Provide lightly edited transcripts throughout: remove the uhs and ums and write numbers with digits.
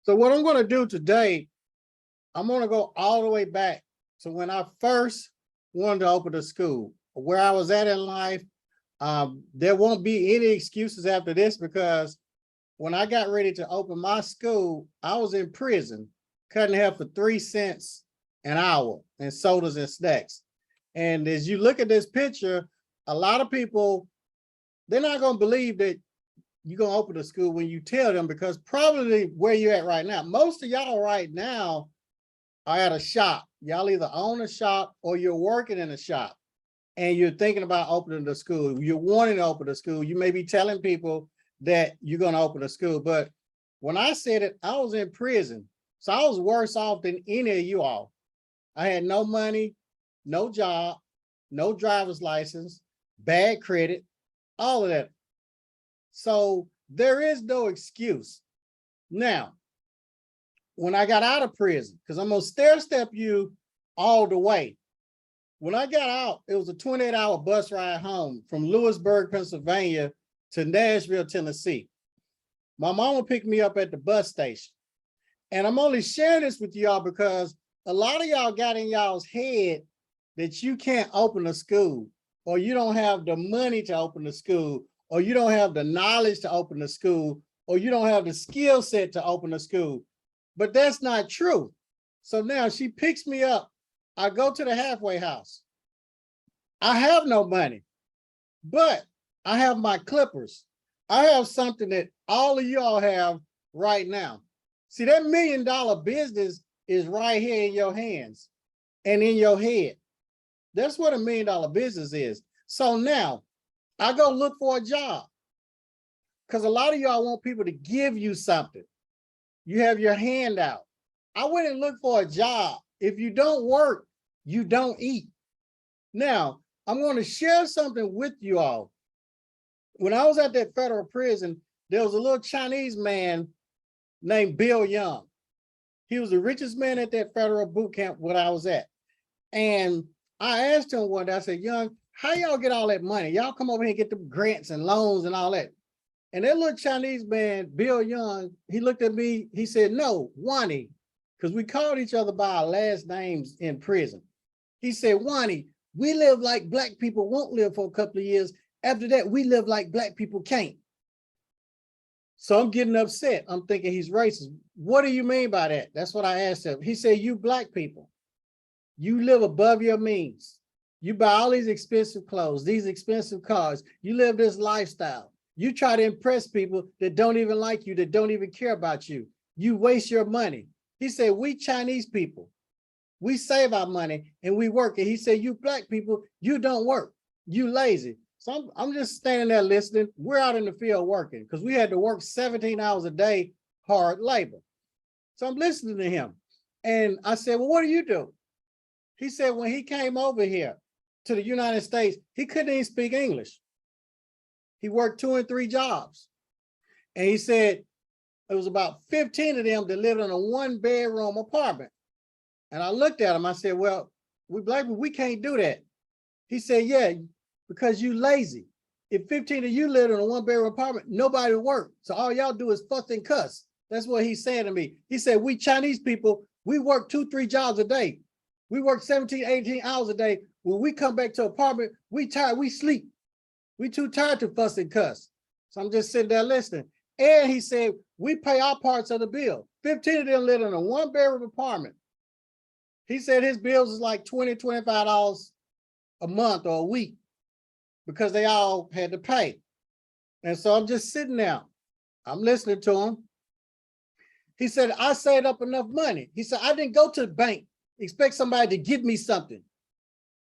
So what I'm going to do today, I'm going to go all the way back to when I first wanted to open a school, where I was at in life. There won't be any excuses after this, because when I got ready to open my school, I was in prison, cutting hair for 3 cents an hour and sodas and snacks. And as you look at this picture, a lot of people, they're not going to believe that you're going to open a school when you tell them, because probably where you're at right now, most of y'all right now are at a shop. Y'all either own a shop or you're working in a shop and you're thinking about opening the school. You're wanting to open a school. You may be telling people that you're going to open a school. But when I said it, I was in prison. So I was worse off than any of you all. I had no money, no job, no driver's license, bad credit, all of that. So there is no excuse. Now, when I got out of prison, because I'm going to stair-step you all the way. When I got out, it was a 28-hour bus ride home from Lewisburg, Pennsylvania to Nashville, Tennessee. My mama picked me up at the bus station. And I'm only sharing this with y'all because a lot of y'all got in y'all's head that you can't open a school, or you don't have the money to open a school, or you don't have the knowledge to open a school, or you don't have the skill set to open a school. But that's not true. So now she picks me up. I go to the halfway house. I have no money, but I have my clippers. I have something that all of y'all have right now. See, that $1 million business is right here in your hands and in your head. That's what $1 million business is. So now I go look for a job, because a lot of y'all want people to give you something. You have your hand out. I went and looked for a job. If you don't work, you don't eat. Now, I'm going to share something with you all. When I was at that federal prison, there was a little Chinese man named Bill Young. He was the richest man at that federal boot camp where I was at. And I asked him one day, I said, Young, how y'all get all that money? Y'all come over here and get the grants and loans and all that. And that little Chinese man, Bill Young, he looked at me, he said, no, Wani, because we called each other by our last names in prison. He said, Wani, we live like Black people won't live for a couple of years. After that, we live like Black people can't. So I'm getting upset. I'm thinking he's racist. What do you mean by that? That's what I asked him. He said, you Black people, you live above your means. You buy all these expensive clothes, these expensive cars. You live this lifestyle. You try to impress people that don't even like you, that don't even care about you. You waste your money. He said, we Chinese people, we save our money and we work. And he said, you Black people, you don't work. You lazy. So I'm just standing there listening. We're out in the field working because we had to work 17 hours a day, hard labor. So I'm listening to him. And I said, well, what do you do? He said, when he came over here to the United States, he couldn't even speak English. He worked 2 and 3 jobs. And he said, it was about 15 of them that lived in a 1-bedroom apartment. And I looked at him, I said, well, we Black people, we can't do that. He said, yeah, because you lazy. If 15 of you live in a 1-bedroom apartment, nobody will work. So all y'all do is fuss and cuss. That's what he's saying to me. He said, we Chinese people, we work 2, 3 jobs a day. We work 17, 18 hours a day. When we come back to apartment, we tired, we sleep. We too tired to fuss and cuss. So I'm just sitting there listening. And he said, we pay our parts of the bill. 15 of them live in a 1-bedroom apartment. He said his bills is like $20, $25 a month or a week because they all had to pay. And so I'm just sitting there. I'm listening to him. He said, I saved up enough money. He said, I didn't go to the bank, expect somebody to give me something.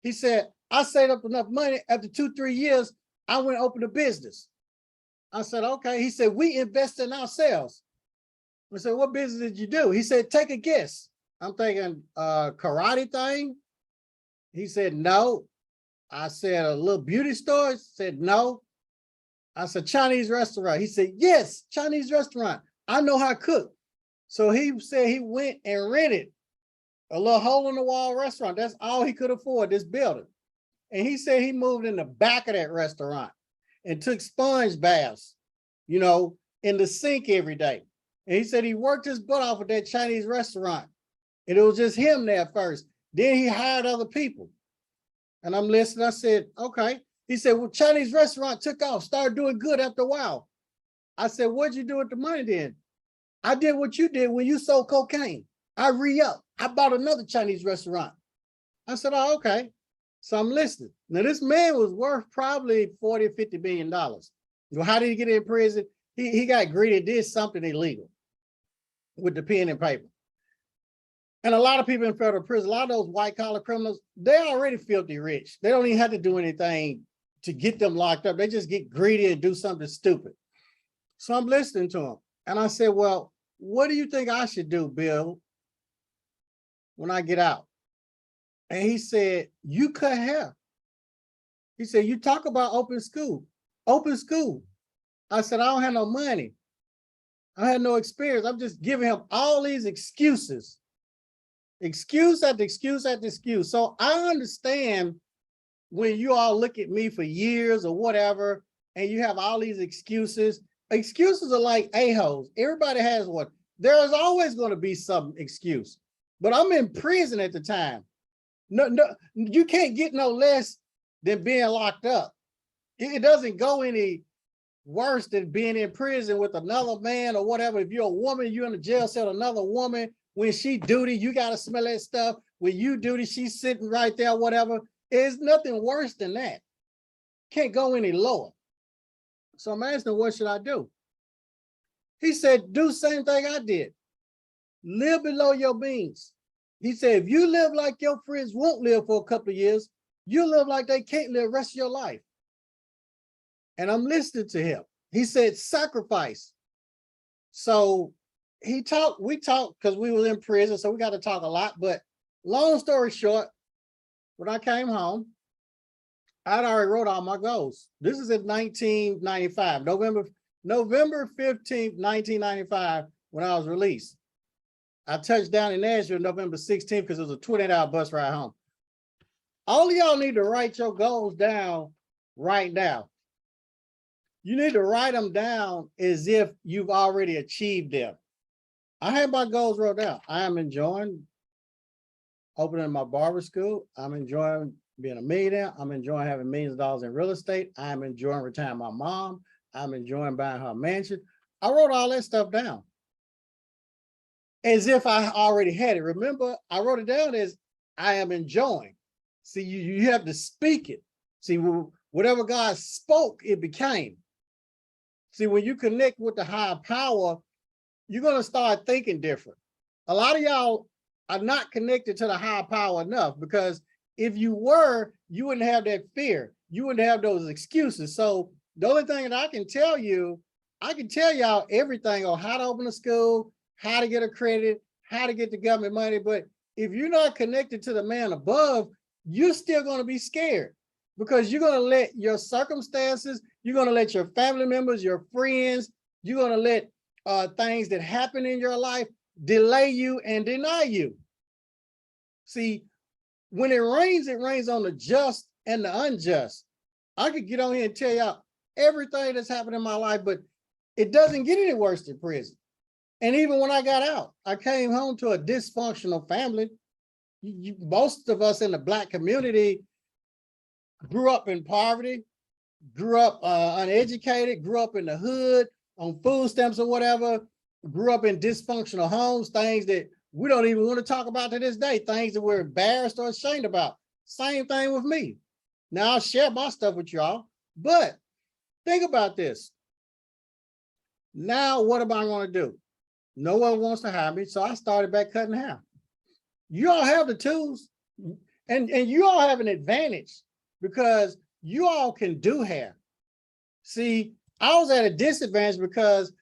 He said, I saved up enough money. After 2, 3 years, I went and opened a business. I said, okay. He said, we invest in ourselves. I said, what business did you do? He said, take a guess. I'm thinking, karate thing? He said, no. I said, a little beauty store? He said, no. I said, Chinese restaurant. He said, yes, Chinese restaurant. I know how to cook. So he said he went and rented a little hole in the wall restaurant. That's all he could afford, this building. And he said he moved in the back of that restaurant and took sponge baths, you know, in the sink every day. And he said he worked his butt off at that Chinese restaurant. And it was just him there at first. Then he hired other people. And I'm listening. I said, okay. He said, well, Chinese restaurant took off, started doing good after a while. I said, what'd you do with the money then? I did what you did when you sold cocaine. I re-upped. I bought another Chinese restaurant. I said, oh, okay. So I'm listening. Now, this man was worth probably $40, $50 million. Well, how did he get in prison? He got greedy, did something illegal with the pen and paper. And a lot of people in federal prison, a lot of those white collar criminals, they're already filthy rich. They don't even have to do anything to get them locked up. They just get greedy and do something stupid. So I'm listening to him. And I said, well, what do you think I should do, Bill, when I get out? And he said, you cut hair. He said, you talk about open school. Open school. I said, I don't have no money. I had no experience. I'm just giving him all these excuses. Excuse after excuse after excuse. So I understand when you all look at me for years or whatever, and you have all these excuses. Excuses are like a-holes. Everybody has one. There is always going to be some excuse. But I'm in prison at the time. No, you can't get no less than being locked up. It doesn't go any worse than being in prison with another man or whatever. If you're a woman, you're in a jail cell, another woman, when she duty, you got to smell that stuff. When you duty, she's sitting right there, whatever. It's nothing worse than that. Can't go any lower. So I'm asking him, what should I do? He said, do the same thing I did. Live below your means. He said, if you live like your friends won't live for a couple of years, you live like they can't live the rest of your life. And I'm listening to him. He said, sacrifice. So we talked because we were in prison, so we got to talk a lot. But long story short, when I came home, I'd already wrote all my goals. This is in 1995, November 15th, 1995, when I was released. I touched down in Nashville November 16th because it was a 28-hour bus ride home. All of y'all need to write your goals down right now. You need to write them down as if you've already achieved them. I have my goals wrote down. I am enjoying opening my barber school. I'm enjoying being a millionaire. I'm enjoying having millions of dollars in real estate. I'm enjoying retiring my mom. I'm enjoying buying her mansion. I wrote all that stuff down as if I already had it. Remember, I wrote it down as I am enjoying. See, you have to speak it. See, whatever God spoke, it became. See, when you connect with the higher power, you're going to start thinking different. A lot of y'all are not connected to the higher power enough, because if you were, you wouldn't have that fear. You wouldn't have those excuses. So the only thing that I can tell you, I can tell y'all everything on how to open a school, how to get accredited, how to get the government money. But if you're not connected to the man above, you're still going to be scared, because you're going to let your circumstances, you're going to let your family members, your friends, you're going to let things that happen in your life delay you and deny you. See, when it rains on the just and the unjust. I could get on here and tell y'all everything that's happened in my life, but it doesn't get any worse than prison. And even when I got out, I came home to a dysfunctional family. Most of us in the Black community grew up in poverty, grew up uneducated, grew up in the hood on food stamps or whatever, grew up in dysfunctional homes, things that we don't even want to talk about to this day, things that we're embarrassed or ashamed about. Same thing with me. Now I'll share my stuff with y'all, but think about this. Now, what am I going to do? No one wants to hire me, so I started back cutting hair. You all have the tools, and you all have an advantage because you all can do hair. See, I was at a disadvantage because,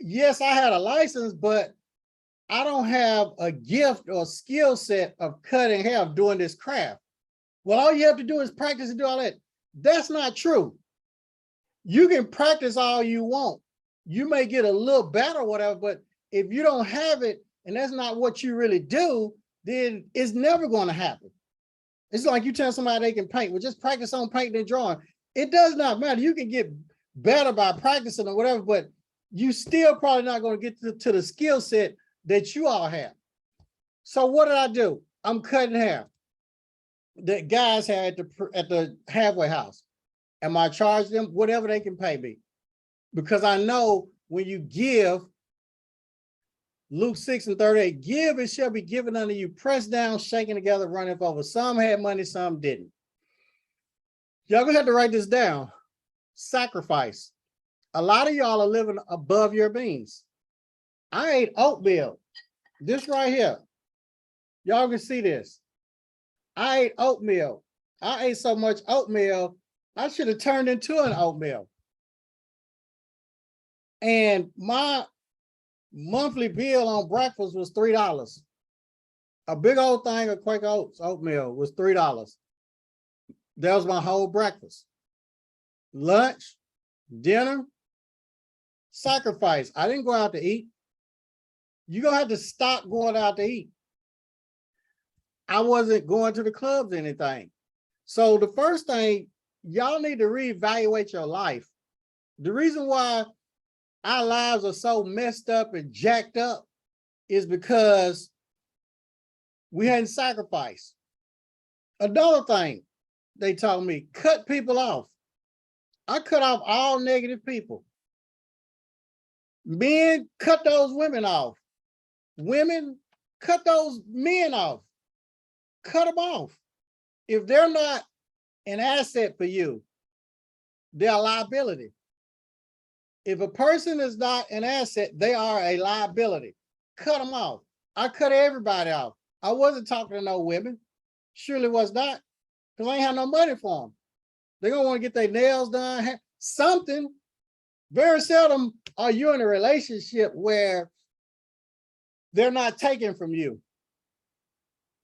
yes, I had a license, but I don't have a gift or skill set of cutting hair, of doing this craft. Well, all you have to do is practice and do all that. That's not true. You can practice all you want. You may get a little better or whatever, but if you don't have it and that's not what you really do, then it's never going to happen. It's like you tell somebody they can paint. Well, just practice on painting and drawing. It does not matter. You can get better by practicing or whatever, but you still probably not going to get to the skill set that you all have. So what did I do? I'm cutting hair that guys had at the halfway house. Am I charging them whatever they can pay me? Because I know when you give, Luke 6:38, give, it shall be given unto you, pressed down, shaken together, running over. Some had money, some didn't. Y'all gonna have to write this down. Sacrifice. A lot of y'all are living above your means. I ate oatmeal. This right here. Y'all can see this. I ate oatmeal. I ate so much oatmeal, I should have turned into an oatmeal. And my monthly bill on breakfast was $3. A big old thing of Quaker Oats oatmeal was $3. That was my whole breakfast. Lunch, dinner, sacrifice. I didn't go out to eat. You're gonna have to stop going out to eat. I wasn't going to the clubs or anything. So the first thing, y'all need to reevaluate your life. The reason why our lives are so messed up and jacked up is because we hadn't sacrificed. Another thing they told me, cut people off. I cut off all negative people. Men, cut those women off. Women, cut those men off. Cut them off. If they're not an asset for you, they're a liability. If a person is not an asset, they are a liability. Cut them off. I cut everybody off. I wasn't talking to no women. Surely was not, because I ain't have no money for them. They're gonna want to get their nails done, something. Very seldom are you in a relationship where they're not taking from you.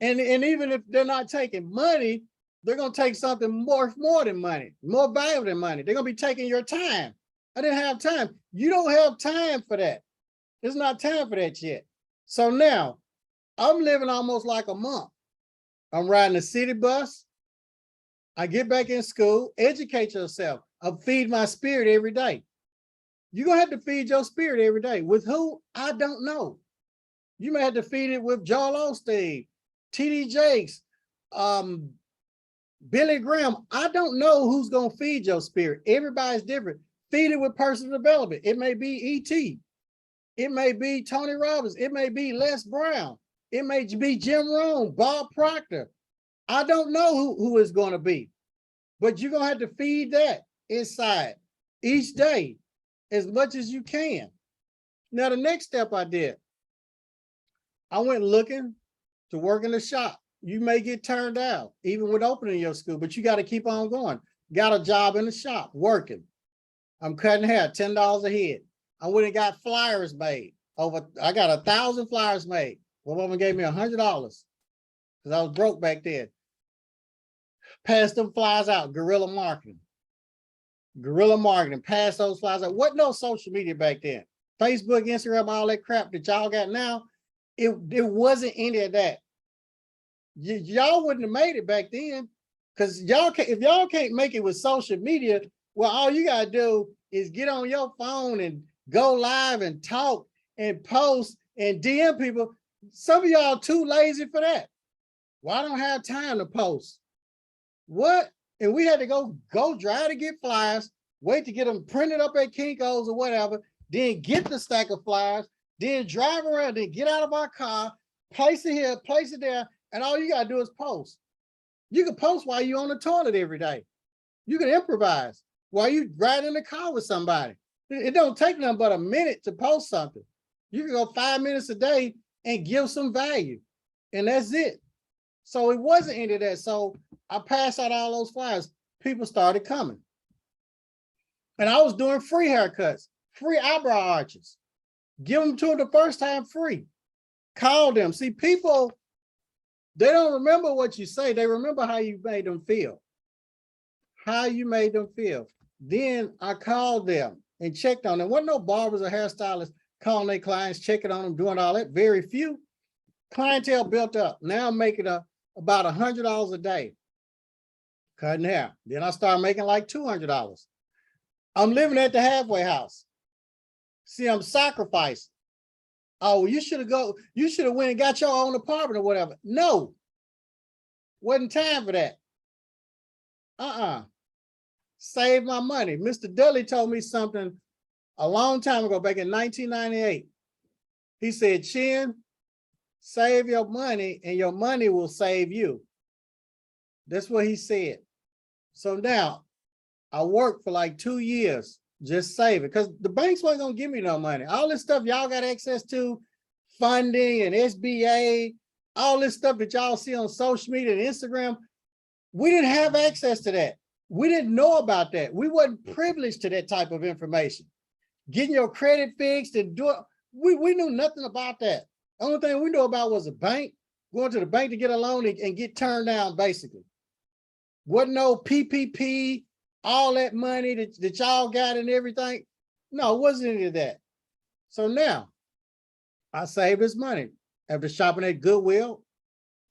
And even if they're not taking money, they're gonna take something more than money, more valuable than money. They're gonna be taking your time. I didn't have time. You don't have time for that. It's not time for that yet. So now I'm living almost like a monk. I'm riding a city bus. I get back in school, educate yourself. I feed my spirit every day. You're gonna have to feed your spirit every day. With who? I don't know. You may have to feed it with Joel Osteen, TD Jakes, Billy Graham. I don't know who's gonna feed your spirit. Everybody's different. Feed it with personal development. It may be E.T. It may be Tony Robbins. It may be Les Brown. It may be Jim Rohn, Bob Proctor. I don't know who it's going to be, but you're going to have to feed that inside each day as much as you can. Now, the next step I did, I went looking to work in the shop. You may get turned down, even with opening your school, but you got to keep on going. Got a job in the shop, working. I'm cutting hair, $10 a head. I went and got flyers made. I got 1,000 flyers made. One of them gave me $100 because I was broke back then. Passed them flyers out, guerrilla marketing. Pass those flyers out. Wasn't no social media back then. Facebook, Instagram, all that crap that y'all got now, it wasn't any of that. Y'all wouldn't have made it back then, because if y'all can't make it with social media, well, all you gotta do is get on your phone and go live and talk and post and DM people. Some of y'all too lazy for that. Well, I don't have time to post. What? And we had to go drive to get flyers, wait to get them printed up at Kinko's or whatever, then get the stack of flyers, then drive around, then get out of our car, place it here, place it there, and all you gotta do is post. You can post while you're on the toilet every day. You can improvise while you ride in the car with somebody. It don't take nothing but a minute to post something. You can go 5 minutes a day and give some value, and that's it. So it wasn't any of that. So I passed out all those flyers. People started coming. And I was doing free haircuts, free eyebrow arches. Give them to them the first time free. Call them. See, people, they don't remember what you say. They remember how you made them feel. How you made them feel. Then I called them and checked on them. Wasn't no barbers or hairstylists calling their clients, checking on them, doing all that. Very few. Clientele built up. Now I'm making about $100 a day cutting hair. Then I started making like $200. I'm living at the halfway house. See, I'm sacrificing. Oh, you should have went and got your own apartment or whatever. No, wasn't time for that. Save my money. Mr. Dudley told me something a long time ago, back in 1998. He said, Chin, save your money and your money will save you. That's what he said. So now I worked for like 2 years, just save it, because the banks weren't gonna give me no money. All this stuff y'all got access to, funding and SBA, all this stuff that y'all see on social media and Instagram, we didn't have access to that. We didn't know about that. We wasn't privileged to that type of information. Getting your credit fixed and do it, we knew nothing about that. The only thing we knew about was a bank, going to the bank to get a loan and get turned down, basically. Wasn't no PPP, all that money that y'all got and everything. No, it wasn't any of that. So now I saved this money after shopping at Goodwill.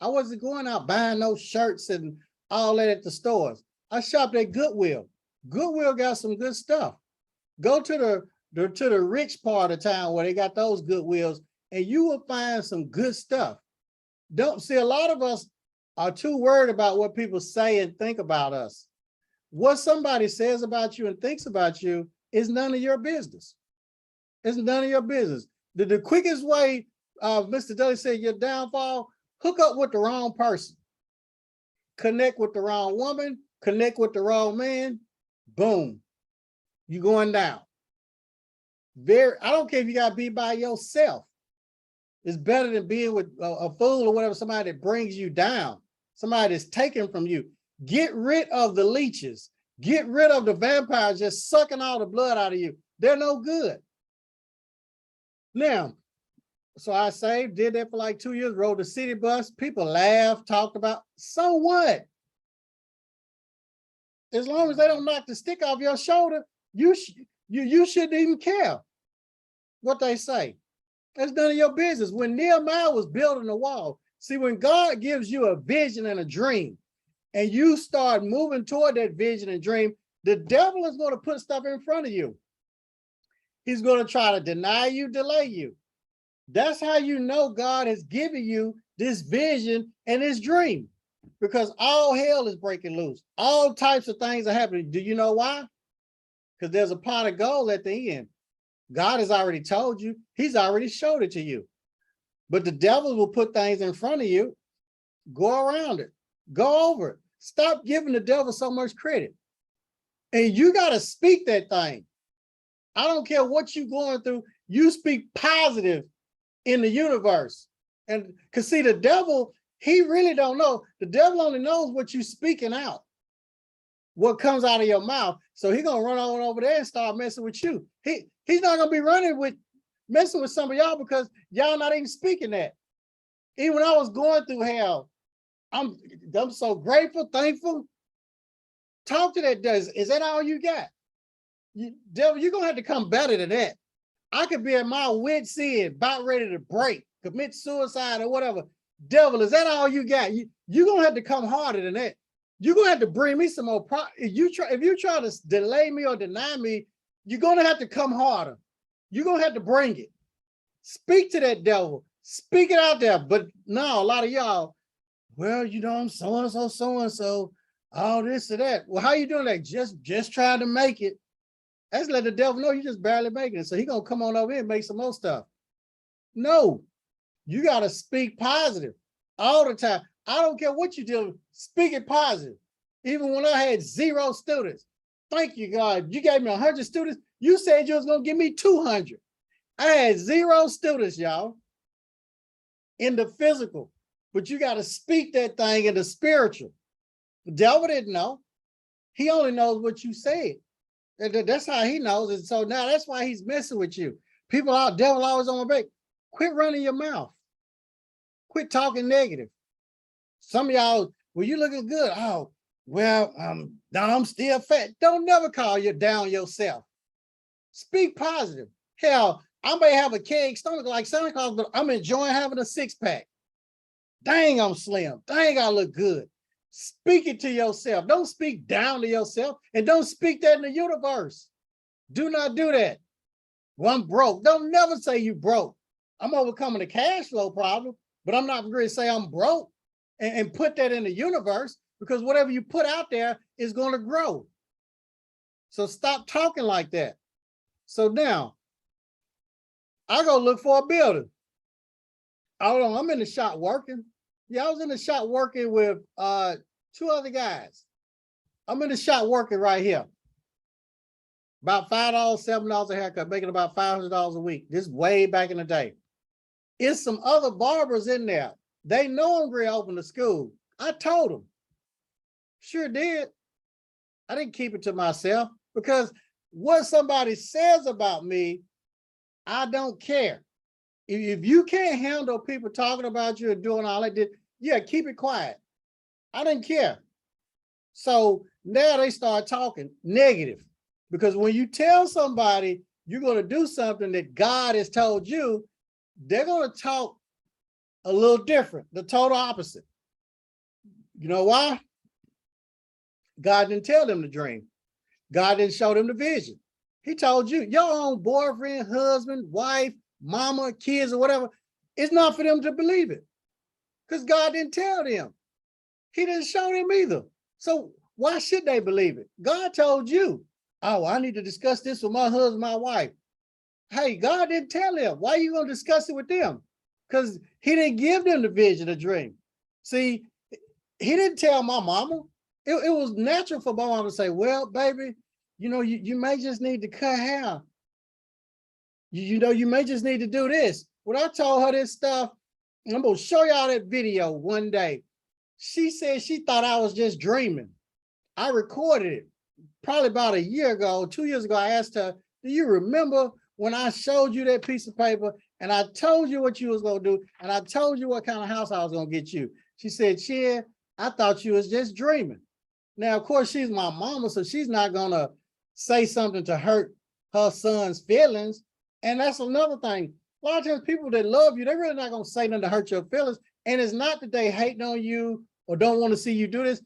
I wasn't going out buying no shirts and all that at the stores. I shopped at Goodwill. Goodwill got some good stuff. Go to the rich part of town where they got those Goodwills, and you will find some good stuff. Don't see, a lot of us are too worried about what people say and think about us. What somebody says about you and thinks about you is none of your business. It's none of your business. The quickest way, Mr. Dudley said, your downfall, hook up with the wrong person. Connect with the wrong woman, connect with the wrong man, boom, you going down. I don't care if you got to be by yourself. It's better than being with a fool or whatever, somebody that brings you down, somebody that's taken from you. Get rid of the leeches. Get rid of the vampires just sucking all the blood out of you. They're no good. Now, so I saved, did that for like 2 years, rode the city bus. People laughed, talked about, so what? As long as they don't knock the stick off your shoulder, you shouldn't even care what they say. That's none of your business. When Nehemiah was building the wall, see, when God gives you a vision and a dream, and you start moving toward that vision and dream, the devil is going to put stuff in front of you. He's going to try to deny you, delay you. That's how you know God has given you this vision and this dream, because all hell is breaking loose. All types of things are happening. Do you know why? Because there's a pot of gold at the end. God has already told you. He's already showed it to you. But the devil will put things in front of you. Go around it. Go over it. Stop giving the devil so much credit. And you got to speak that thing. I don't care what you're going through. You speak positive in the universe. And because see, the devil, he really don't know. The devil only knows what you're speaking out, what comes out of your mouth. So he's going to run on over there and start messing with you. He's not going to be messing with some of y'all because y'all not even speaking that. Even when I was going through hell, I'm so grateful, thankful. Talk to that devil. Is that all you got? Devil, you're going to have to come better than that. I could be at my wit's end, about ready to break, commit suicide or whatever. Devil, is that all you got? You're going to have to come harder than that. You're going to have to bring me some more. If you try to delay me or deny me, you're going to have to come harder. You're going to have to bring it. Speak to that devil. Speak it out there. But no, a lot of y'all, well, you know, I'm so-and-so, all this or that. Well, how you doing that? Just trying to make it. That's let the devil know you just barely making it. So he going to come on over here and make some more stuff. No, you got to speak positive all the time. I don't care what you do. Speak it positive. Even when I had 0 students. Thank you, God. You gave me 100 students. You said you was going to give me 200. I had 0 students, y'all, in the physical. But you got to speak that thing in the spiritual. The devil didn't know. He only knows what you said. That's how he knows. And so now that's why he's messing with you. People out, devil always on my back. Quit running your mouth. Quit talking negative. Some of y'all, well, you looking good. Oh, well, I'm still fat. Don't never call you down yourself. Speak positive. Hell, I may have a keg stomach like Santa Claus, but I'm enjoying having a 6-pack. Dang, I'm slim. Dang, I look good. Speak it to yourself. Don't speak down to yourself, and don't speak that in the universe. Do not do that. Well, I'm broke. Don't never say you broke. I'm overcoming the cash flow problem, but I'm not going to say I'm broke and put that in the universe, because whatever you put out there is going to grow. So stop talking like that. So now I go look for a builder. Hold on, I'm in the shop working. Yeah, I was in the shop working with 2 other guys. I'm in the shop working right here. About $5, $7 a haircut, making about $500 a week. This is way back in the day. It's some other barbers in there. They know I'm going to open the school. I told them. Sure did. I didn't keep it to myself, because what somebody says about me, I don't care. If you can't handle people talking about you and doing all that, yeah, keep it quiet. I didn't care. So now they start talking negative, because when you tell somebody you're going to do something that God has told you, they're going to talk a little different, the total opposite. You know why? God didn't tell them the dream. God didn't show them the vision. He told you, your own boyfriend, husband, wife, mama, kids, or whatever, it's not for them to believe it, because God didn't tell them. He didn't show them either. So why should they believe it? God told you, oh, I need to discuss this with my husband, my wife. Hey, God didn't tell them. Why are you going to discuss it with them? Because he didn't give them the vision, the dream. See, he didn't tell my mama. It was natural for my mom to say, well, baby, you know, you may just need to cut hair. You know, you may just need to do this. When I told her this stuff, I'm going to show y'all that video one day. She said she thought I was just dreaming. I recorded it probably about a year ago, 2 years ago. I asked her, do you remember when I showed you that piece of paper and I told you what you was going to do, and I told you what kind of house I was going to get you? She said, yeah, I thought you was just dreaming. Now, of course, she's my mama, so she's not going to say something to hurt her son's feelings. And that's another thing. A lot of times people that love you, they're really not going to say nothing to hurt your feelings. And it's not that they hate on you or don't want to see you do this.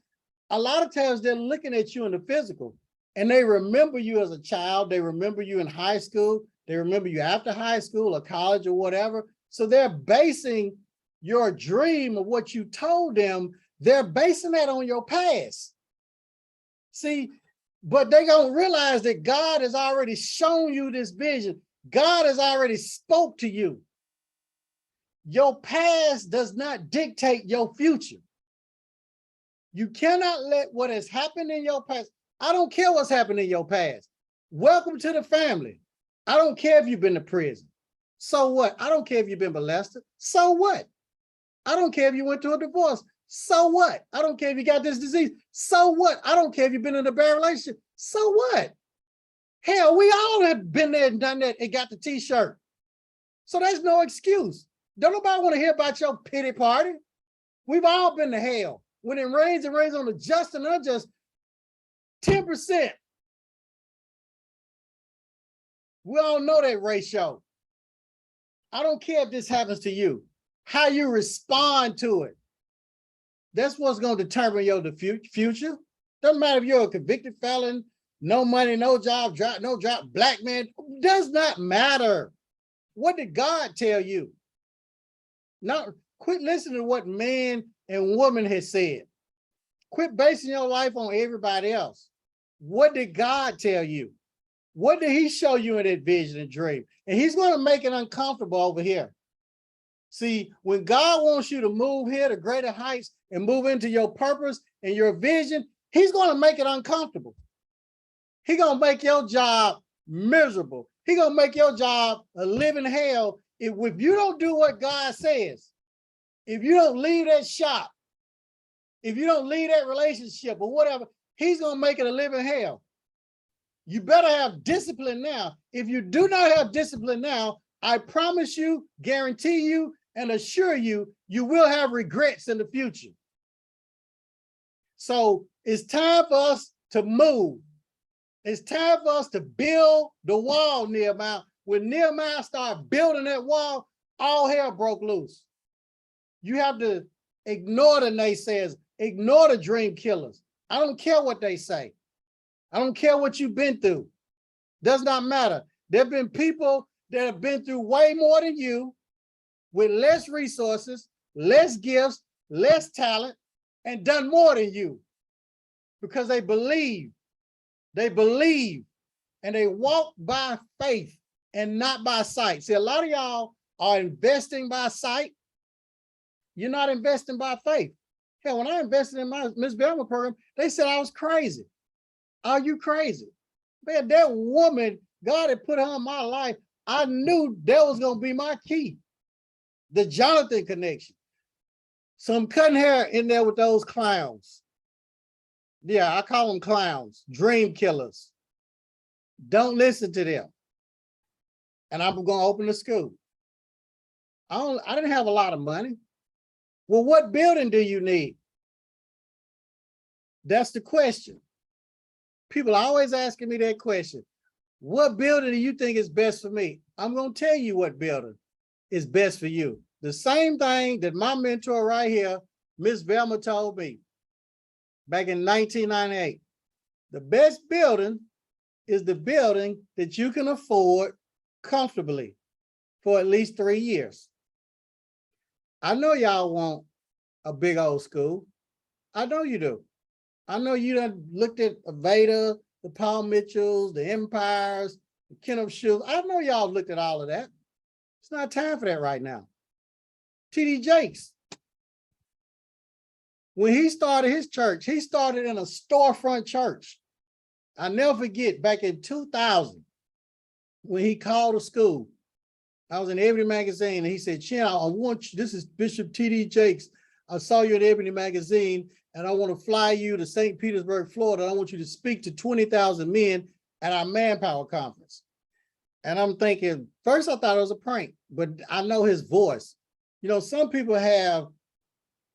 A lot of times they're looking at you in the physical, and they remember you as a child. They remember you in high school. They remember you after high school or college or whatever. So they're basing your dream of what you told them, they're basing that on your past. See, but they don't realize that God has already shown you this vision. God has already spoke to you. Your past does not dictate your future. You cannot let what has happened in your past. I don't care what's happened in your past. Welcome to the family. I don't care if you've been to prison. So what? I don't care if you've been molested. So what? I don't care if you went through a divorce. So what? I don't care if you got this disease. So what? I don't care if you've been in a bad relationship. So what? Hell, we all have been there and done that and got the t-shirt. So there's no excuse. Don't nobody want to hear about your pity party. We've all been to hell. When it rains on the just and unjust, 10%. We all know that ratio. I don't care if this happens to you. How you respond to it, that's what's going to determine your future. Doesn't matter if you're a convicted felon, no money, no job, black man, does not matter. What did God tell you? Now, quit listening to what man and woman has said. Quit basing your life on everybody else. What did God tell you? What did he show you in that vision and dream? And he's going to make it uncomfortable over here. See, when God wants you to move here to greater heights and move into your purpose and your vision, he's going to make it uncomfortable. He's going to make your job miserable. He's going to make your job a living hell if you don't do what God says. If you don't leave that shop, if you don't leave that relationship or whatever, he's going to make it a living hell. You better have discipline now. If you do not have discipline now, I promise you, guarantee you, and assure you, you will have regrets in the future. So it's time for us to move. It's time for us to build the wall, Nehemiah. When Nehemiah started building that wall, all hell broke loose. You have to ignore the naysayers, ignore the dream killers. I don't care what they say. I don't care what you've been through. Does not matter. There have been people that have been through way more than you with less resources, less gifts, less talent, and done more than you because they believe, and they walk by faith and not by sight. See, a lot of y'all are investing by sight. You're not investing by faith. Hell, when I invested in my Miss Belma program, they said I was crazy. Are you crazy? Man, that woman, God had put her in my life. I knew that was going to be my key. The Jonathan connection. Some cutting hair in there with those clowns. Yeah, I call them clowns, dream killers. Don't listen to them. And I'm going to open the school. I didn't have a lot of money. Well, what building do you need? That's the question. People are always asking me that question. What building do you think is best for me? I'm going to tell you what building is best for you. The same thing that my mentor right here, Miss Velma, told me back in 1998. The best building is the building that you can afford comfortably for at least 3 years. I know y'all want a big old school. I know you do. I know you done looked at Aveda, the Paul Mitchells, the Empires, the Kenneth Shoes. I know y'all looked at all of that. It's not time for that right now. T.D. Jakes, when he started his church, he started in a storefront church. I never forget back in 2000 when he called a school. I was in Ebony Magazine and he said, Chin, I want you, this is Bishop T.D. Jakes. I saw you in Ebony Magazine and I want to fly you to St. Petersburg, Florida. I want you to speak to 20,000 men at our Manpower Conference. And I'm thinking, first I thought it was a prank, but I know his voice. You know, some people have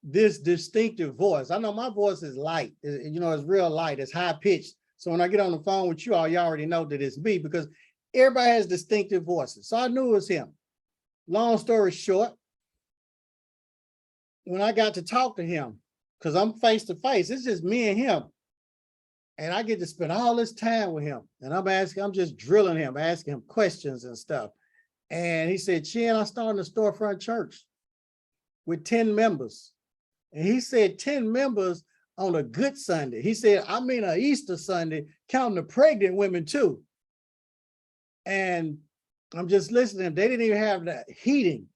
this distinctive voice. I know my voice is light. You know, it's real light. It's high pitched. So when I get on the phone with you all, you already know that it's me because everybody has distinctive voices. So I knew it was him. Long story short, when I got to talk to him, because I'm face to face, it's just me and him. And I get to spend all this time with him. And I'm just drilling him, asking him questions and stuff. And he said, Chin, I started a storefront church with 10 members. And he said 10 members on a good Sunday. He said, I mean, an Easter Sunday, counting the pregnant women too. And I'm just listening. They didn't even have the heating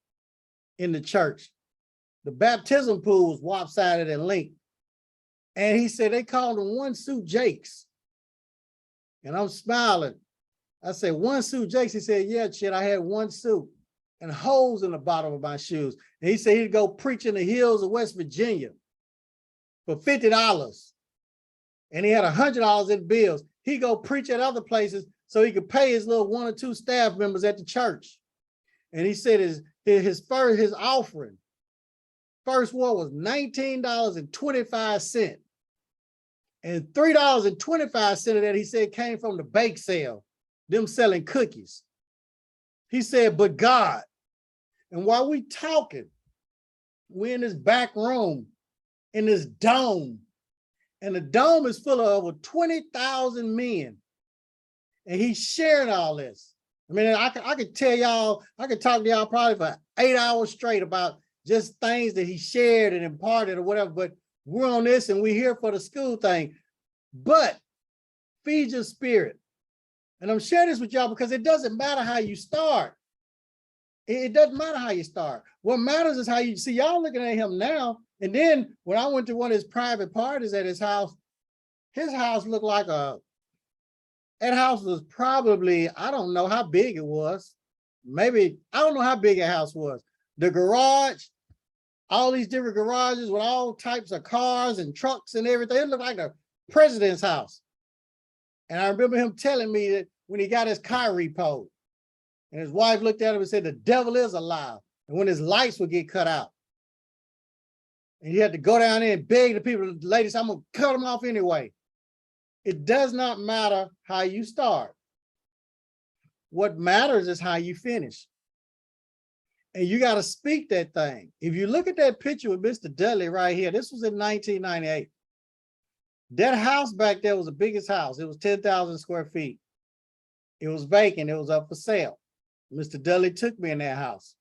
in the church. The baptism pool was lopsided and linked. And he said they called him One Suit Jakes. And I'm smiling. I said, One Suit Jakes? He said, yeah, Chin, I had one suit and holes in the bottom of my shoes. And he said he'd go preach in the hills of West Virginia for $50. And he had $100 in bills. He'd go preach at other places so he could pay his little 1 or 2 staff members at the church. And he said his offering, first one was $19.25. And $3.25 of that, he said, came from the bake sale, them selling cookies. He said, but God. And while we talking, we're in this back room, in this dome. And the dome is full of over 20,000 men. And he's sharing all this. I mean, I could tell y'all, I could talk to y'all probably for 8 hours straight about just things that he shared and imparted or whatever, but we're on this and we're here for the school thing. But feed your spirit. And I'm sharing this with y'all because it doesn't matter how you start. It doesn't matter how you start. What matters is how you see. Y'all looking at him now. And then when I went to one of his private parties at his house looked like that house was probably, I don't know how big it was. Maybe, I don't know how big a house was. The garage, all these different garages with all types of cars and trucks and everything. It looked like the president's house. And I remember him telling me that when he got his car repoed, and his wife looked at him and said, the devil is alive. And when his lights would get cut out, and he had to go down there and beg the people, the ladies, I'm gonna cut them off anyway. It does not matter how you start. What matters is how you finish. And you got to speak that thing. If you look at that picture with Mr. Dudley right here, this was in 1998. That house back there was the biggest house. It was 10,000 square feet. It was vacant. It was up for sale. Mr. Dudley took me in that house.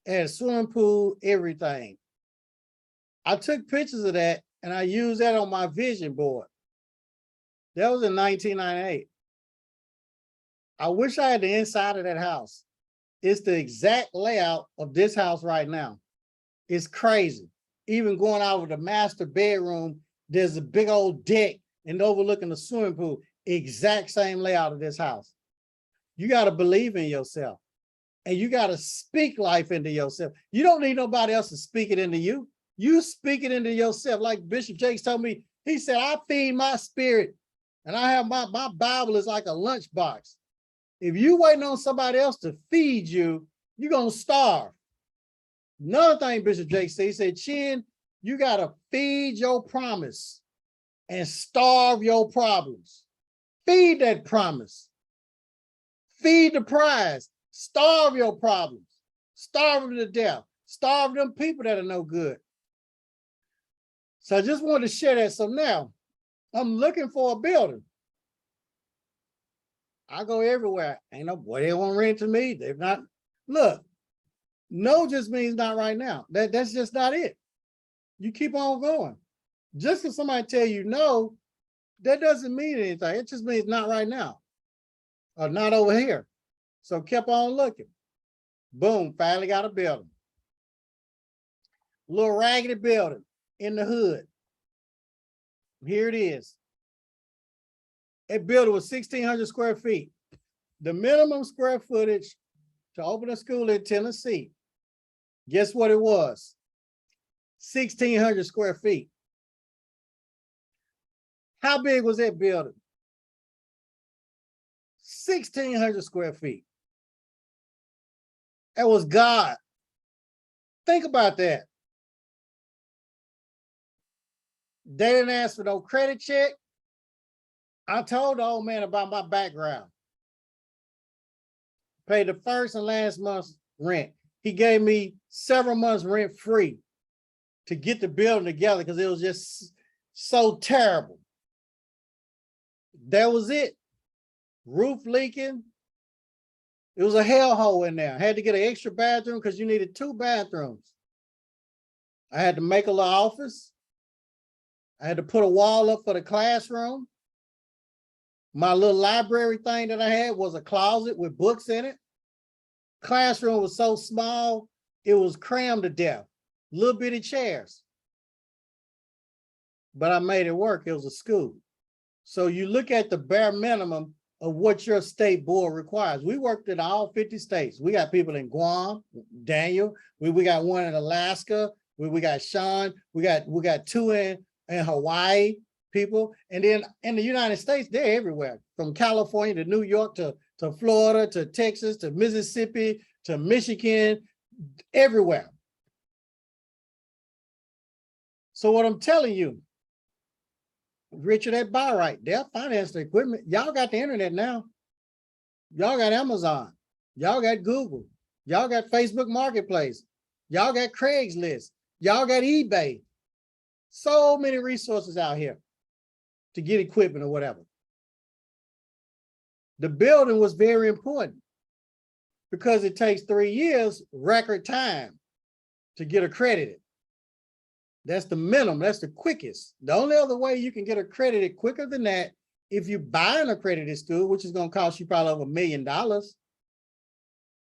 It had a swimming pool, everything. I took pictures of that and I used that on my vision board. That was in 1998. I wish I had the inside of that house. It's the exact layout of this house right now. It's crazy. Even going out of the master bedroom, there's a big old deck and overlooking the swimming pool. Exact same layout of this house. You got to believe in yourself and you got to speak life into yourself. You don't need nobody else to speak it into you. You speak it into yourself. Like Bishop Jakes told me, he said, I feed my spirit and I have my Bible is like a lunchbox. If you waiting on somebody else to feed you, you're going to starve. Another thing Bishop Jakes said, he said, Chin, you got to feed your promise and starve your problems. Feed that promise. Feed the prize. Starve your problems. Starve them to death. Starve them people that are no good. So I just wanted to share that. So now I'm looking for a building. I go everywhere. Ain't no boy, they won't rent to me. They're not. Look, no just means not right now. That's just not it. You keep on going. Just because somebody tell you no, that doesn't mean anything. It just means not right now or not over here. So kept on looking. Boom, finally got a building. Little raggedy building in the hood. Here it is. That building was 1,600 square feet. The minimum square footage to open a school in Tennessee, guess what it was? 1,600 square feet. How big was that building? 1,600 square feet. That was God. Think about that. They didn't ask for no credit check. I told the old man about my background. Paid the first and last month's rent. He gave me several months rent free to get the building together because it was just so terrible. That was it. Roof leaking. It was a hellhole in there. I had to get an extra bathroom because you needed 2 bathrooms. I had to make a little office. I had to put a wall up for the classroom. My little library thing that I had was a closet with books in it. Classroom was so small, it was crammed to death. Little bitty chairs. But I made it work. It was a school. So you look at the bare minimum of what your state board requires. We worked in all 50 states. We got people in Guam, Daniel. We got one in Alaska. We got Sean. We got 2 in Hawaii. People, and then in the United States, they're everywhere, from California to New York to Florida to Texas to Mississippi to Michigan, everywhere. So what I'm telling you, Richard at Buy Right, they'll finance the equipment. Y'all got the internet now. Y'all got Amazon. Y'all got Google. Y'all got Facebook Marketplace. Y'all got Craigslist. Y'all got eBay. So many resources out here to get equipment or whatever. The building was very important because it takes 3 years, record time, to get accredited. That's the minimum, that's the quickest. The only other way you can get accredited quicker than that, if you buy an accredited school, which is gonna cost you probably over $1 million,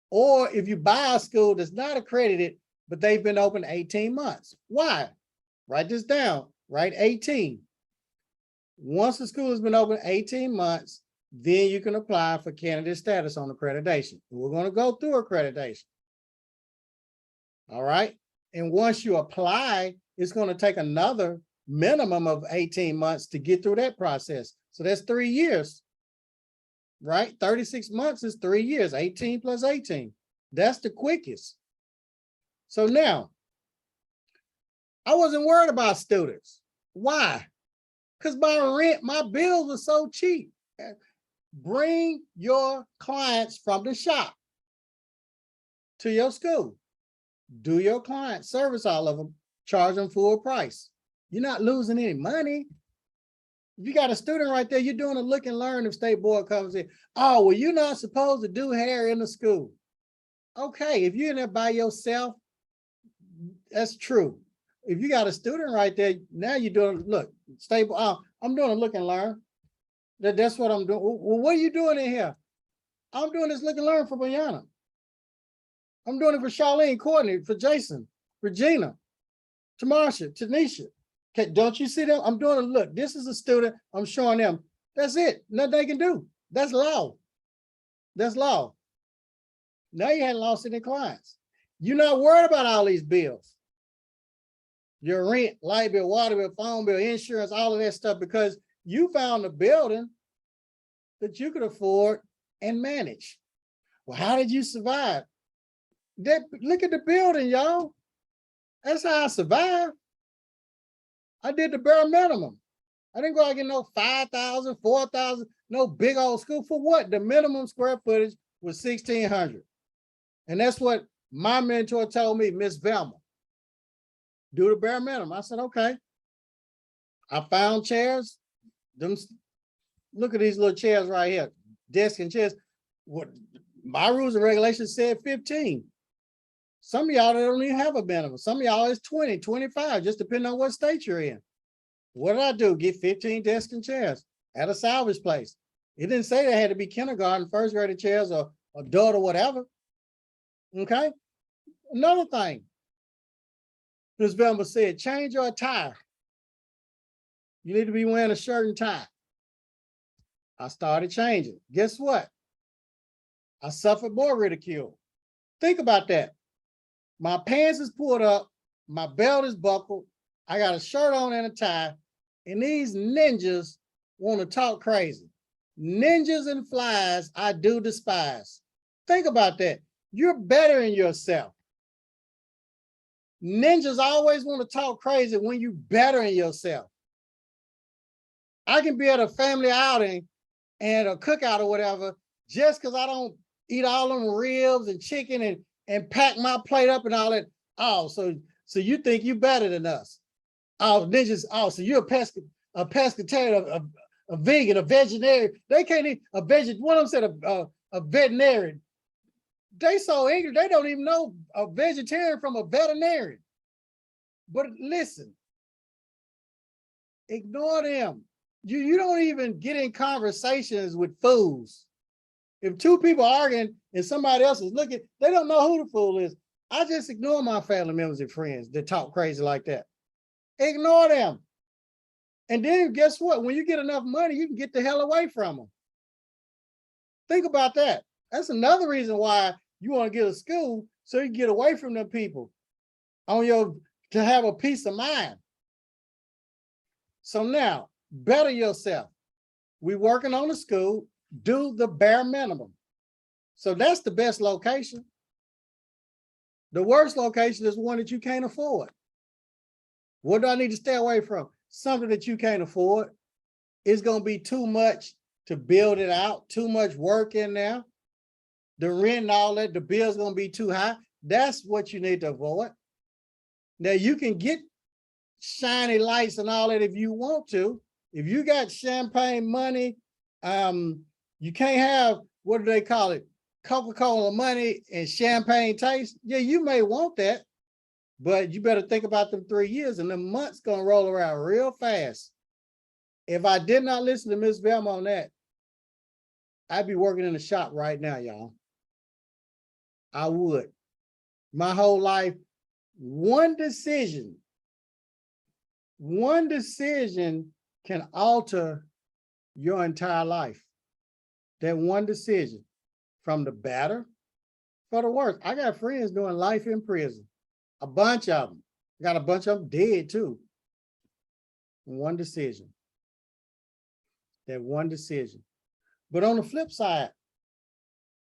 or if you buy a school that's not accredited, but they've been open 18 months. Why? Write this down, write 18. Once the school has been open 18 months, then you can apply for candidate status on accreditation. We're going to go through accreditation. All right. And once you apply, it's going to take another minimum of 18 months to get through that process. So that's 3 years, right? 36 months is 3 years, 18 plus 18. That's the quickest. So now, I wasn't worried about students. Why? Because my bills were so cheap. Bring your clients from the shop to your school. Do your client service all of them, charge them full price. You're not losing any money. If you got a student right there, you're doing a look and learn if state board comes in. Oh, well, you're not supposed to do hair in the school. Okay, if you're in there by yourself, that's true. If you got a student right there, now you're doing, look, stable. I'm doing a look and learn. That's what I'm doing. Well, what are you doing in here? I'm doing this look and learn for Brianna. I'm doing it for Charlene, Courtney, for Jason, Regina, Tamasha, Tanisha. Okay, don't you see them? I'm doing a look. This is a student. I'm showing them. That's it. Nothing they can do. That's law. That's law. Now you hadn't lost any clients. You're not worried about all these bills. Your rent, light bill, water bill, phone bill, insurance, all of that stuff, because you found a building that you could afford and manage. Well, how did you survive? Look at the building, y'all. That's how I survived. I did the bare minimum. I didn't go out and get no 5,000, 4,000, no big old school. For what? The minimum square footage was 1,600. And that's what my mentor told me, Miss Velma. Do the bare minimum. I said, okay. I found chairs. Look at these little chairs right here. Desk and chairs. What my rules and regulations said 15. Some of y'all don't even have a minimum. Some of y'all is 20, 25, just depending on what state you're in. What did I do? Get 15 desks and chairs at a salvage place. It didn't say they had to be kindergarten, first grade chairs or adult or whatever. Okay. Another thing, Ms. Velma said, change your attire. You need to be wearing a shirt and tie. I started changing. Guess what? I suffered more ridicule. Think about that. My pants is pulled up, my belt is buckled, I got a shirt on and a tie, and these ninjas want to talk crazy. Ninjas and flies, I do despise. Think about that. You're bettering yourself. Ninjas always want to talk crazy when you bettering yourself. I can be at a family outing and a cookout or whatever, just because I don't eat all them ribs and chicken and pack my plate up and all that. Oh, so you think you better than us? Oh, ninjas. Oh, so you're a pescatarian, a vegan, a vegetarian. They can't eat a vegetarian. One of them said a veterinarian. They so ignorant, they don't even know a vegetarian from a veterinarian. But listen, ignore them. You don't even get in conversations with fools. If two people are arguing and somebody else is looking, they don't know who the fool is. I just ignore my family members and friends that talk crazy like that. Ignore them. And then guess what? When you get enough money, you can get the hell away from them. Think about that. That's another reason why you want to get a school, so you can get away from them people to have a peace of mind. So now, better yourself. We're working on the school. Do the bare minimum. So that's the best location. The worst location is one that you can't afford. What do I need to stay away from? Something that you can't afford. It's going to be too much to build it out, too much work in there. The rent and all that, the bill's going to be too high. That's what you need to avoid. Now, you can get shiny lights and all that if you want to. If you got champagne money, you can't have, what do they call it? Coca-Cola money and champagne taste. Yeah, you may want that, but you better think about them 3 years, and the months gonna roll around real fast. If I did not listen to Ms. Velma on that, I'd be working in the shop right now, y'all. I would. My whole life, one decision can alter your entire life. That one decision, from the better for the worse. I got friends doing life in prison, a bunch of them. I got a bunch of them dead too. One decision. That one decision. But on the flip side,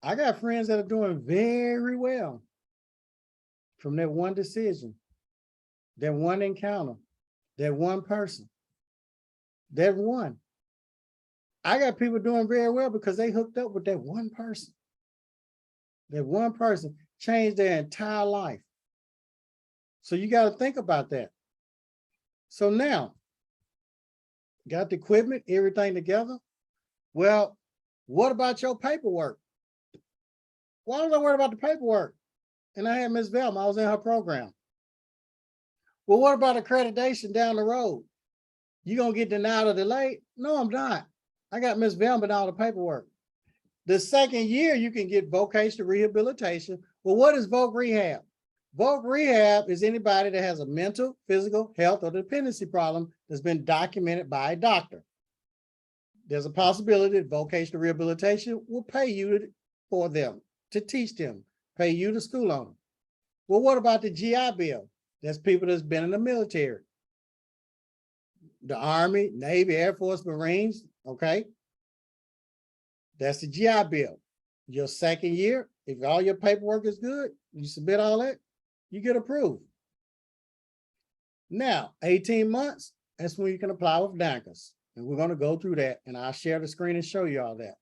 I got friends that are doing very well from that one decision, that one encounter, that one person, that one. I got people doing very well because they hooked up with that one person. That one person changed their entire life. So you got to think about that. So now, got the equipment, everything together. Well, what about your paperwork? Why was I worried about the paperwork? And I had Miss Velma, I was in her program. Well, what about accreditation down the road? You gonna get denied or delayed? No, I'm not. I got Miss Velma and all the paperwork. The second year, you can get vocational rehabilitation. Well, what is voc rehab? Voc rehab is anybody that has a mental, physical, health, or dependency problem that's been documented by a doctor. There's a possibility that vocational rehabilitation will pay you for them, to teach them, pay you to school on them. Well, what about the GI Bill? That's people that's been in the military. The Army, Navy, Air Force, Marines, okay? That's the GI Bill. Your second year, if all your paperwork is good, you submit all that, you get approved. Now, 18 months, that's when you can apply with NACCAS. And we're going to go through that, and I'll share the screen and show you all that.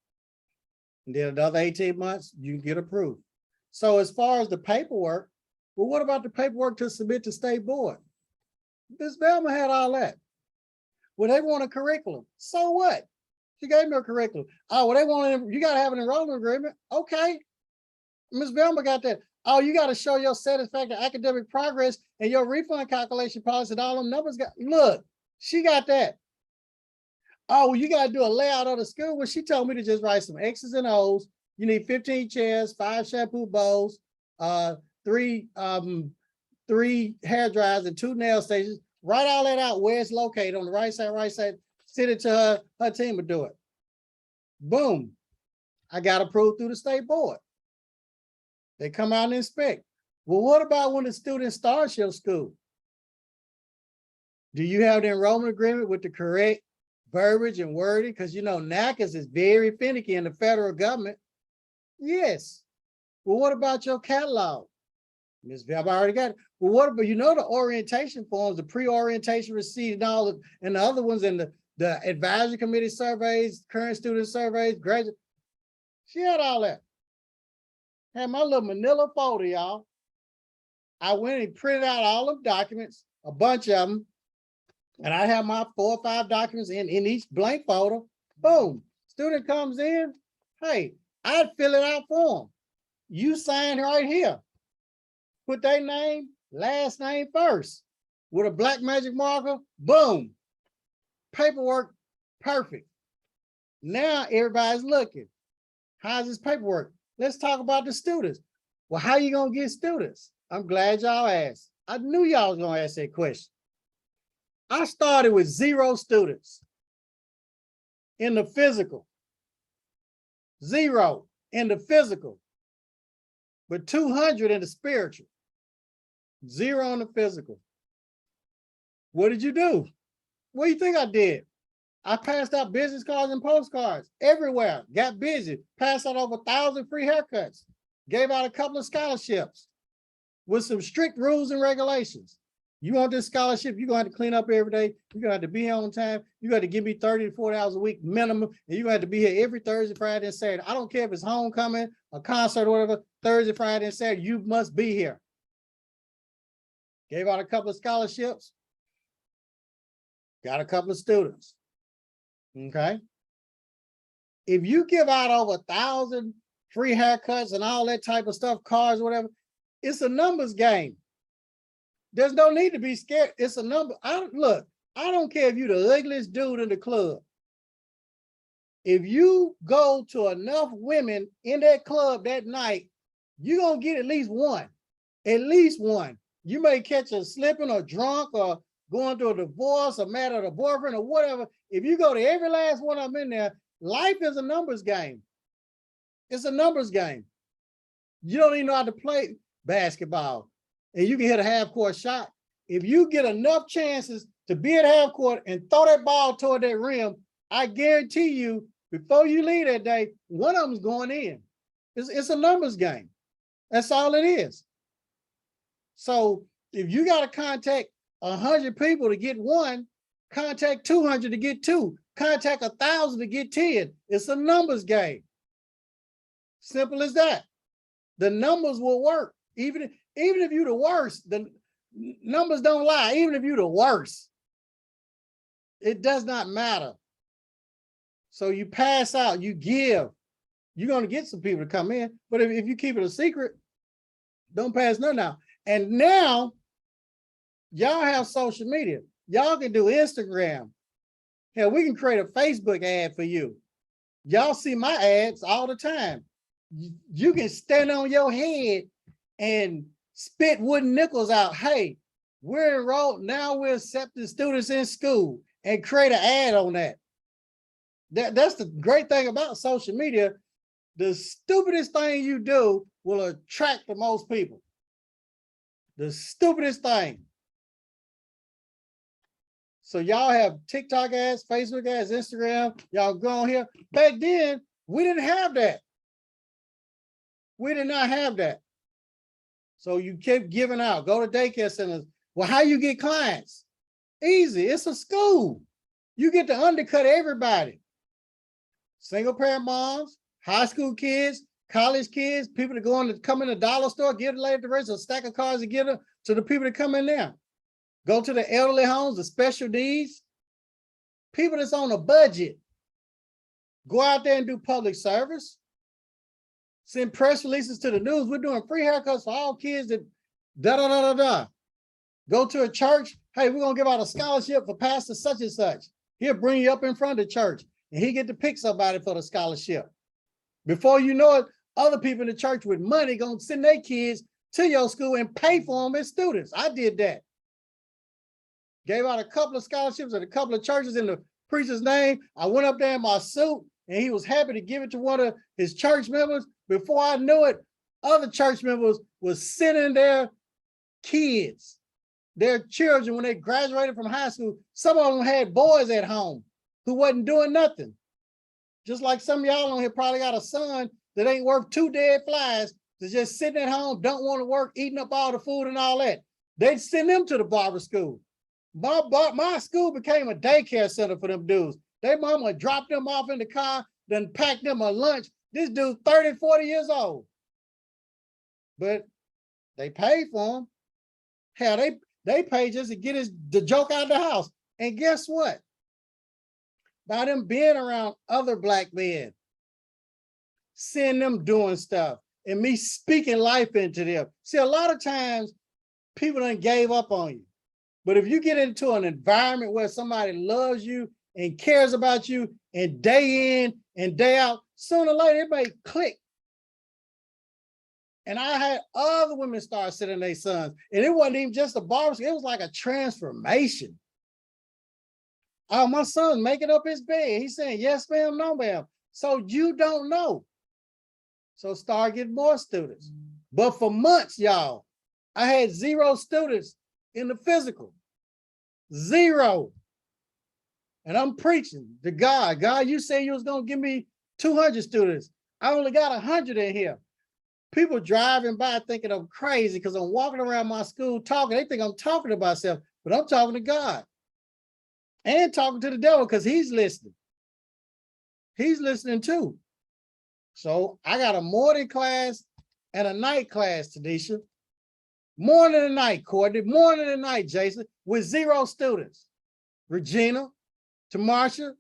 And then another 18 months, you can get approved. So as far as the paperwork, well, what about the paperwork to submit to state board? Ms. Velma had all that. Well, they want a curriculum. So what? She gave me a curriculum. Oh, well, they want, you got to have an enrollment agreement. Okay. Ms. Velma got that. Oh, you got to show your satisfactory academic progress and your refund calculation policy and all them numbers. Look, she got that. Oh, well, you got to do a layout of the school. Well, she told me to just write some X's and O's. You need 15 chairs, 5 shampoo bowls, 3 hair dryers, and 2 nail stations. Write all that out where it's located on the right side, send it to her team to do it. Boom. I got approved through the state board. They come out and inspect. Well, what about when the student starts your school? Do you have the enrollment agreement with the correct verbiage and wording? Because you know, NACCAS is very finicky in the federal government. Yes. Well, what about your catalog? Ms. Velma already got it. Well, what about, you know, the orientation forms, the pre-orientation receipt and all of, and the other ones, and the advisory committee surveys, current student surveys, graduate. She had all that. Had my little manila folder, y'all. I went and printed out all the documents, a bunch of them, and I have my 4 or 5 documents in each blank folder. Boom. Student comes in. Hey, I'd fill it out for them. You sign right here. Put their name, last name first. With a black magic marker, boom. Paperwork, perfect. Now everybody's looking. How's this paperwork? Let's talk about the students. Well, how you gonna get students? I'm glad y'all asked. I knew y'all was gonna ask that question. I started with 0 students in the physical. 0 in the physical, but 200 in the spiritual. 0 in the physical. What did you do? What do you think I did? I passed out business cards and postcards everywhere, got busy, passed out over 1,000 free haircuts, gave out a couple of scholarships with some strict rules and regulations. You want this scholarship, you're gonna have to clean up every day. You're gonna have to be here on time. You got to give me 30 to 40 hours a week minimum. And you're gonna have to be here every Thursday, Friday, and Saturday. I don't care if it's homecoming, a concert, or whatever, Thursday, Friday, and Saturday, you must be here. Gave out a couple of scholarships. Got a couple of students. Okay. If you give out over 1,000 free haircuts and all that type of stuff, cars, whatever, it's a numbers game. There's no need to be scared. It's a number. Look, I don't care if you're the ugliest dude in the club. If you go to enough women in that club that night, you're going to get at least one. At least one. You may catch her slipping or drunk or going through a divorce or mad at a boyfriend or whatever. If you go to every last one of them in there, life is a numbers game. It's a numbers game. You don't even know how to play basketball. And you can hit a half-court shot. If you get enough chances to be at half-court and throw that ball toward that rim, I guarantee you, before you leave that day, one of them's going in. It's a numbers game. That's all it is. So if you got to contact 100 people to get one, contact 200 to get 2, contact 1,000 to get 10. It's a numbers game. Simple as that. The numbers will work. Even if you're the worst, the numbers don't lie. Even if you're the worst, It does not matter. So you pass out, you give. You're going to get some people to come in, but if you keep it a secret, don't pass nothing out. And now, y'all have social media. Y'all can do Instagram. Hell, we can create a Facebook ad for you. Y'all see my ads all the time. You can stand on your head and spit wooden nickels out. Hey, we're enrolled. Now we're accepting students in school, and create an ad on that. That's the great thing about social media. The stupidest thing you do will attract the most people. The stupidest thing. So y'all have TikTok ads, Facebook ads, Instagram. Y'all go on here. Back then, we didn't have that. We did not have that. So you kept giving out. Go to daycare centers. Well, how you get clients? Easy. It's a school. You get to undercut everybody. Single parent moms, high school kids, college kids, people that come in the dollar store, give the lady the rest, a stack of cards to give them to the people that come in there. Go to the elderly homes, the special needs, people that's on a budget. Go out there and do public service. Send press releases to the news. We're doing free haircuts for all kids that da-da-da-da-da. Go to a church. Hey, we're going to give out a scholarship for pastor such and such. He'll bring you up in front of the church, and he get to pick somebody for the scholarship. Before you know it, other people in the church with money going to send their kids to your school and pay for them as students. I did that. Gave out a couple of scholarships at a couple of churches in the preacher's name. I went up there in my suit, and he was happy to give it to one of his church members. Before I knew it, other church members was sending their kids, their children, when they graduated from high school. Some of them had boys at home who wasn't doing nothing. Just like some of y'all on here probably got a son that ain't worth 2 dead flies, that's just sitting at home, don't want to work, eating up all the food and all that. They'd send them to the barber school. My school became a daycare center for them dudes. Their mama dropped them off in the car, then packed them a lunch. This dude 30, 40 years old. But they paid for him. Hell, they paid just to get the joke out of the house. And guess what? By them being around other black men, seeing them doing stuff, and me speaking life into them. See, a lot of times people done gave up on you. But if you get into an environment where somebody loves you and cares about you, and day in and day out, sooner or later it may click. And I had other women start sending their sons, and it wasn't even just a barber, it was like a transformation. Oh, my son's making up his bed. He's saying, yes, ma'am, no, ma'am. So you don't know. So start getting more students. But for months, y'all, I had 0 students in the physical. 0. And I'm preaching to God. God, you said you was going to give me 200 students. I only got 100 in here. People driving by thinking I'm crazy because I'm walking around my school talking. They think I'm talking to myself, but I'm talking to God. And talking to the devil because he's listening. He's listening too. So I got a morning class and a night class, Tanisha. Morning and night, Courtney. Morning and night, Jason, with 0 students. Regina, Tamarsha,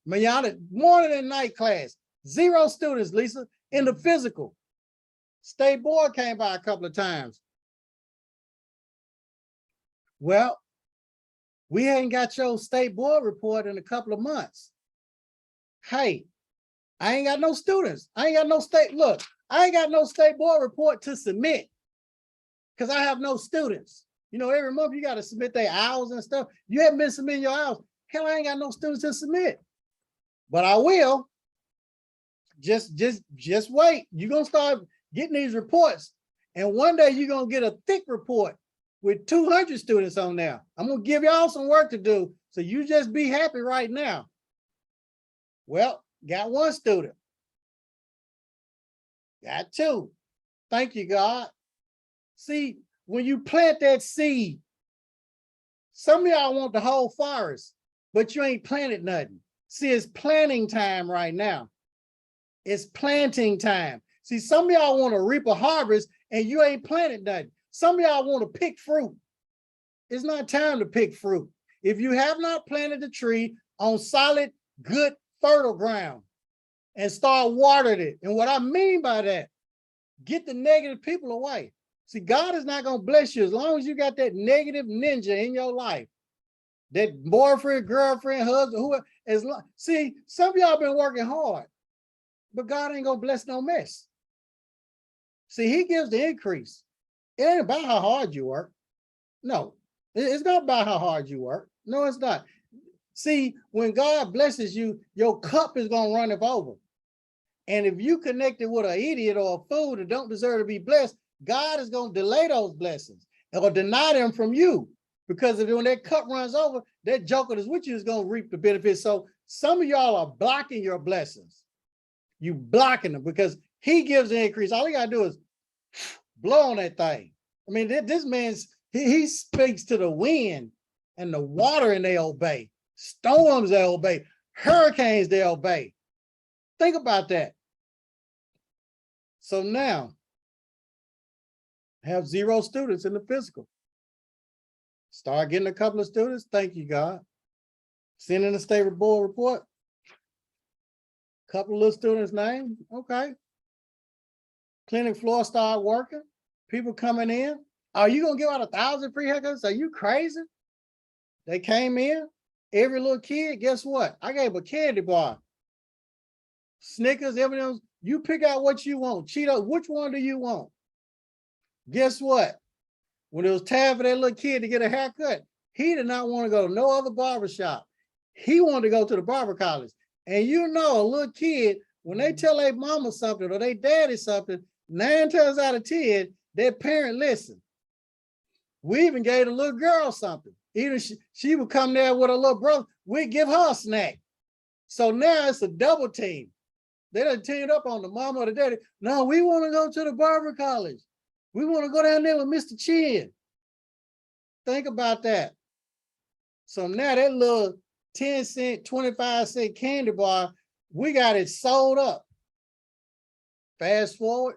Mayana, morning and night class. 0 students, Lisa, in the physical. State board came by a couple of times. Well, we ain't got your state board report in a couple of months. Hey, I ain't got no students. I ain't got no state, look, I ain't got no state board report to submit because I have no students. You know, every month you got to submit their hours and stuff. You haven't been submitting your hours. Hell, I ain't got no students to submit. But I will. Just wait. You're going to start getting these reports. And one day you're going to get a thick report with 200 students on there. I'm going to give y'all some work to do. So you just be happy right now. Well, got 1 student. Got 2. Thank you, God. See, when you plant that seed, some of y'all want the whole forest, but you ain't planted nothing. See, it's planting time right now. It's planting time. See, some of y'all want to reap a harvest and you ain't planted nothing. Some of y'all want to pick fruit. It's not time to pick fruit. if you have not planted the tree on solid, good, fertile ground and start watering it. And what I mean by that, get the negative people away. See, God is not going to bless you as long as you got that negative ninja in your life. That boyfriend, girlfriend, husband, whoever. See, some of y'all been working hard, but God ain't going to bless no mess. See, he gives the increase. It ain't about how hard you work. No, it's not about how hard you work. No, it's not. See, when God blesses you, your cup is going to run over. And if you connected with an idiot or a fool that don't deserve to be blessed, God is going to delay those blessings or deny them from you. Because when that cup runs over, that joker that's with you is going to reap the benefits. So some of y'all are blocking your blessings. You blocking them because he gives the increase. All you got to do is blow on that thing. I mean, this man's, he speaks to the wind and the water and they obey. Storms, they obey. Hurricanes, they obey. Think about that. So now, have 0 students in the physical. Start getting a couple of students. Thank you, God. Send in a state board report. Couple of little students' names. Okay. Clinic floor start working. People coming in. Are you going to give out 1,000 free haircuts? Are you crazy? They came in. Every little kid, guess what? I gave a candy bar. Snickers, everything. You pick out what you want. Cheetos, which one do you want? Guess what? When it was time for that little kid to get a haircut, he did not want to go to no other barber shop. He wanted to go to the barber college. And you know, a little kid, when they tell their mama something or their daddy something, 9 times out of 10, their parent listen. We even gave the little girl something. Even she would come there with a little brother, we'd give her a snack. So now it's a double team. They done teamed up on the mama or the daddy. No, we want to go to the barber college. We want to go down there with Mr. Chin. Think about that. So now that little 10 cent, 25 cent candy bar, we got it sold up. Fast forward,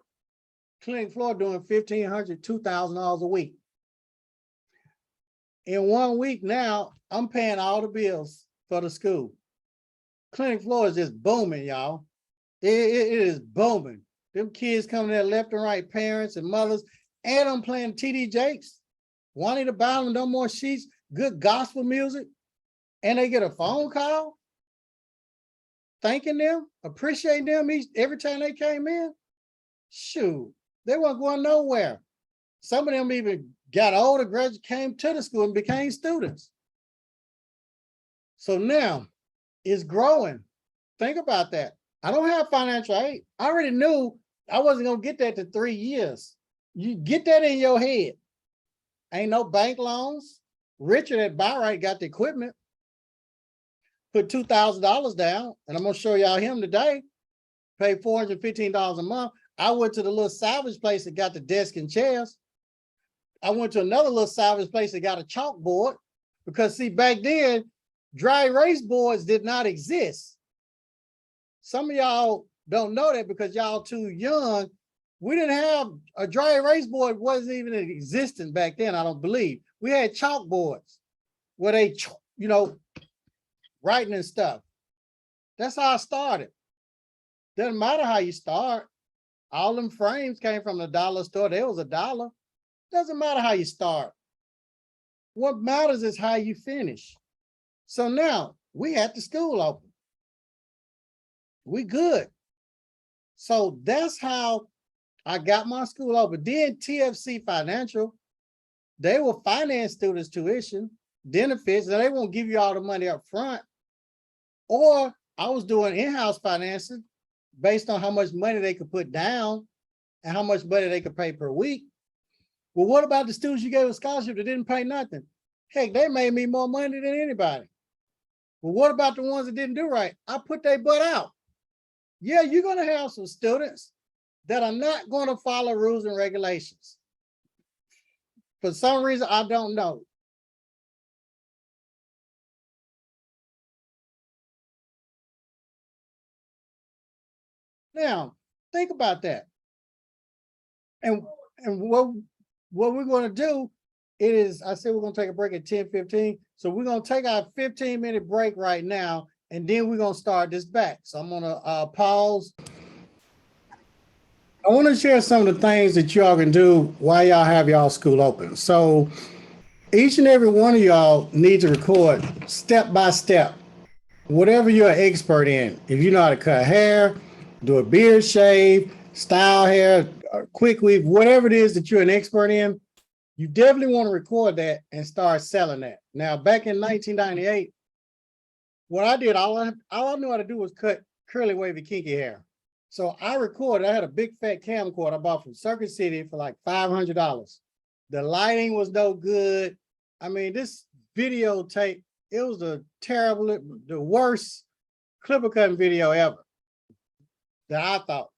clinic floor doing $1,500, $2,000 a week. In 1 week now, I'm paying all the bills for the school. Clinic floor is just booming, y'all. It is booming. Them kids coming there left and right, parents and mothers, and I'm playing TD Jakes, Juanita Bowden, No More Sheets, good gospel music, and they get a phone call thanking them, appreciating them every time they came in. Shoot, they weren't going nowhere. Some of them even got older, graduates, came to the school and became students. So now it's growing. Think about that. I don't have financial aid. I already knew I wasn't going to get that to 3 years. You get that in your head. Ain't no bank loans. Richard at Byright got the equipment. Put $2,000 down, and I'm going to show y'all him today. Paid $415 a month. I went to the little salvage place that got the desk and chairs. I went to another little salvage place that got a chalkboard because, see, back then, dry erase boards did not exist. Some of y'all don't know that because y'all too young. We didn't have a dry erase board, wasn't even in existence back then, I don't believe. We had chalkboards where they, you know, writing and stuff. That's how I started. Doesn't matter how you start. All them frames came from the dollar store. There was $1. Doesn't matter how you start. What matters is how you finish. So now we had the school open. We good. So that's how I got my school open. Then TFC Financial, they will finance students' tuition, benefits, and they won't give you all the money up front. Or I was doing in-house financing based on how much money they could put down and how much money they could pay per week. Well, what about the students you gave a scholarship that didn't pay nothing? Heck, they made me more money than anybody. Well, what about the ones that didn't do right? I put their butt out. Yeah, you're going to have some students that are not going to follow rules and regulations. For some reason, I don't know. Now, think about that. And what we're going to do, it is, I said we're gonna take a break at 10:15. So we're gonna take our 15-minute break right now, and then we're gonna start this back. So I'm gonna pause. I want to share some of the things that y'all can do while y'all have y'all school open. So each and every one of y'all need to record step by step, whatever you're an expert in. If you know how to cut hair, do a beard shave, style hair, quick weave, whatever it is that you're an expert in, you definitely want to record that and start selling that. Now, back in 1998, what I did, all I knew how to do was cut curly, wavy, kinky hair. So I recorded, I had a big fat camcorder I bought from Circuit City for like $500. The lighting was no good. I mean, this videotape, it was the worst clipper cutting video ever that I thought.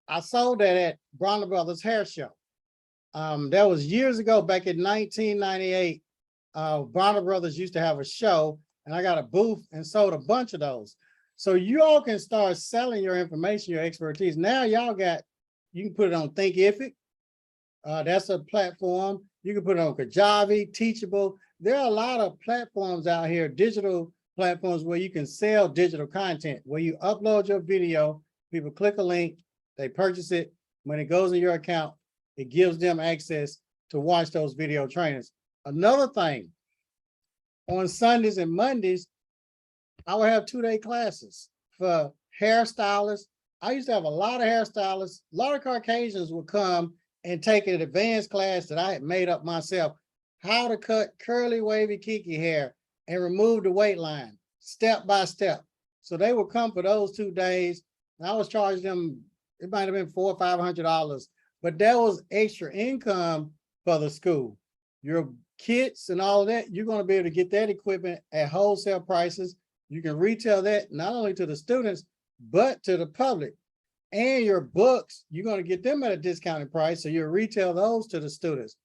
I sold that at Bronner Brothers Hair Show. That was years ago, back in 1998. Bronner Brothers used to have a show, and I got a booth and sold a bunch of those. So you all can start selling your information, your expertise. Now y'all got, you can put it on Thinkific. That's a platform. You can put it on Kajabi, Teachable. There are a lot of platforms out here, digital platforms where you can sell digital content, where you upload your video, people click a link, they purchase it. When it goes in your account, it gives them access to watch those video trainings. Another thing, on Sundays and Mondays, I would have 2-day classes for hairstylists. I used to have a lot of hairstylists. A lot of Caucasians would come and take an advanced class that I had made up myself, how to cut curly, wavy, kinky hair and remove the weight line, step by step. So they would come for those 2 days. And I was charging them, it might have been $400 or $500, but that was extra income for the school. Your kits and all of that, you're going to be able to get that equipment at wholesale prices. You can retail that not only to the students, but to the public. And your books, you're going to get them at a discounted price. So you'll retail those to the students.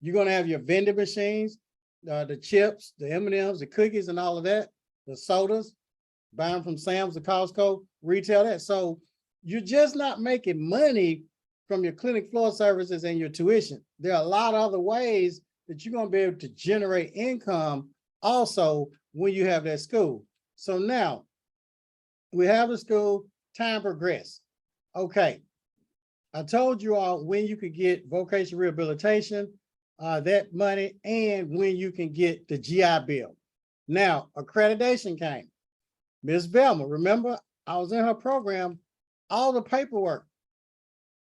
You're going to have your vending machines, the chips, the M&Ms, the cookies and all of that, the sodas, buy them from Sam's or Costco, retail that. So you're just not making money from your clinic floor services and your tuition. There are a lot of other ways that you're going to be able to generate income also when you have that school. So now we have a school, time progress. Okay, I told you all when you could get vocational rehabilitation, that money, and when you can get the GI Bill. Now, accreditation came. Ms. Velma, remember, I was in her program, all the paperwork,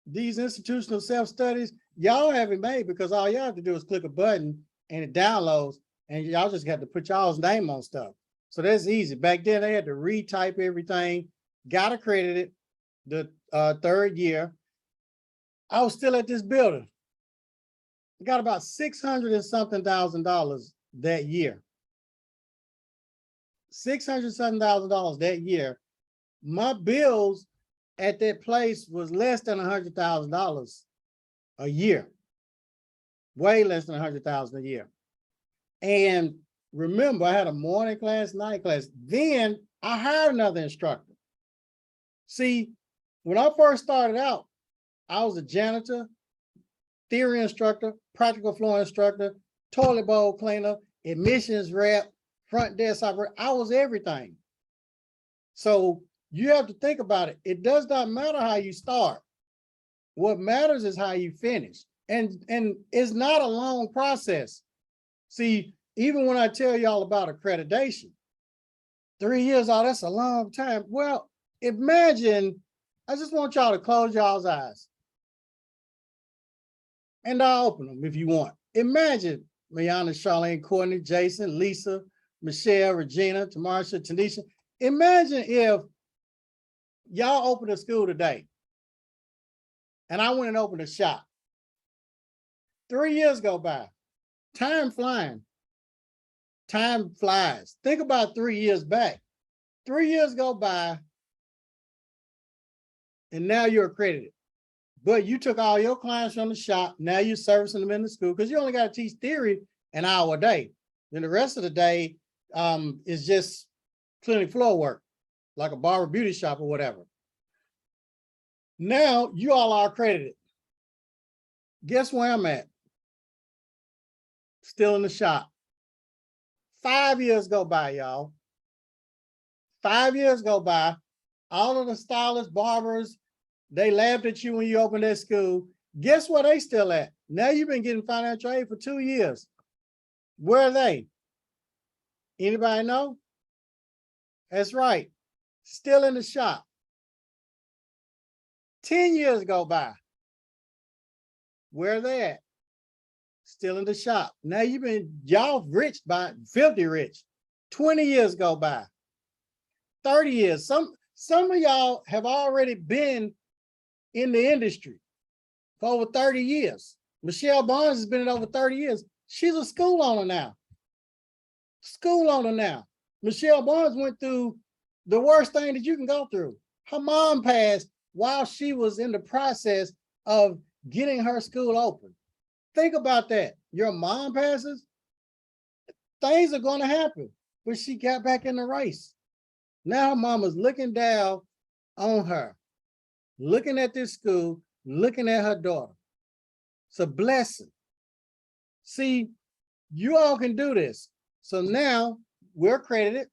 these institutional self-studies, y'all haven't made because all y'all have to do is click a button and it downloads, and y'all just got to put y'all's name on stuff. So that's easy. Back then, they had to retype everything, got accredited the 3rd year. I was still at this building. Got about $600 and something thousand that year. $600 something thousand that year. My bills at that place was less than $100,000 a year. Way less than $100,000 a year. And remember, I had a morning class, night class. Then I hired another instructor. See, when I first started out, I was a janitor, theory instructor, practical floor instructor, toilet bowl cleaner, admissions rep, front desk operator. I was everything. So you have to think about it. It does not matter how you start. What matters is how you finish. And it's not a long process. See, even when I tell y'all about accreditation, 3 years, oh, that's a long time. Well, imagine, I just want y'all to close y'all's eyes. And I'll open them if you want. Imagine Mariana, Charlene, Courtney, Jason, Lisa, Michelle, Regina, Tamarsha, Tanisha. Imagine if y'all opened a school today and I went and opened a shop. 3 years go by. Time flying. Time flies. Think about 3 years back. 3 years go by and now you're accredited. But you took all your clients from the shop. Now you're servicing them in the school because you only got to teach theory an hour a day. Then the rest of the day is just clinic floor work, like a barber beauty shop or whatever. Now you all are accredited. Guess where I'm at? still in the shop. 5 years go by, y'all. 5 years go by. All of the stylists, barbers, they laughed at you when you opened that school. Guess where they still at? Now you've been getting financial aid for 2 years. Where are they? Anybody know? That's right. Still in the shop. 10 years go by. Where are they at? Still in the shop. Now y'all rich by filthy rich. 20 years go by. 30 years. Some of y'all have already been in the industry for over 30 years. Michelle Barnes has been in over 30 years. She's a school owner now. School owner now. Michelle Barnes went through the worst thing that you can go through. Her mom passed while she was in the process of getting her school open. Think about that. Your mom passes, things are going to happen, but she got back in the race. Now her mama's looking down on her, looking at this school, looking at her daughter. It's a blessing. See, you all can do this. So now we're accredited.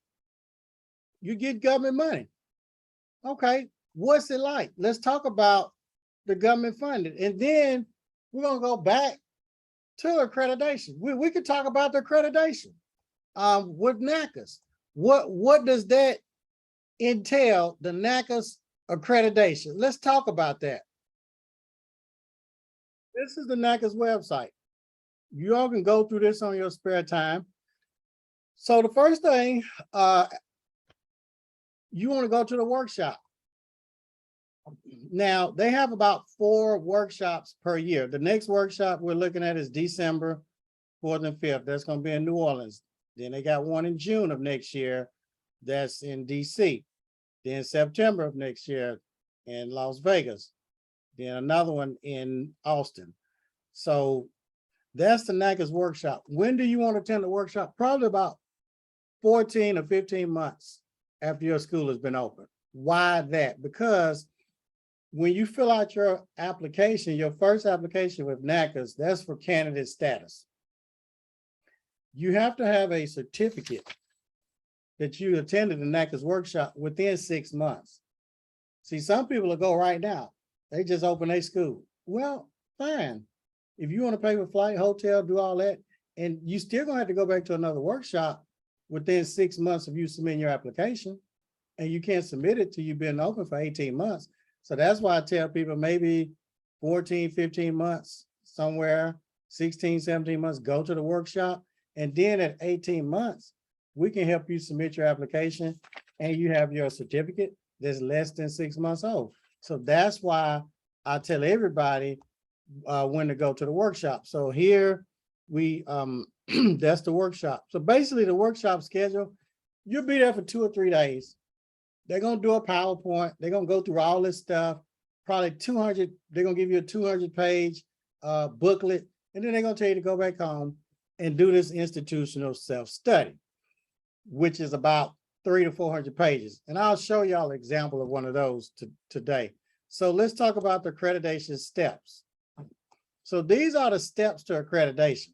You get government money. Okay, what's it like? Let's talk about the government funded. And then we're going to go back to accreditation. We could talk about the accreditation with NACCAS. What does that entail, the NACCAS accreditation? Let's talk about that. This is the NACCAS website. You all can go through this on your spare time. So the first thing, you want to go to the workshop. Now, they have about 4 workshops per year. The next workshop we're looking at is December 4th and 5th. That's going to be in New Orleans. Then they got one in June of next year. That's in DC. Then September of next year in Las Vegas. Then another one in Austin. So that's the NACCAS workshop. When do you want to attend the workshop? Probably about 14 or 15 months after your school has been open. Why that? Because when you fill out your application, your first application with NACCAS, that's for candidate status. You have to have a certificate that you attended the NACCAS workshop within 6 months. See, some people will go right now. They just open their school. Well, fine. If you want to pay for flight, hotel, do all that, and you still gonna have to go back to another workshop within 6 months of you submitting your application, and you can't submit it till you've been open for 18 months. So that's why I tell people maybe 14, 15 months somewhere, 16, 17 months, go to the workshop. And then at 18 months, we can help you submit your application and you have your certificate that's less than 6 months old. So that's why I tell everybody when to go to the workshop. So here we, that's the workshop. So basically the workshop schedule, you'll be there for 2 or 3 days. They're going to do a PowerPoint. They're going to go through all this stuff, probably 200. They're going to give you a 200-page booklet. And then they're going to tell you to go back home and do this institutional self-study, which is about 300 to 400 pages. And I'll show y'all an example of one of those today. So let's talk about the accreditation steps. So these are the steps to accreditation.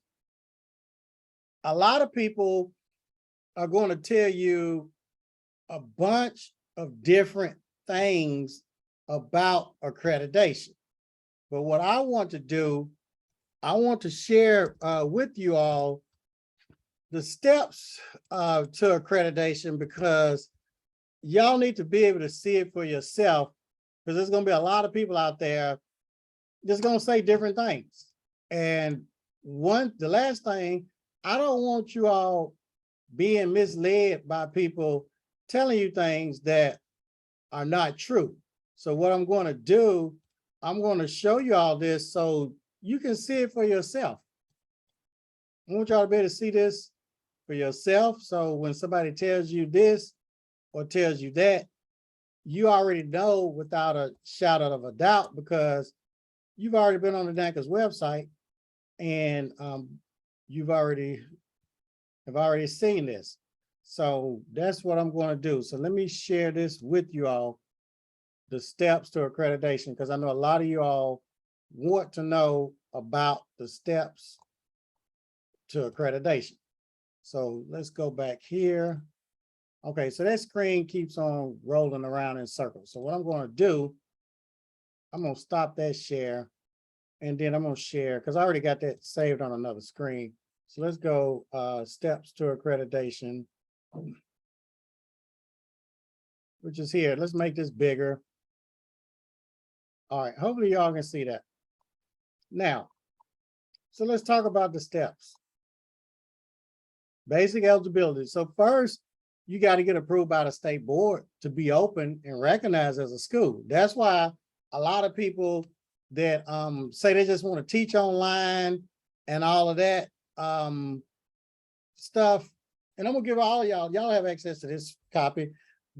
A lot of people are going to tell you a bunch of different things about accreditation. But what I want to do, I want to share with you all the steps to accreditation, because y'all need to be able to see it for yourself, because there's going to be a lot of people out there that's going to say different things. And the last thing, I don't want you all being misled by people telling you things that are not true. So what I'm going to do, I'm going to show you all this so you can see it for yourself. I want y'all to be able to see this for yourself. So when somebody tells you this or tells you that, you already know without a shadow of a doubt, because you've already been on the NACCAS website and you've already seen this. So that's what I'm going to do. So let me share this with you all, the steps to accreditation, because I know a lot of you all want to know about the steps to accreditation. So let's go back here. Okay, so that screen keeps on rolling around in circles. So what I'm going to do, I'm going to stop that share, and then I'm going to share because I already got that saved on another screen. So let's go steps to accreditation, which is here. Let's make this bigger. All right, hopefully y'all can see that. Now, so let's talk about the steps. Basic eligibility. So first, you got to get approved by the state board to be open and recognized as a school. That's why a lot of people that say they just want to teach online and all of that stuff. And I'm gonna give all of y'all have access to this copy.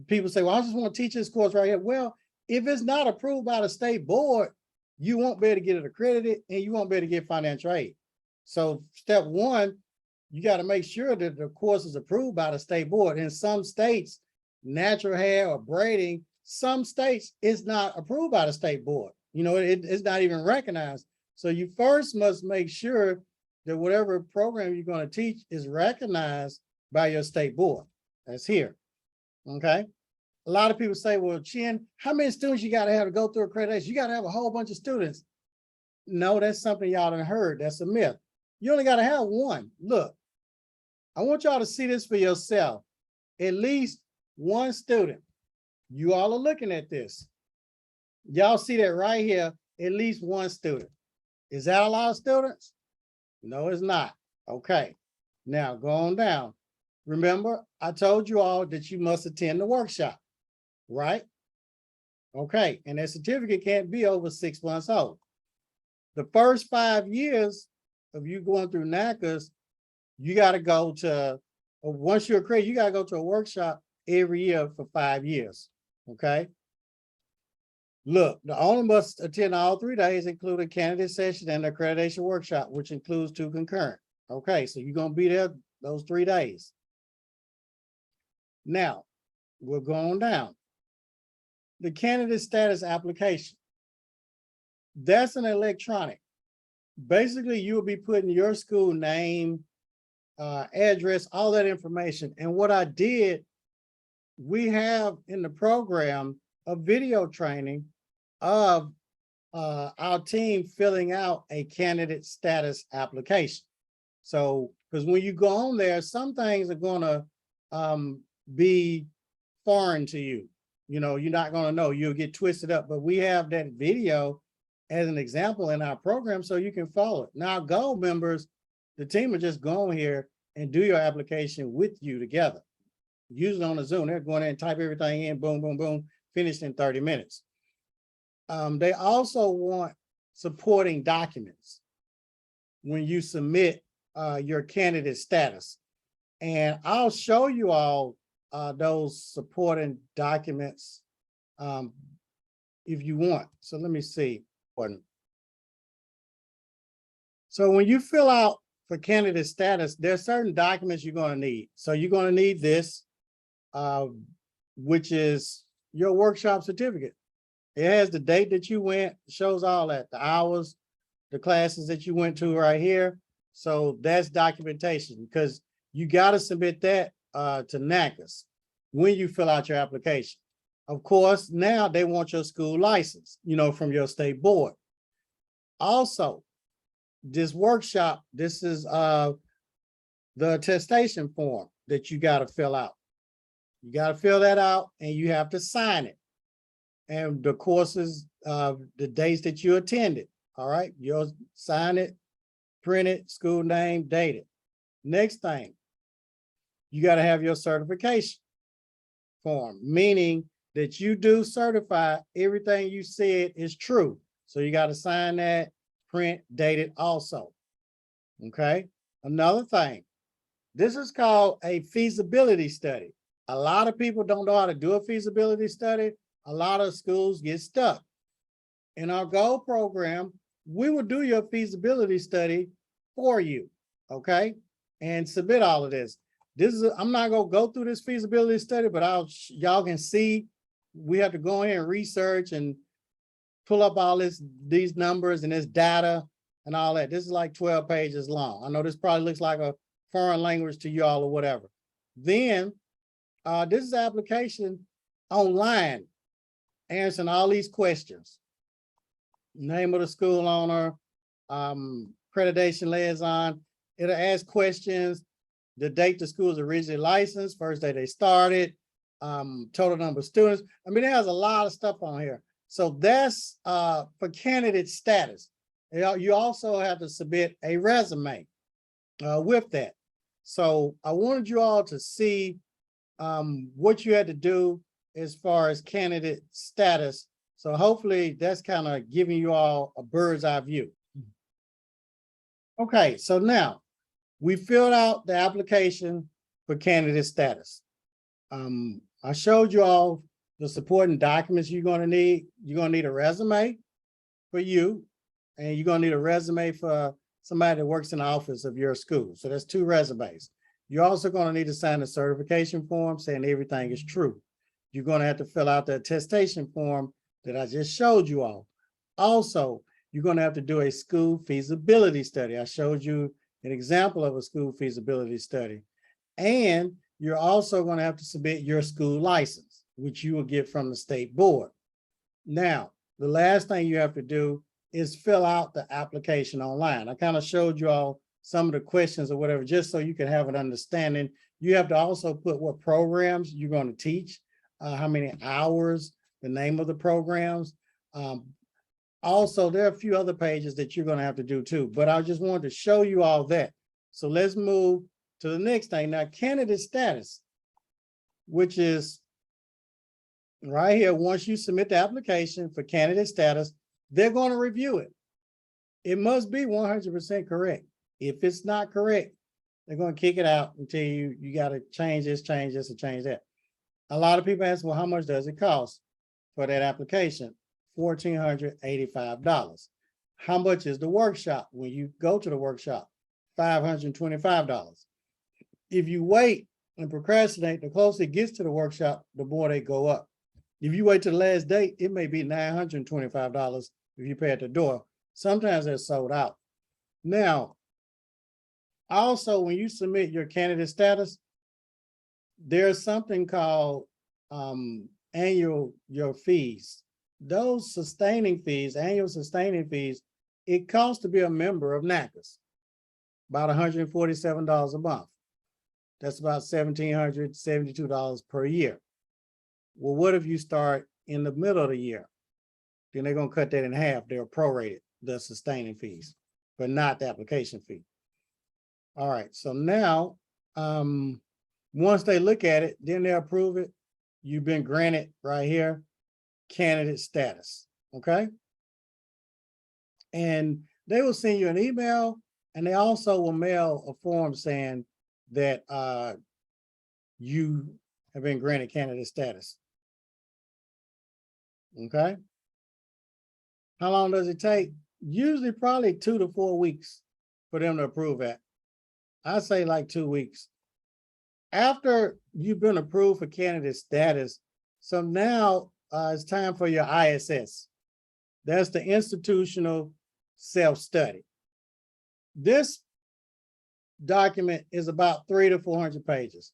People say, well, I just want to teach this course right here. Well, if it's not approved by the state board, you won't be able to get it accredited and you won't be able to get financial aid. So step one, you got to make sure that the course is approved by the state board. In some states, natural hair or braiding, some states it's not approved by the state board. You know, it's not even recognized. So you first must make sure that whatever program you're going to teach is recognized by your state board. That's here. Okay. A lot of people say, well, Chin, how many students you got to have to go through accreditation? You got to have a whole bunch of students. No, that's something y'all done heard. That's a myth. You only got to have one. Look, I want y'all to see this for yourself. At least one student. You all are looking at this. Y'all see that right here, at least one student. Is that a lot of students? No, it's not. Okay. Now, go on down. Remember, I told you all that you must attend the workshop, right? Okay. And that certificate can't be over 6 months old. The first 5 years of you going through NACCAS, you got to go to, once you're accredited, you got to go to a workshop every year for 5 years. Okay. Look, the owner must attend all 3 days, including candidate session and accreditation workshop, which includes 2 concurrent. Okay, so you're going to be there those 3 days. Now, we're going down. The candidate status application. That's an electronic. Basically, you will be putting your school name, address, all that information. And what I did, we have in the program a video training of our team filling out a candidate status application. So, because when you go on there, some things are going to be foreign to you. You know, you're not going to know. You'll get twisted up. But we have that video as an example in our program so you can follow it. Now, Gold members, the team will just go on here and do your application with you together. Usually on a Zoom, they're going in and type everything in, boom, boom, boom, finished in 30 minutes. They also want supporting documents when you submit your candidate status. And I'll show you all those supporting documents if you want. So let me see. So when you fill out for candidate status, there's certain documents you're going to need. So you're going to need this, which is your workshop certificate. It has the date that you went, shows all that, the hours, the classes that you went to right here. So that's documentation because you got to submit that to NACCAS when you fill out your application. Of course, now they want your school license, you know, from your state board. Also, this workshop, this is the attestation form that you got to fill out. You got to fill that out and you have to sign it. And the courses, the dates that you attended. All right, you'll sign it, print it, school name, date it. Next thing, you got to have your certification form, meaning that you do certify everything you said is true. So you got to sign that, print, date it also. Okay. Another thing, this is called a feasibility study. A lot of people don't know how to do a feasibility study. A lot of schools get stuck. In our GOLD program, we will do your feasibility study for you. Okay. And submit all of this. I'm not going to go through this feasibility study, but y'all can see we have to go in and research and pull up all these numbers and this data and all that. This is like 12 pages long. I know this probably looks like a foreign language to y'all or whatever. Then this is the application online, answering all these questions. Name of the school owner, accreditation liaison. It'll ask questions, the date the school is originally licensed, first day they started, total number of students. I mean, it has a lot of stuff on here. So that's for candidate status. You also have to submit a resume with that. So I wanted you all to see what you had to do as far as candidate status. So hopefully that's kind of giving you all a bird's eye view. Okay, so now we filled out the application for candidate status. I showed you all the supporting documents you're going to need. You're going to need a resume for you, and you're going to need a resume for somebody that works in the office of your school. So that's 2 resumes. You're also going to need to sign a certification form saying everything is true. You're going to have to fill out the attestation form that I just showed you all. Also, you're going to have to do a school feasibility study. I showed you an example of a school feasibility study. And you're also going to have to submit your school license, which you will get from the state board. Now, the last thing you have to do is fill out the application online. I kind of showed you all some of the questions or whatever, just so you can have an understanding. You have to also put what programs you're going to teach, how many hours, the name of the programs. Also, there are a few other pages that you're going to have to do too, but I just wanted to show you all that. So let's move to the next thing. Now, candidate status, which is right here. Once you submit the application for candidate status, they're going to review it. It must be 100% correct. If it's not correct, they're going to kick it out and tell you, you got to change this, and change that. A lot of people ask, well, how much does it cost for that application? $1,485. How much is the workshop? When you go to the workshop, $525. If you wait and procrastinate, the closer it gets to the workshop, the more they go up. If you wait to the last date, it may be $925 if you pay at the door. Sometimes they're sold out. Now, also, when you submit your candidate status, there's something called annual fees. Those sustaining fees, annual sustaining fees, it costs to be a member of NACCAS, about $147 a month. That's about $1,772 per year. Well, what if you start in the middle of the year? Then they're going to cut that in half. They'll prorate it, the sustaining fees, but not the application fee. All right, so now, once they look at it, then they approve it. You've been granted right here, candidate status, okay? And they will send you an email, and they also will mail a form saying that you have been granted candidate status, okay? How long does it take? Usually probably 2 to 4 weeks for them to approve that. I say like 2 weeks. After you've been approved for candidate status, so now it's time for your ISS. That's the institutional self-study. This document is about 300 to 400 pages.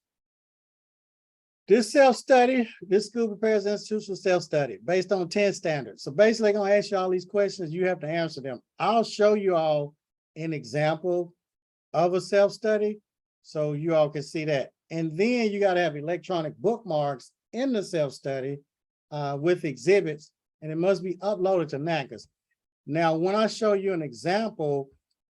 This self-study, this school prepares institutional self-study based on 10 standards. So basically, they're going to ask you all these questions. You have to answer them. I'll show you all an example of a self-study so you all can see that. And then you got to have electronic bookmarks in the self-study with exhibits, and it must be uploaded to NACCAS. Now, when I show you an example,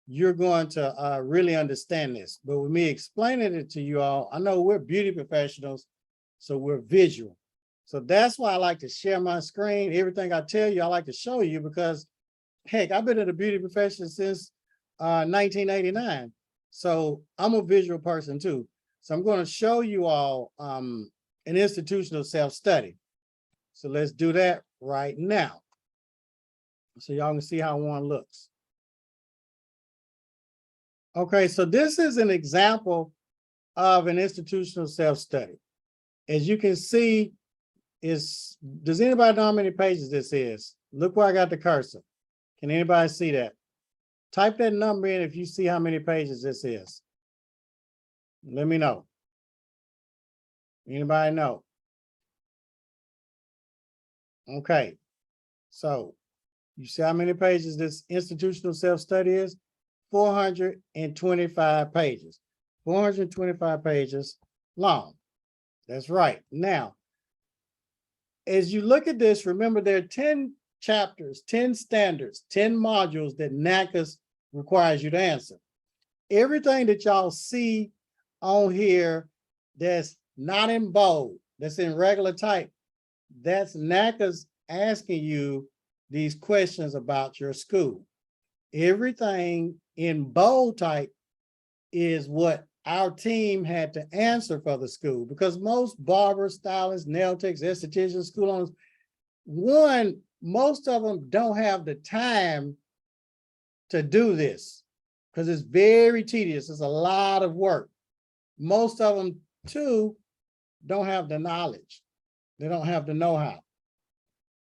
you're going to really understand this. But with me explaining it to you all, I know we're beauty professionals, so we're visual. So that's why I like to share my screen. Everything I tell you, I like to show you because, heck, I've been in the beauty profession since 1989. So I'm a visual person too. So I'm going to show you all an institutional self-study. So let's do that right now. So y'all can see how one looks. Okay, so this is an example of an institutional self-study. As you can see, does anybody know how many pages this is? Look where I got the cursor. Can anybody see that? Type that number in if you see how many pages this is. Let me know. Anybody know? Okay. So you see how many pages this institutional self-study is? 425 pages. 425 pages long. That's right. Now, as you look at this, remember there are 10 chapters, 10 standards, 10 modules that NACCAS requires you to answer. Everything that y'all see on here that's not in bold, that's in regular type, that's NACCAS asking you these questions about your school. Everything in bold type is what our team had to answer for the school, because most barbers, stylists, nail techs, estheticians, school owners, most of them don't have the time to do this because it's very tedious. It's a lot of work. Most of them, too, don't have the knowledge. They don't have the know-how.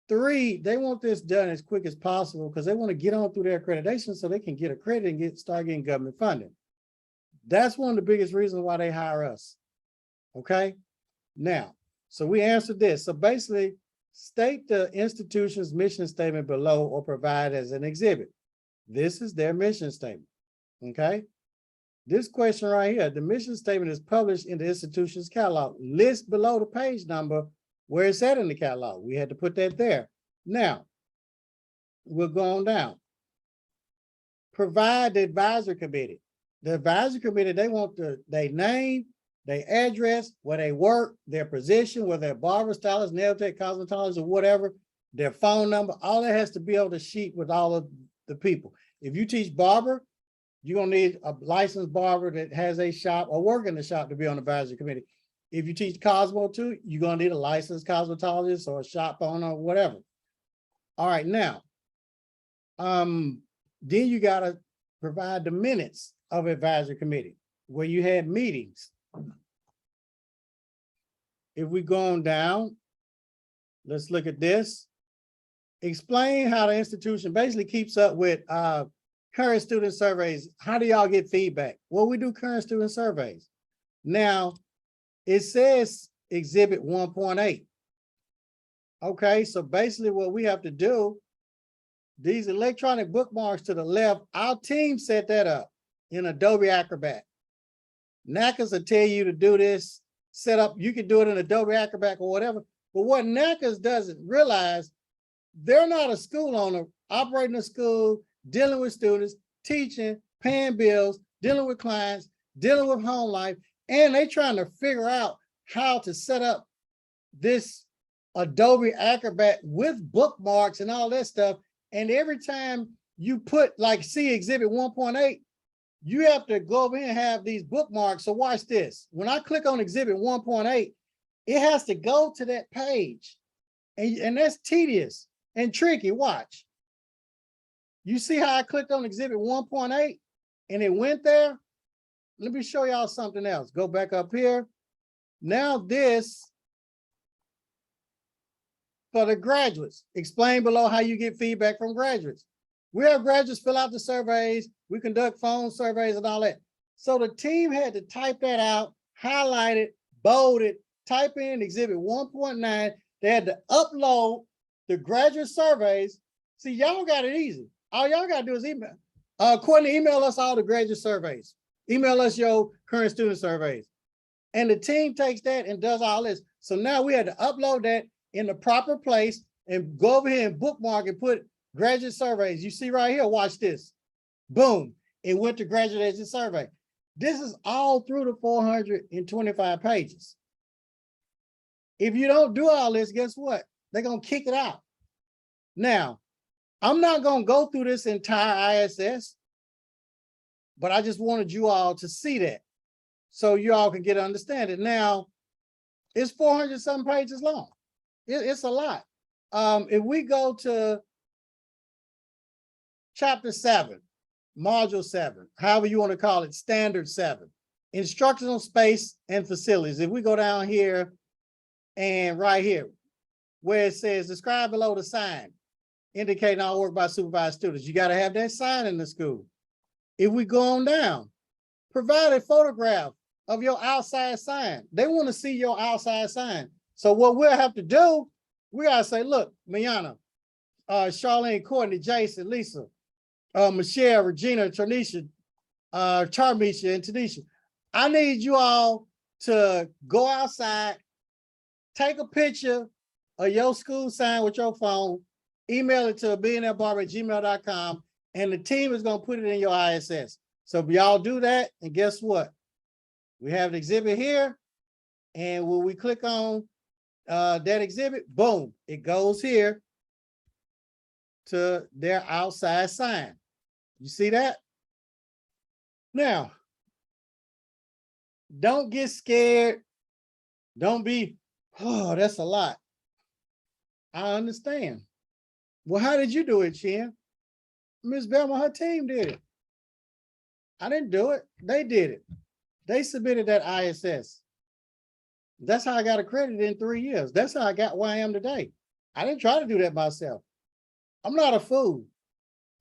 3, they want this done as quick as possible because they want to get on through their accreditation so they can get accredited and start getting government funding. That's one of the biggest reasons why they hire us. Okay. Now, so we answered this. So basically, state the institution's mission statement below or provide as an exhibit. This is their mission statement. Okay. This question right here, the mission statement is published in the institution's catalog. List below the page number where it's at in the catalog. We had to put that there. Now, we're going down. Provide the advisory committee. The advisory committee, they want their name, their address, where they work, their position, whether they're barber, stylist, nail tech, cosmetologist, or whatever, their phone number, all that has to be on the sheet with all of the people. If you teach barber, you're gonna need a licensed barber that has a shop or work in the shop to be on the advisory committee. If you teach Cosmo too, you're gonna need a licensed cosmetologist or a shop owner or whatever. All right, now, then you gotta provide the minutes of advisory committee where you had meetings. If we go on down, let's look at this. Explain how the institution basically keeps up with current student surveys. How do y'all get feedback? Well, we do current student surveys. Now, it says exhibit 1.8. Okay, so basically what we have to do, these electronic bookmarks to the left, our team set that up in Adobe Acrobat. NACCAS will tell you to do this, set up, you can do it in Adobe Acrobat or whatever. But what NACCAS doesn't realize, they're not a school owner operating a school, dealing with students, teaching, paying bills, dealing with clients, dealing with home life, and they trying to figure out how to set up this Adobe Acrobat with bookmarks and all that stuff. And every time you put, like, see exhibit 1.8, you have to go over here and have these bookmarks. So watch this. When I click on exhibit 1.8, it has to go to that page. And that's tedious and tricky. Watch. You see how I clicked on exhibit 1.8 and it went there? Let me show y'all something else. Go back up here. Now this, for the graduates, explain below how you get feedback from graduates. We have graduates fill out the surveys. We conduct phone surveys and all that. So the team had to type that out, highlight it, bold it, type in exhibit 1.9. They had to upload the graduate surveys. See, y'all got it easy. All y'all got to do is email. Courtney, email us all the graduate surveys. Email us your current student surveys. And the team takes that and does all this. So now we had to upload that in the proper place and go over here and bookmark and put graduate surveys. You see right here, watch this. Boom, it went to graduate survey. This is all through the 425 pages. If you don't do all this, guess what? They're gonna kick it out. Now, I'm not gonna go through this entire ISS, but I just wanted you all to see that so you all can get an understanding. Now, it's 400 something pages long. It's a lot. If we go to chapter 7, module 7, however you want to call it, standard 7, instructional space and facilities. If we go down here and right here, where it says describe below the sign, indicating all work by supervised students, you got to have that sign in the school. If we go on down, provide a photograph of your outside sign. They want to see your outside sign. So what we'll have to do, we gotta say, look, Miana, Charlene, Courtney, Jason, Lisa, Michelle, Regina, Tanisha, Charmisha, and Tanisha. I need you all to go outside, take a picture of your school sign with your phone, email it to millionairebarber@gmail.com, and the team is going to put it in your ISS. So if y'all do that, and guess what? We have an exhibit here, and when we click on that exhibit, boom, it goes here to their outside sign. You see that? Now, don't get scared. Don't be, oh, that's a lot. I understand. Well, how did you do it, Chin? Ms. Belma, her team did it. I didn't do it. They did it. They submitted that ISS. That's how I got accredited in 3 years. That's how I got where I am today. I didn't try to do that myself. I'm not a fool.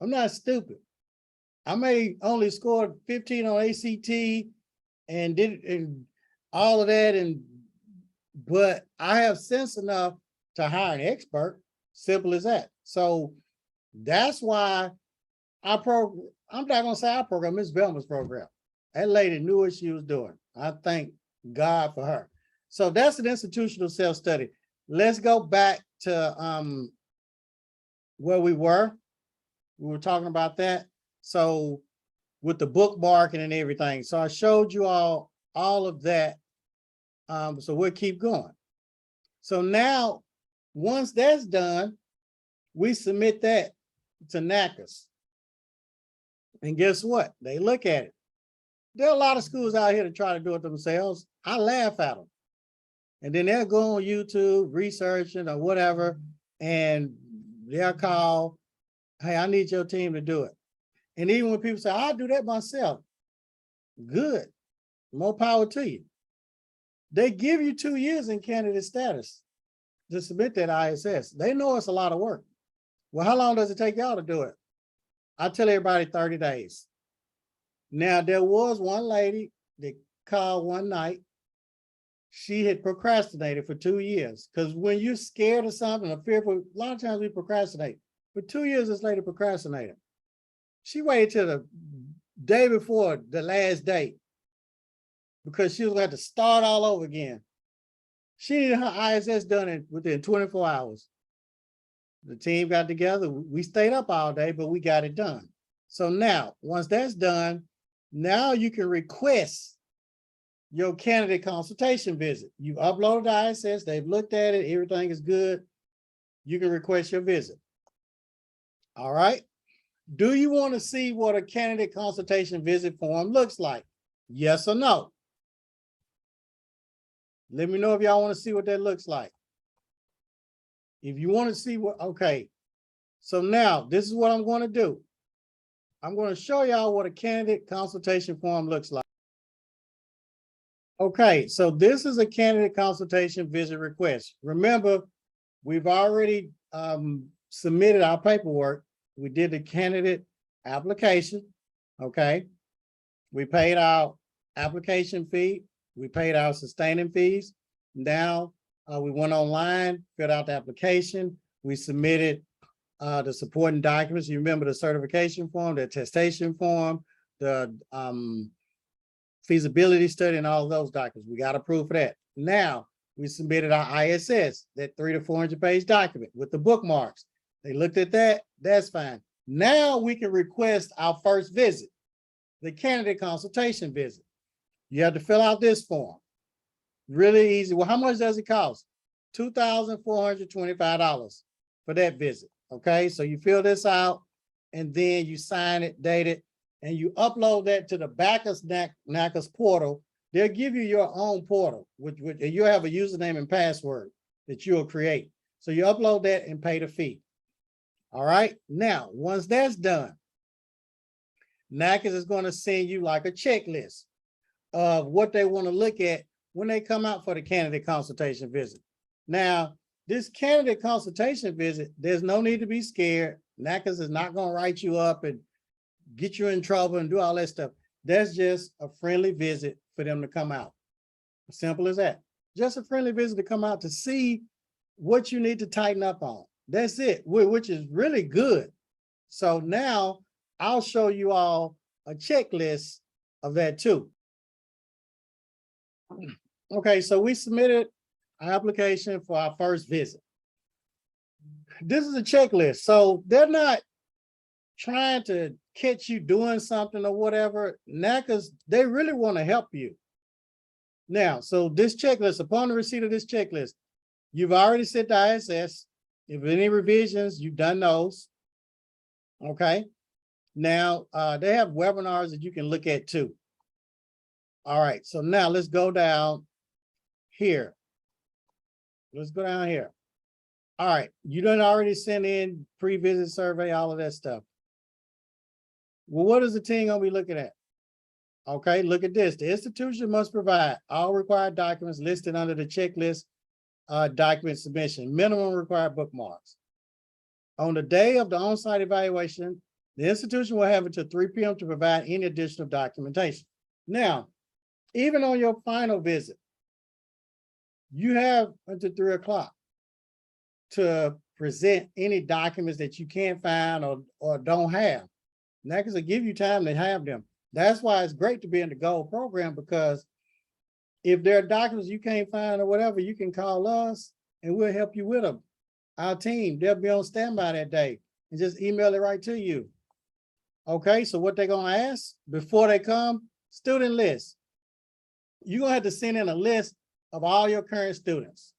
I'm not stupid. I may only scored 15 on ACT and did and all of that, but I have sense enough to hire an expert. Simple as that. So that's why I'm not gonna say I program, Ms. Belma's program. That lady knew what she was doing. I thank God for her. So that's an institutional self-study. Let's go back to where we were. We were talking about that. So with the bookmarking and everything. So I showed you all of that. So we'll keep going. So now, once that's done, we submit that to NACCAS. And guess what? They look at it. There are a lot of schools out here that try to do it themselves. I laugh at them. And then they'll go on YouTube, researching or whatever, and they'll call, hey, I need your team to do it. And even when people say, I'll do that myself, good, more power to you. They give you 2 years in candidate status to submit that ISS. They know it's a lot of work. Well, how long does it take y'all to do it? I tell everybody 30 days. Now, there was one lady that called one night. She had procrastinated for 2 years, because when you're scared of something or fearful, a lot of times we procrastinate. For 2 years, this lady procrastinated. She waited till the day before the last day because she was going to have to start all over again. She needed her ISS done within 24 hours. The team got together. We stayed up all day, but we got it done. So now, once that's done, now you can request your candidate consultation visit. You uploaded the ISS, they've looked at it, everything is good. You can request your visit. All right. Do you want to see what a candidate consultation visit form looks like? Yes or no? Let me know if y'all want to see what that looks like. If you want to see what, okay. So now this is what I'm going to do. I'm going to show y'all what a candidate consultation form looks like. Okay, so this is a candidate consultation visit request. Remember, we've already submitted our paperwork. We did the candidate application, okay? We paid our application fee. We paid our sustaining fees. Now we went online, filled out the application. We submitted the supporting documents. You remember the certification form, the attestation form, the feasibility study, and all of those documents. We got approved for that. Now we submitted our ISS, that 300 to 400 page document with the bookmarks. They looked at that, that's fine. Now we can request our first visit, the candidate consultation visit. You have to fill out this form. Really easy. Well, how much does it cost? $2,425 for that visit. Okay, so you fill this out and then you sign it, date it, and you upload that to the NACCAS portal. They'll give you your own portal, which you'll have a username and password that you'll create. So you upload that and pay the fee. All right, now, once that's done, NACCAS is going to send you like a checklist of what they want to look at when they come out for the candidate consultation visit. Now, this candidate consultation visit, there's no need to be scared. NACCAS is not going to write you up and get you in trouble and do all that stuff. That's just a friendly visit for them to come out. Simple as that. Just a friendly visit to come out to see what you need to tighten up on. That's it, which is really good. So now I'll show you all a checklist of that too. Okay, so we submitted our application for our first visit. This is a checklist. So they're not trying to catch you doing something or whatever. NACCAS, they really want to help you. Now, so this checklist, upon the receipt of this checklist, you've already sent the ISS. If any revisions, you've done those. Okay. Now, they have webinars that you can look at too. All right. So now let's go down here. Let's go down here. All right. You done already sent in pre-visit survey, all of that stuff. Well, what is the team gonna be looking at? Okay, look at this. The institution must provide all required documents listed under the checklist document submission, minimum required bookmarks. On the day of the on-site evaluation, the institution will have until 3 p.m. to provide any additional documentation. Now, even on your final visit, you have until 3 o'clock to present any documents that you can't find or don't have. NACCAS will give you time to have them. That's why it's great to be in the gold program, because if there are documents you can't find or whatever, you can call us and we'll help you with them. Our team, they'll be on standby that day and just email it right to you. Okay, so what they're gonna ask before they come, student list. You're gonna have to send in a list of all your current students,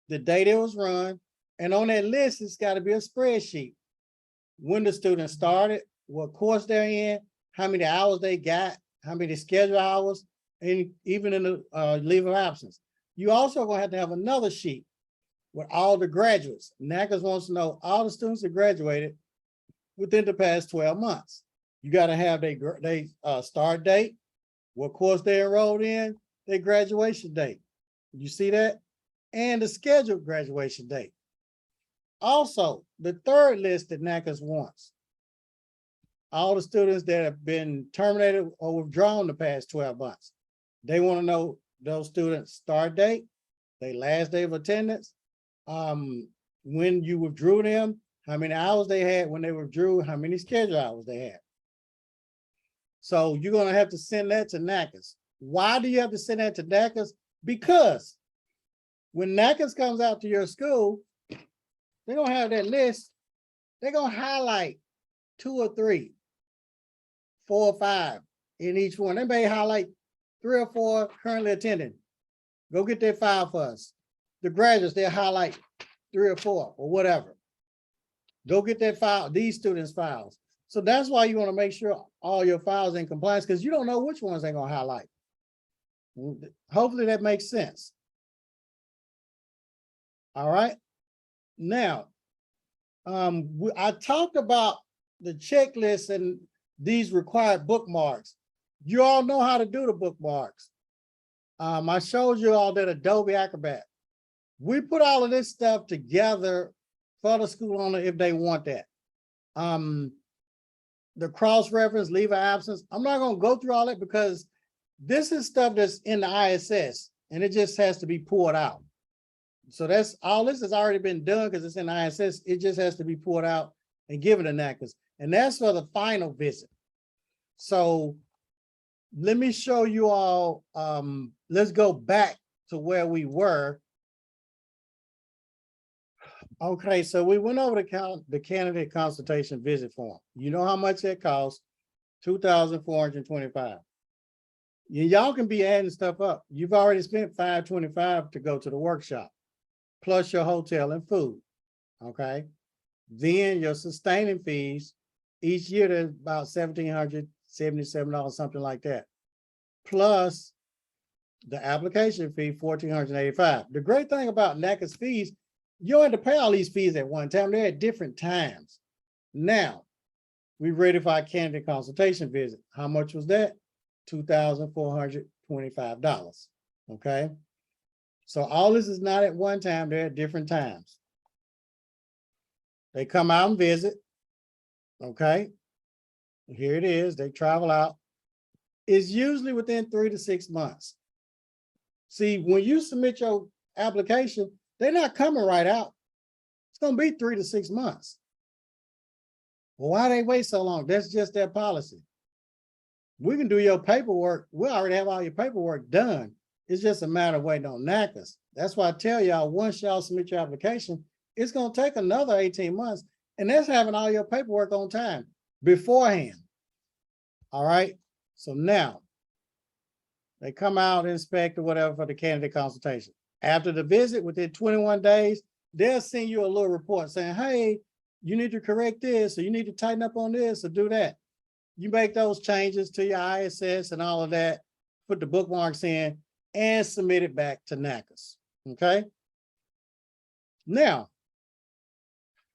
the date it was run, and on that list, it's gotta be a spreadsheet. When the student started, what course they're in, how many hours they got, how many scheduled hours, and even in the leave of absence. You also gonna have to have another sheet with all the graduates. NACCAS wants to know all the students that graduated within the past 12 months. You gotta have their start date, what course they enrolled in, their graduation date. You see that? And the scheduled graduation date. Also, the third list that NACCAS wants, all the students that have been terminated or withdrawn the past 12 months. They want to know those students' start date, their last day of attendance, when you withdrew them, how many hours they had when they withdrew, how many scheduled hours they had. So you're going to have to send that to NACCAS. Why do you have to send that to NACCAS? Because when NACCAS comes out to your school, they're going to have that list. They're going to highlight 2 or 3, 4 or 5 in each one. They may highlight 3 or 4 currently attending. Go get that file for us. The graduates, they'll highlight 3 or 4 or whatever. Go get that file, these students' files. So that's why you want to make sure all your files are in compliance, because you don't know which ones they're going to highlight. Hopefully that makes sense. All right. Now, I talked about the checklist and these required bookmarks. You all know how to do the bookmarks. I showed you all that Adobe Acrobat. We put all of this stuff together for the school owner if they want that. The cross-reference, leave of absence, I'm not going to go through all that because this is stuff that's in the ISS and it just has to be pulled out. So that's all. This has already been done because it's in the ISS. It just has to be pulled out and given to NACCAS. And that's for the final visit. So let me show you all. Let's go back to where we were. Okay, so we went over the candidate consultation visit form. You know how much that costs? $2,425. Y'all can be adding stuff up. You've already spent $525 to go to the workshop, plus your hotel and food. Okay, then your sustaining fees each year, there's about $1,777, something like that, plus the application fee, $1,485. The great thing about NACCAS fees, you don't have to pay all these fees at one time. They're at different times. Now, we ready for our candidate consultation visit. How much was that? $2,425. Okay. So all this is not at one time, they're at different times. They come out and visit. Okay. Here it is. They travel out. It's usually within 3 to 6 months. See, when you submit your application, they're not coming right out. It's going to be 3 to 6 months. Well, why they wait so long? That's just their policy. We can do your paperwork. We already have all your paperwork done. It's just a matter of waiting on NACCAS. That's why I tell y'all, once y'all submit your application, it's going to take another 18 months. And that's having all your paperwork on time beforehand. All right. So now they come out, inspect or whatever for the candidate consultation. After the visit, within 21 days, they'll send you a little report saying, hey, you need to correct this, or you need to tighten up on this, or do that. You make those changes to your ISS and all of that, put the bookmarks in, and submit it back to NACCAS. Okay. Now,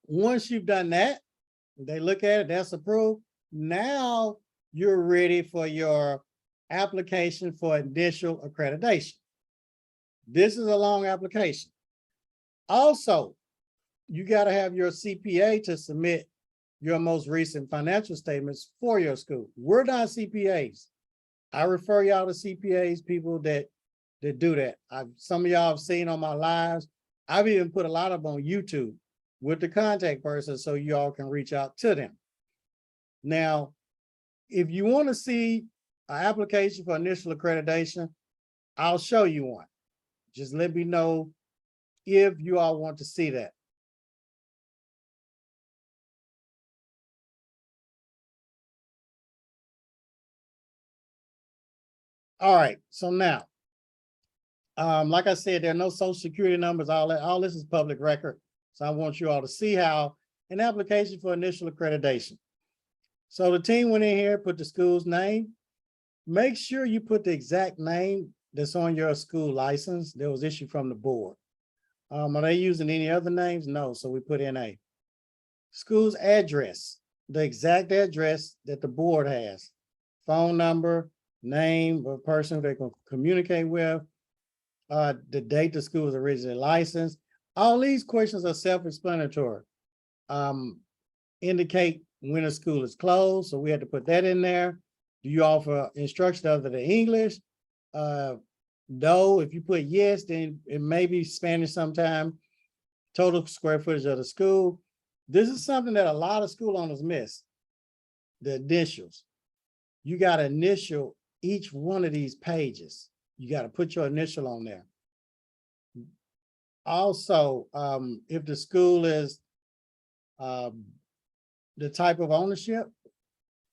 once you've done that, they look at it, that's approved. Now you're ready for your application for initial accreditation. This is a long application. Also, you got to have your CPA to submit your most recent financial statements for your school. We're not CPAs. I refer y'all to CPAs, people that do that. Some of y'all have seen on my lives. I've even put a lot of them on YouTube with the contact person so y'all can reach out to them. Now, if you want to see an application for initial accreditation, I'll show you one. Just let me know if you all want to see that. All right, so now, like I said, there are no social security numbers, all this is public record. So I want you all to see how an application for initial accreditation. So the team went in here, put the school's name. Make sure you put the exact name that's on your school license that was issued from the board. Are they using any other names? No, so we put NA. School's address, the exact address that the board has. Phone number, name of person they can communicate with, the date the school was originally licensed. All these questions are self-explanatory. Indicate when a school is closed, so we had to put that in there. Do you offer instruction other than English? No, if you put yes, then it may be Spanish sometime. Total square footage of the school. This is something that a lot of school owners miss, the initials. You got to initial each one of these pages. You got to put your initial on there. Also, if the school is the type of ownership,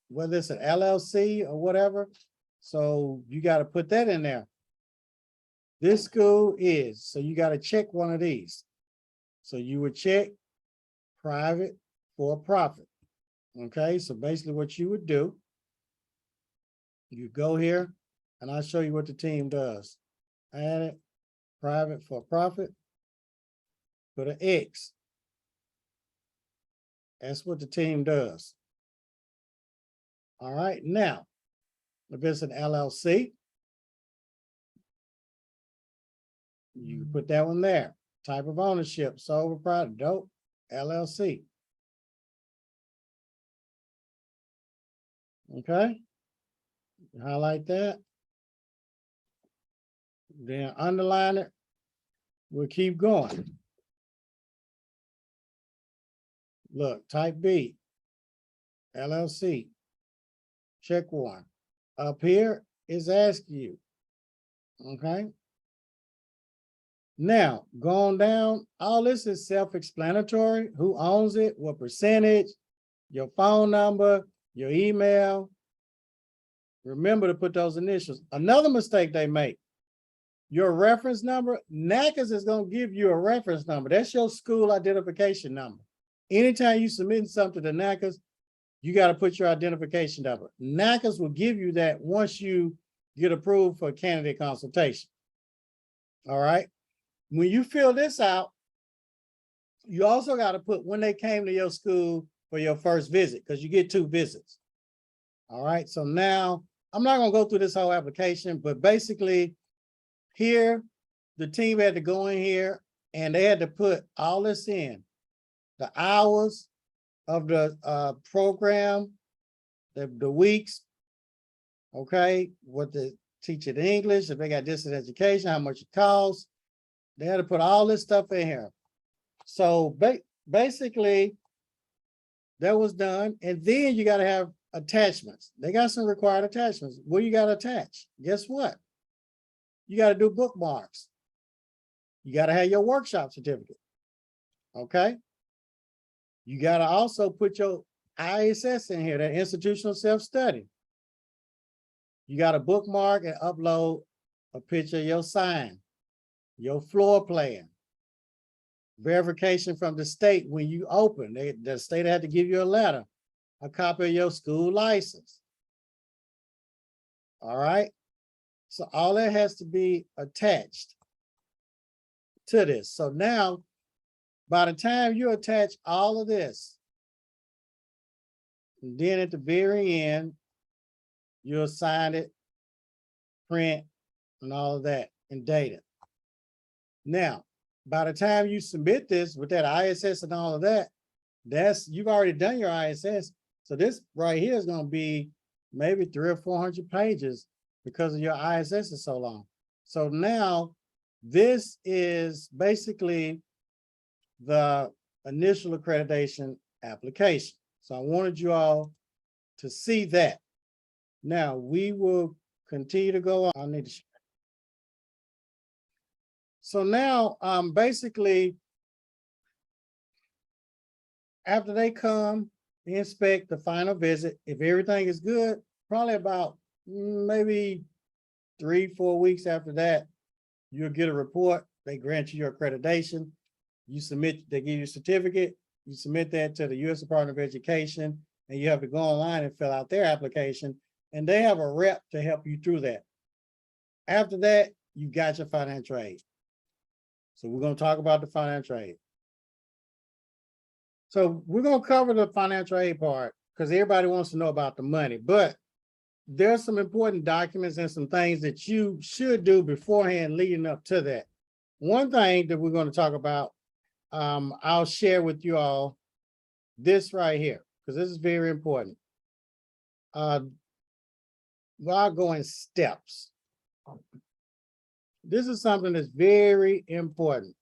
whether it's an LLC or whatever, so you got to put that in there. This school is, so you got to check one of these. So you would check private for profit. Okay, so basically what you would do, you go here and I'll show you what the team does. Add it, private for profit, put an X. That's what the team does. All right, now, if it's an LLC, you put that one there. Type of ownership, sole proprietor, dope, LLC. Okay, highlight that. Then underline it. We'll keep going. Look, type B, LLC, check one. Up here is asking you, okay? Now, going down, all this is self-explanatory. Who owns it, what percentage, your phone number, your email. Remember to put those initials. Another mistake they make, your reference number, NACCAS is going to give you a reference number. That's your school identification number. Anytime you submit something to NACCAS, you got to put your identification number. NACCAS will give you that once you get approved for a candidate consultation. All right. When you fill this out, you also got to put when they came to your school for your first visit, because you get 2 visits. All right. So now I'm not going to go through this whole application, but basically here, the team had to go in here and they had to put all this in. The hours of the program, the weeks, okay, what the teach in English, if they got distance education, how much it costs. They had to put all this stuff in here. So basically, that was done. And then you got to have attachments. They got some required attachments. What you got to attach? Guess what? You got to do bookmarks. You got to have your workshop certificate. Okay. You got to also put your ISS in here, that institutional self-study. You got to bookmark and upload a picture of your sign, your floor plan, verification from the state when you open. The state had to give you a letter, a copy of your school license. All right. So all that has to be attached to this. So now, by the time you attach all of this, and then at the very end, you'll sign it, print, and all of that, and date it. Now, by the time you submit this with that ISS and all of that, you've already done your ISS. So this right here is going to be maybe 300 or 400 pages because of your ISS is so long. So now this is basically the initial accreditation application. So I wanted you all to see that. Now we will continue to go on. I need to. So now, basically, after they come, they inspect the final visit. If everything is good, probably about maybe 3-4 weeks after that, you'll get a report. They grant you your accreditation. You submit, they give you a certificate. You submit that to the U.S. Department of Education, and you have to go online and fill out their application. And they have a rep to help you through that. After that, you got your financial aid. So we're going to talk about the financial aid. So we're going to cover the financial aid part because everybody wants to know about the money, but there's some important documents and some things that you should do beforehand leading up to that. One thing that we're going to talk about, I'll share with you all this right here, because this is very important. I'll go in steps. This is something that's very important.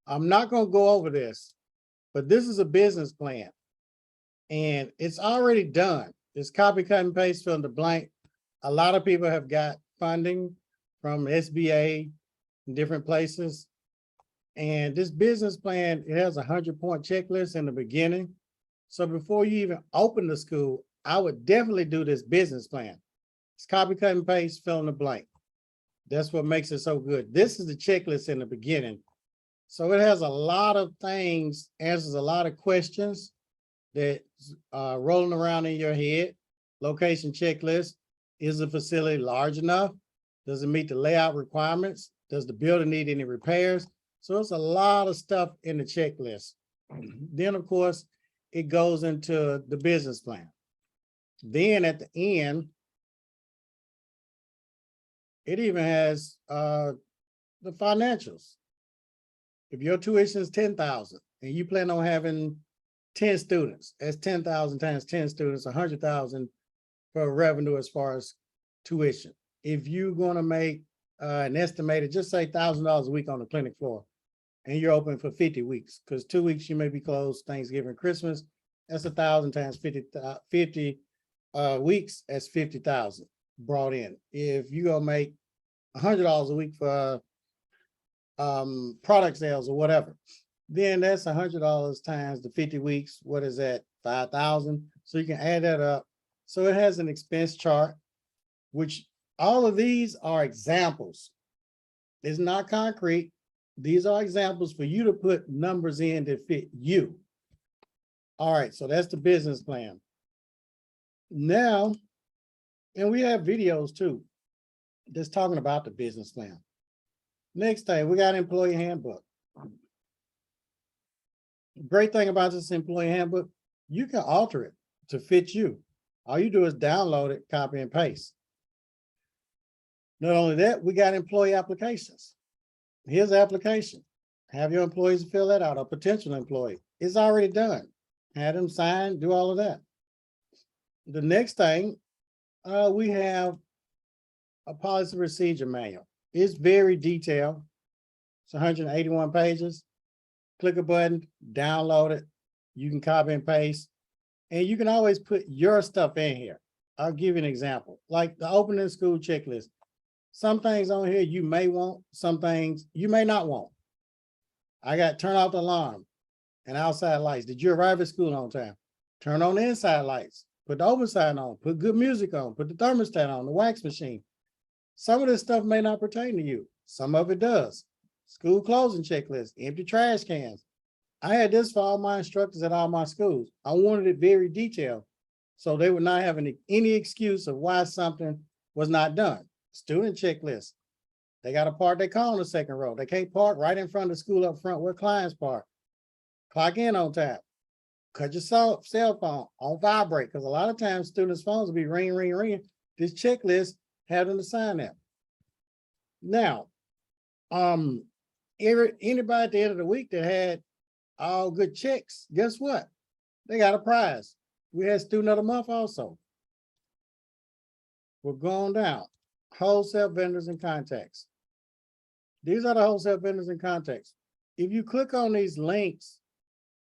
I'm not going to go over this, but this is a business plan. And it's already done. It's copy, cut, and paste, fill in the blank. A lot of people have got funding from SBA in different places. And this business plan, it has a 100-point checklist in the beginning. So before you even open the school, I would definitely do this business plan. It's copy, cut, and paste, fill in the blank. That's what makes it so good. This is the checklist in the beginning. So it has a lot of things, answers a lot of questions that are rolling around in your head. Location checklist. Is the facility large enough? Does it meet the layout requirements? Does the building need any repairs? So it's a lot of stuff in the checklist. Then, of course, it goes into the business plan. Then at the end, it even has the financials. If your tuition is $10,000 and you plan on having 10 students, that's 10,000 times 10 students, 100,000 for revenue as far as tuition. If you're going to make an estimated, just say $1,000 a week on the clinic floor, and you're open for 50 weeks, because 2 weeks you may be closed, Thanksgiving, Christmas, that's 1,000 times 50 weeks, that's 50,000 brought in. If you're going to make $100 a week for product sales or whatever, then that's $100 times the 50 weeks. What is that? 5,000. So you can add that up. So it has an expense chart, which all of these are examples. It's not concrete. These are examples for you to put numbers in that fit you. All right, so that's the business plan. Now, and we have videos too, just talking about the business plan. Next thing, we got employee handbook. Great thing about this employee handbook, you can alter it to fit you. All you do is download it, copy and paste. Not only that, we got employee applications. Here's the application. Have your employees fill that out, a potential employee. It's already done. Have them sign, do all of that. The next thing, we have a policy procedure manual. It's very detailed. It's 181 pages. Click a button, download it. You can copy and paste, and you can always put your stuff in here. I'll give you an example, like the opening school checklist. Some things on here you may want, some things you may not want. I got turn off the alarm and outside lights. Did you arrive at school on time? Turn on the inside lights, put the open side on, put good music on, put the thermostat on, the wax machine. Some of this stuff may not pertain to you. Some of it does. School closing checklist, empty trash cans. I had this for all my instructors at all my schools. I wanted it very detailed, so they would not have any excuse of why something was not done. Student checklist. They got to park their car on the second row. They can't park right in front of the school up front where clients park. Clock in on time. Cut your cell phone on vibrate, because a lot of times students' phones will be ring, ring, ring. This checklist had them to sign that. Now, anybody at the end of the week that had all good checks, guess what? They got a prize. We had student of the month also. We're going down. Wholesale vendors and contacts. These are the wholesale vendors and contacts. If you click on these links,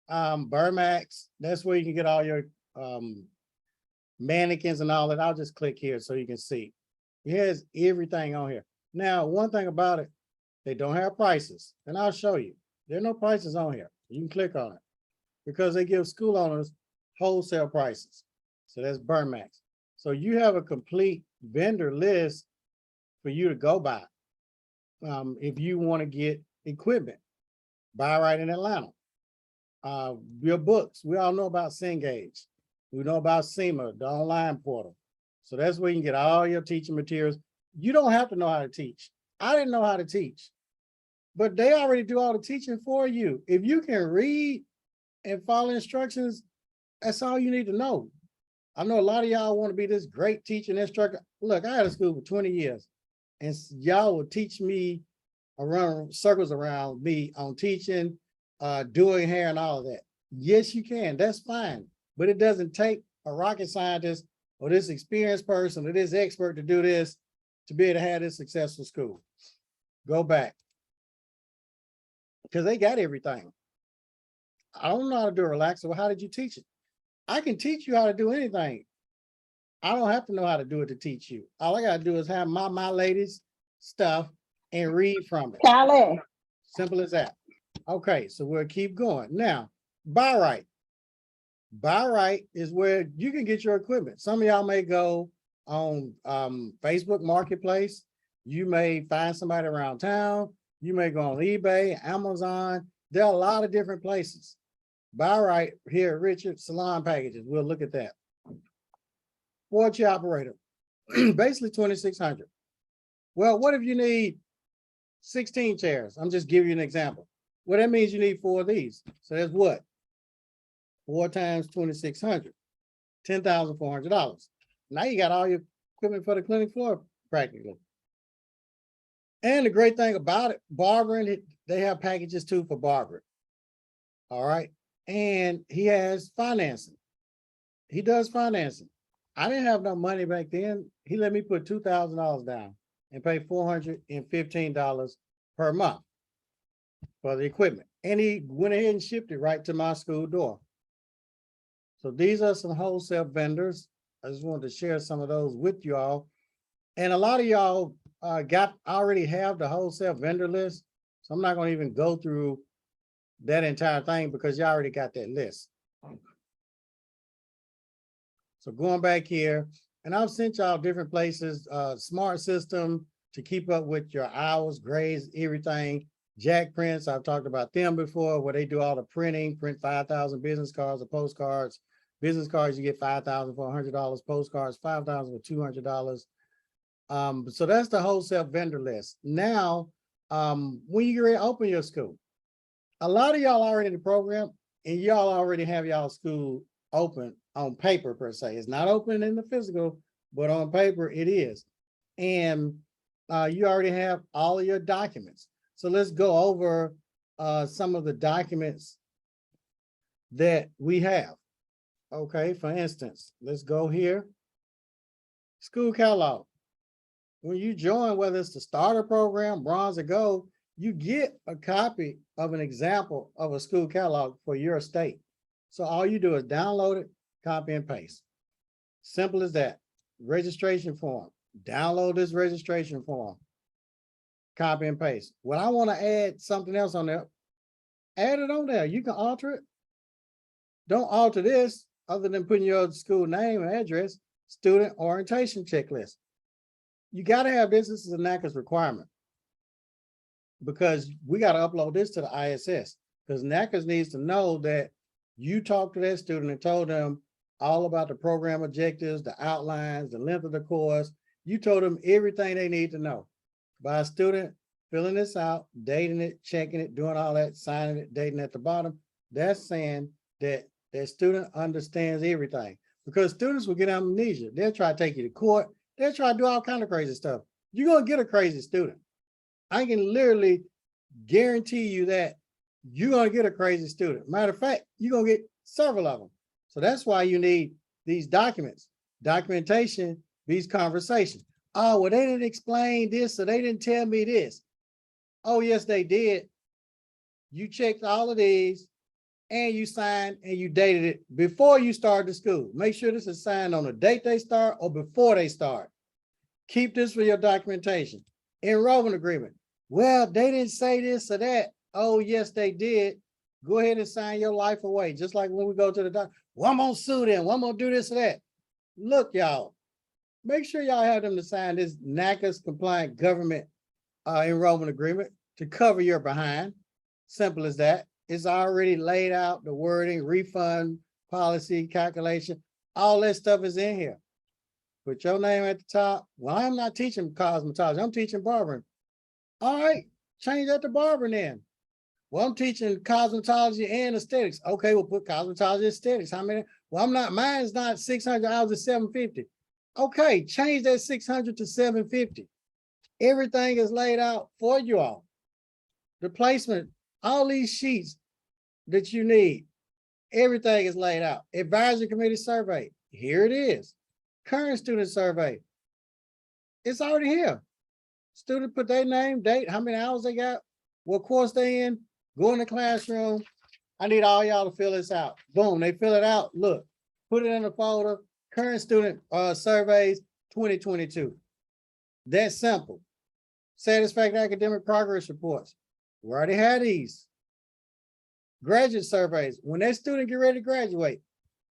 Burmax, that's where you can get all your mannequins and all that. I'll just click here so you can see. It has everything on here. Now, one thing about it, they don't have prices, and I'll show you. There are no prices on here. You can click on it because they give school owners wholesale prices. So that's Burmax. So you have a complete vendor list for you to go by. If you want to get equipment, buy right in Atlanta. Your books, we all know about Cengage. We know about SEMA, the online portal. So that's where you can get all your teaching materials. You don't have to know how to teach. I didn't know how to teach, but they already do all the teaching for you. If you can read and follow instructions, that's all you need to know. I know a lot of y'all want to be this great teaching instructor. Look, I had a school for 20 years, and y'all would teach me around circles around me on teaching, doing hair and all of that. Yes, you can. That's fine. But it doesn't take a rocket scientist or this experienced person or this expert to do this to be able to have this successful school. Go back. Because they got everything. I don't know how to do a relaxer. Well, how did you teach it? I can teach you how to do anything. I don't have to know how to do it to teach you. All I got to do is have my ladies' stuff and read from it. Callie. Simple as that. Okay, so we'll keep going. Now, buy right. Buy right is where you can get your equipment. Some of y'all may go on Facebook Marketplace. You may find somebody around town. You may go on eBay, Amazon. There are a lot of different places. Buy right here at Richard Salon Packages. We'll look at that. 4-chair operator, basically 2,600. Well, what if you need 16 chairs? I'm just giving you an example. Well, that means you need 4 of these. So that's what? 4 times 2,600, $10,400. Now you got all your equipment for the clinic floor practically. And the great thing about it, barbering, they have packages too for barbering. All right. And he has financing. He does financing. I didn't have no money back then. He let me put $2,000 down and pay $415 per month for the equipment. And he went ahead and shipped it right to my school door. So these are some wholesale vendors. I just wanted to share some of those with you all. And a lot of y'all already have the wholesale vendor list. So I'm not going to even go through that entire thing because you already got that list. So going back here, and I've sent y'all different places, smart system to keep up with your hours, grades, everything. Jack Prints, I've talked about them before, where they do all the printing, print 5,000 business cards or postcards. Business cards, you get $5,000 for $100, postcards, $5,000 for $200. So that's the wholesale vendor list. Now, when you get ready to open your school, a lot of y'all already in the program, and y'all already have y'all school open on paper per se. It's not open in the physical, but on paper it is. And you already have all of your documents. So let's go over some of the documents that we have. Okay, for instance, let's go here. School catalog. When you join, whether it's the starter program, bronze or gold, you get a copy of an example of a school catalog for your state. So all you do is download it, copy and paste. Simple as that. Registration form. Download this registration form. Copy and paste. When I want to add something else on there, add it on there. You can alter it. Don't alter this other than putting your school name and address, student orientation checklist. You got to have this. This is a NACCAS requirement because we got to upload this to the ISS because NACCAS needs to know that you talked to that student and told them all about the program objectives, the outlines, the length of the course. You told them everything they need to know. By a student filling this out, dating it, checking it, doing all that, signing it, dating at the bottom, that's saying that that student understands everything because students will get amnesia. They'll try to take you to court. They'll try to do all kinds of crazy stuff. You're going to get a crazy student. I can literally guarantee you that you're going to get a crazy student. Matter of fact, you're going to get several of them. So that's why you need these documents. Documentation, these conversations. Oh, well, they didn't explain this, so they didn't tell me this. Oh, yes, they did. You checked all of these and you signed and you dated it before you start the school. Make sure this is signed on the date they start or before they start. Keep this for your documentation. Enrollment agreement. Well, they didn't say this or that. Oh, yes, they did. Go ahead and sign your life away. Just like when we go to the doctor. Well, I'm gonna sue them. Well, I'm gonna do this or that. Look, y'all, make sure y'all have them to sign this NACCAS compliant government enrollment agreement to cover your behind. Simple as that. It's already laid out, the wording, refund, policy, calculation, all that stuff is in here. Put your name at the top. Well, I'm not teaching cosmetology, I'm teaching barbering. All right, change that to barbering then. Well, I'm teaching cosmetology and aesthetics. Okay, we'll put cosmetology and aesthetics. How many? Well, mine is not 600 hours, it's 750. Okay, change that 600 to 750. Everything is laid out for you all. The placement, all these sheets that you need, everything is laid out. Advisory committee survey, here it is. Current student survey, it's already here. Student put their name, date, how many hours they got, what course they in, go in the classroom. I need all y'all to fill this out. Boom, they fill it out. Look, put it in the folder. Current student surveys 2022. That's simple. Satisfactory academic progress reports. We already had these. Graduate surveys. When that student get ready to graduate,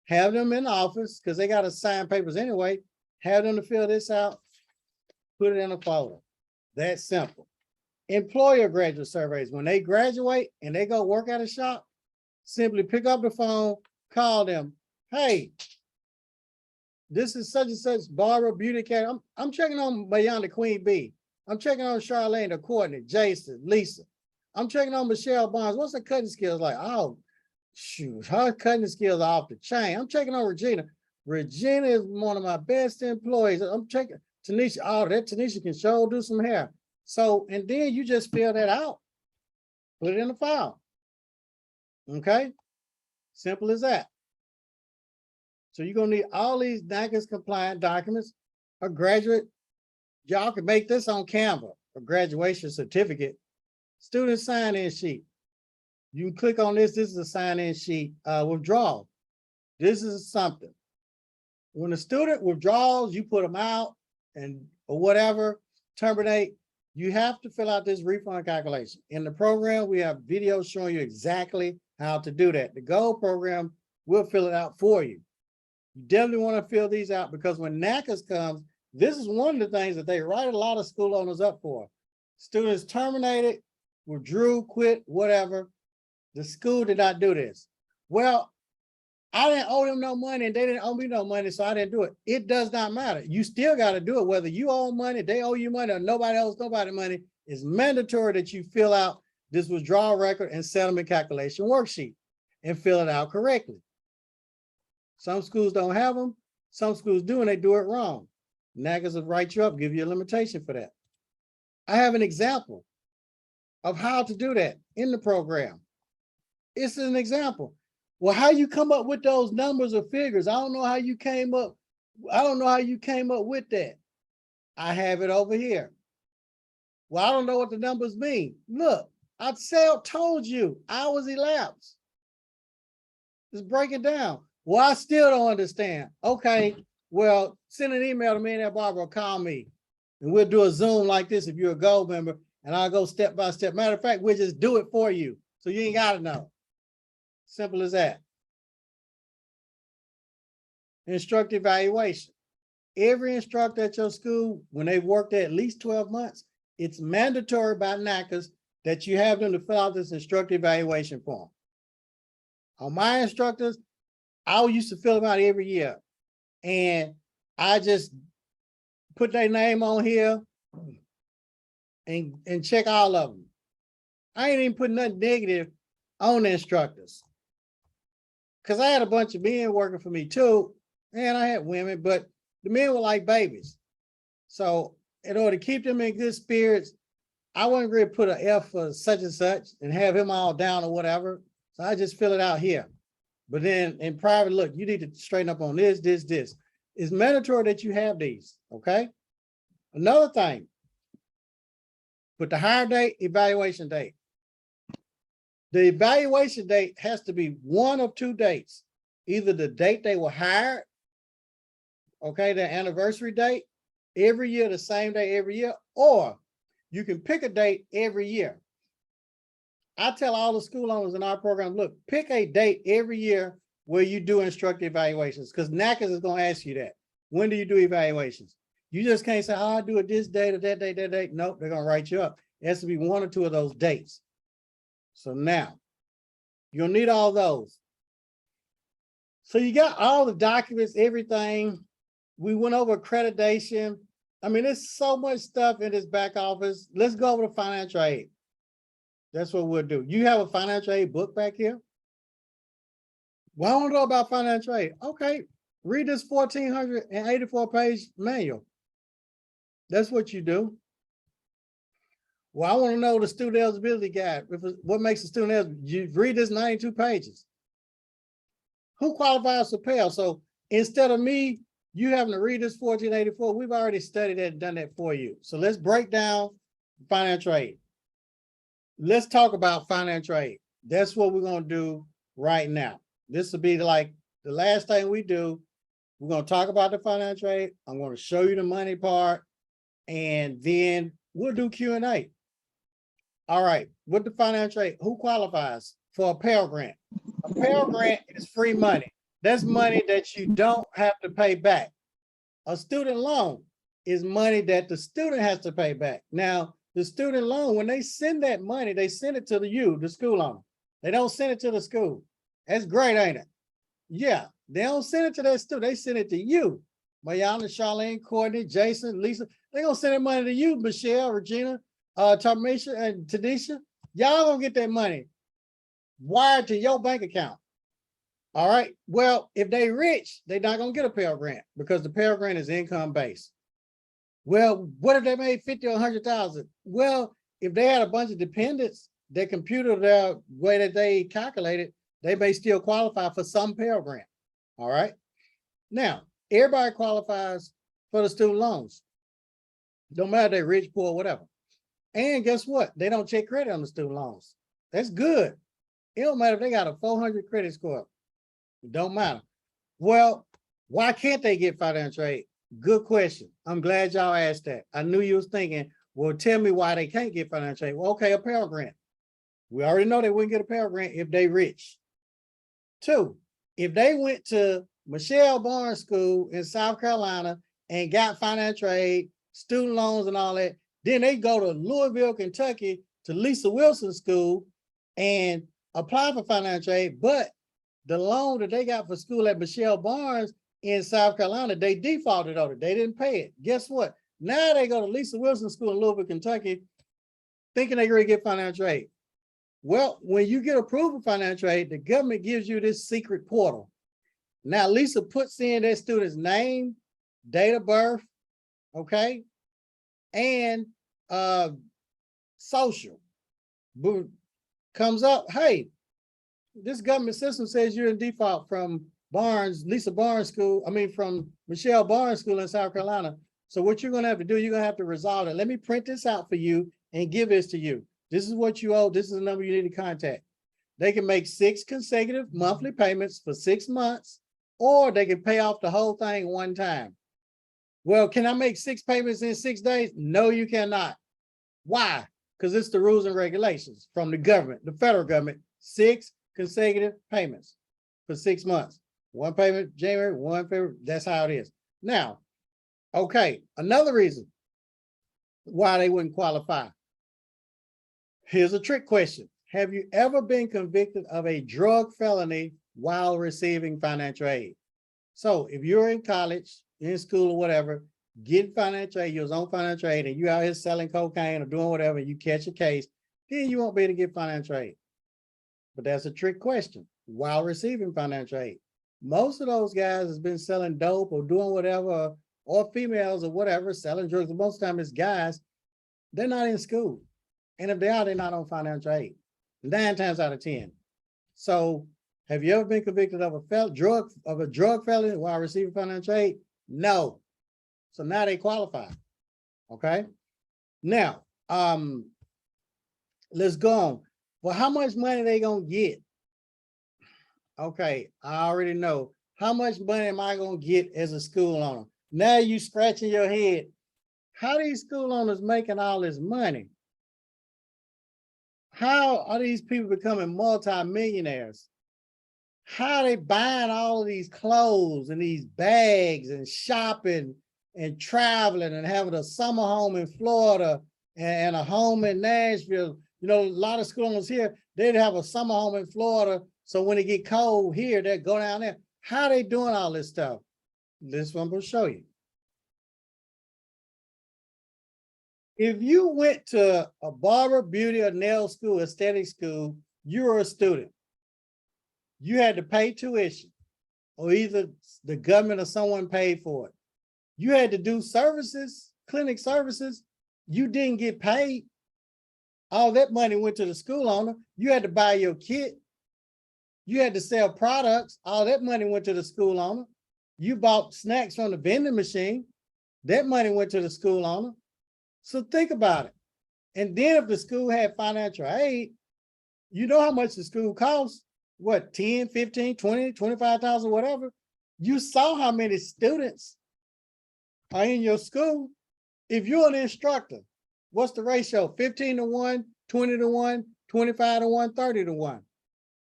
have them in the office because they got to sign papers anyway. Have them to fill this out. Put it in a folder. That's simple. Employer graduate surveys. When they graduate and they go work at a shop, simply pick up the phone, call them. Hey, this is such and such Barbara Beauty Academy. I'm checking on Beyond the Queen Bee. I'm checking on Charlene, the Courtney, Jason, Lisa. I'm checking on Michelle Barnes. What's her cutting skills like? Oh, shoot, her cutting skills are off the chain. I'm checking on Regina. Regina is one of my best employees. I'm checking Tanisha. Oh, that Tanisha can sure do some hair. So, and then you just fill that out, put it in the file. Okay, simple as that. So you're gonna need all these NACCAS compliant documents. A graduate, y'all can make this on Canva, a graduation certificate. Student sign-in sheet. You can click on this. This is a sign-in sheet. Withdrawal. This is something. When a student withdraws, you put them out and or whatever, terminate. You have to fill out this refund calculation. In the program, we have videos showing you exactly how to do that. The Gold program will fill it out for you. You definitely want to fill these out because when NACCAS comes, this is one of the things that they write a lot of school owners up for. Students terminated, withdrew, quit, whatever. The school did not do this. Well, I didn't owe them no money and they didn't owe me no money, so I didn't do it. It does not matter. You still got to do it, whether you owe money, they owe you money, or nobody owes nobody money. It's mandatory that you fill out this withdrawal record and settlement calculation worksheet and fill it out correctly. Some schools don't have them. Some schools do, and they do it wrong. NACCAS will write you up, give you a limitation for that. I have an example of how to do that in the program. It's an example. Well, how you come up with those numbers or figures? I don't know how you came up. I don't know how you came up with that. I have it over here. Well, I don't know what the numbers mean. Look, I told you, hours elapsed. Just break it down. Well, I still don't understand. Okay, well, send an email to Millionaire Barber or call me. And we'll do a Zoom like this if you're a gold member, and I'll go step by step. Matter of fact, we'll just do it for you. So you ain't got to know. Simple as that. Instructor evaluation. Every instructor at your school, when they've worked there at least 12 months, it's mandatory by NACCAS that you have them to fill out this instructor evaluation form. On my instructors, I used to fill them out every year. And I just put their name on here and check all of them. I ain't even put nothing negative on the instructors. Because I had a bunch of men working for me too, and I had women, but the men were like babies. So in order to keep them in good spirits, I wasn't going to put an F for such and such and have him all down or whatever. So I just fill it out here. But then in private, look, you need to straighten up on this. It's mandatory that you have these, okay? Another thing, put the hire date, evaluation date. The evaluation date has to be one of two dates. Either the date they were hired, okay, the anniversary date, every year, the same day every year, or you can pick a date every year. I tell all the school owners in our program, look, pick a date every year where you do instructor evaluations, because NACCAS is going to ask you that. When do you do evaluations? You just can't say, oh, I do it this date or that date, that date. Nope, they're going to write you up. It has to be one or two of those dates. So now, you'll need all those. So you got all the documents, everything. We went over accreditation. I mean, there's so much stuff in this back office. Let's go over to financial aid. That's what we'll do. You have a financial aid book back here? Well, I want to know about financial aid. Okay, read this 1,484-page manual. That's what you do. Well, I want to know the student eligibility guide. What makes a student eligible? You read this 92 pages. Who qualifies for Pell? So instead of me, you having to read this 1,484, we've already studied that and done that for you. So let's break down financial aid. Let's talk about financial aid. That's what we're going to do right now. This will be like the last thing we do. We're going to talk about the financial aid. I'm going to show you the money part, and then we'll do Q&A. All right, with the financial aid, who qualifies for a Pell Grant? A Pell Grant is free money. That's money that you don't have to pay back. A student loan is money that the student has to pay back. Now, the student loan, when they send that money, they send it to the school owner. They don't send it to the school. That's great, ain't it? Yeah, they don't send it to that student. They send it to you. Mayana, Charlene, Courtney, Jason, Lisa. They're going to send that money to you, Michelle, Regina, Tamisha, and Tanisha. Y'all going to get that money wired to your bank account. All right. Well, if they rich, they're not going to get a Pell Grant because the Pell Grant is income based. Well, what if they made 50 or 100,000? Well, if they had a bunch of dependents, their computer, the way that they calculated, they may still qualify for some Pell Grant. All right. Now, everybody qualifies for the student loans. Don't matter if they're rich, poor, whatever. And guess what? They don't check credit on the student loans. That's good. It don't matter if they got a 400 credit score. It don't matter. Well, why can't they get financial aid? Good question. I'm glad y'all asked that. I knew you was thinking, well, tell me why they can't get financial aid. Well, okay, a Pell Grant. We already know they wouldn't get a Pell Grant if they rich. Two, if they went to Michelle Barnes School in South Carolina and got financial aid, student loans and all that, then they go to Louisville, Kentucky to Lisa Wilson School and apply for financial aid, but the loan that they got for school at Michelle Barnes in South Carolina, they defaulted on it. They didn't pay it. Guess what? Now they go to Lisa Wilson School in Louisville, Kentucky, thinking they're going to get financial aid. Well, when you get approved for financial aid, the government gives you this secret portal. Now, Lisa puts in that student's name, date of birth, okay, and social. Boom, comes up, hey, this government system says you're in default from Lisa Barnes School, from Michelle Barnes School in South Carolina. So what you're gonna have to do, you're gonna have to resolve it. Let me print this out for you and give this to you. This is what you owe. This is the number you need to contact. They can make 6 consecutive monthly payments for 6 months, or they can pay off the whole thing one time. Well, can I make 6 payments in 6 days? No, you cannot. Why? Because it's the rules and regulations from the government, the federal government, 6 consecutive payments for 6 months. 1 payment January, 1 February, that's how it is. Now, okay, another reason why they wouldn't qualify. Here's a trick question. Have you ever been convicted of a drug felony while receiving financial aid? So if you're in college, in school or whatever, getting financial aid, you're on financial aid, and you're out here selling cocaine or doing whatever, and you catch a case, then you won't be able to get financial aid. But that's a trick question. While receiving financial aid, most of those guys has been selling dope or doing whatever, or females or whatever, selling drugs. Most of the time it's guys, they're not in school. And if they are, they're not on financial aid. 9 times out of 10. So have you ever been convicted of a drug felony while receiving financial aid? No. So now they qualify. Okay. Now, let's go on. Well, how much money they gonna get? Okay, I already know. How much money am I gonna get as a school owner? Now you scratching your head. How are these school owners making all this money? How are these people becoming multi-millionaires? How are they buying all of these clothes and these bags and shopping and traveling and having a summer home in Florida and a home in Nashville? You know, a lot of school owners here, they'd have a summer home in Florida. So when it get cold here, they go down there. How are they doing all this stuff? This one will show you. If you went to a barber, beauty, or nail school, aesthetic school, you were a student. You had to pay tuition, or either the government or someone paid for it. You had to do services, clinic services. You didn't get paid. All that money went to the school owner. You had to buy your kit. You had to sell products. All that money went to the school owner. You bought snacks from the vending machine. That money went to the school owner. So think about it. And then if the school had financial aid, you know how much the school costs? What, 10, 15, 20, 25,000, whatever. You saw how many students are in your school. If you're an instructor, what's the ratio? 15 to 1, 20 to 1, 25 to 1, 30 to 1,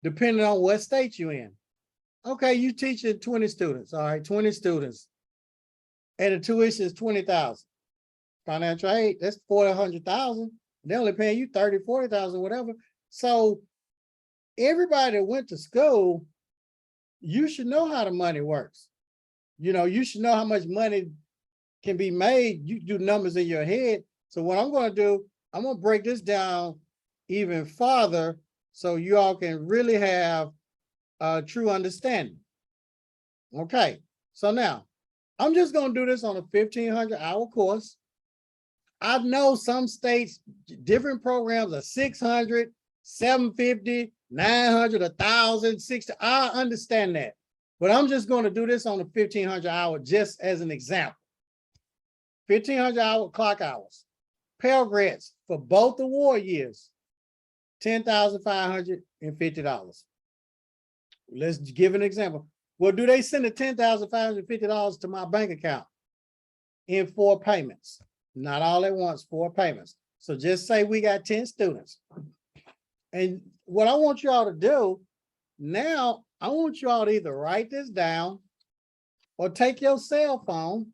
depending on what state you're in. Okay, you teaching 20 students, all right, 20 students, and the tuition is 20,000. Financial aid, that's 400,000. They're only paying you 30, 40,000, whatever. So everybody that went to school, you should know how the money works. You know, you should know how much money can be made. You do numbers in your head. So what I'm going to do, I'm going to break this down even farther so you all can really have a true understanding. Okay, so now I'm just going to do this on a 1,500-hour course. I know some states, different programs are 600, 750, 900, 1,000, 60. I understand that. But I'm just going to do this on a 1,500-hour just as an example. 1,500-hour clock hours. Pell Grants for both award years, $10,550. Let's give an example. Well, do they send the $10,550 to my bank account in 4 payments? Not all at once, 4 payments. So just say we got 10 students. And what I want you all to do now, I want you all to either write this down or take your cell phone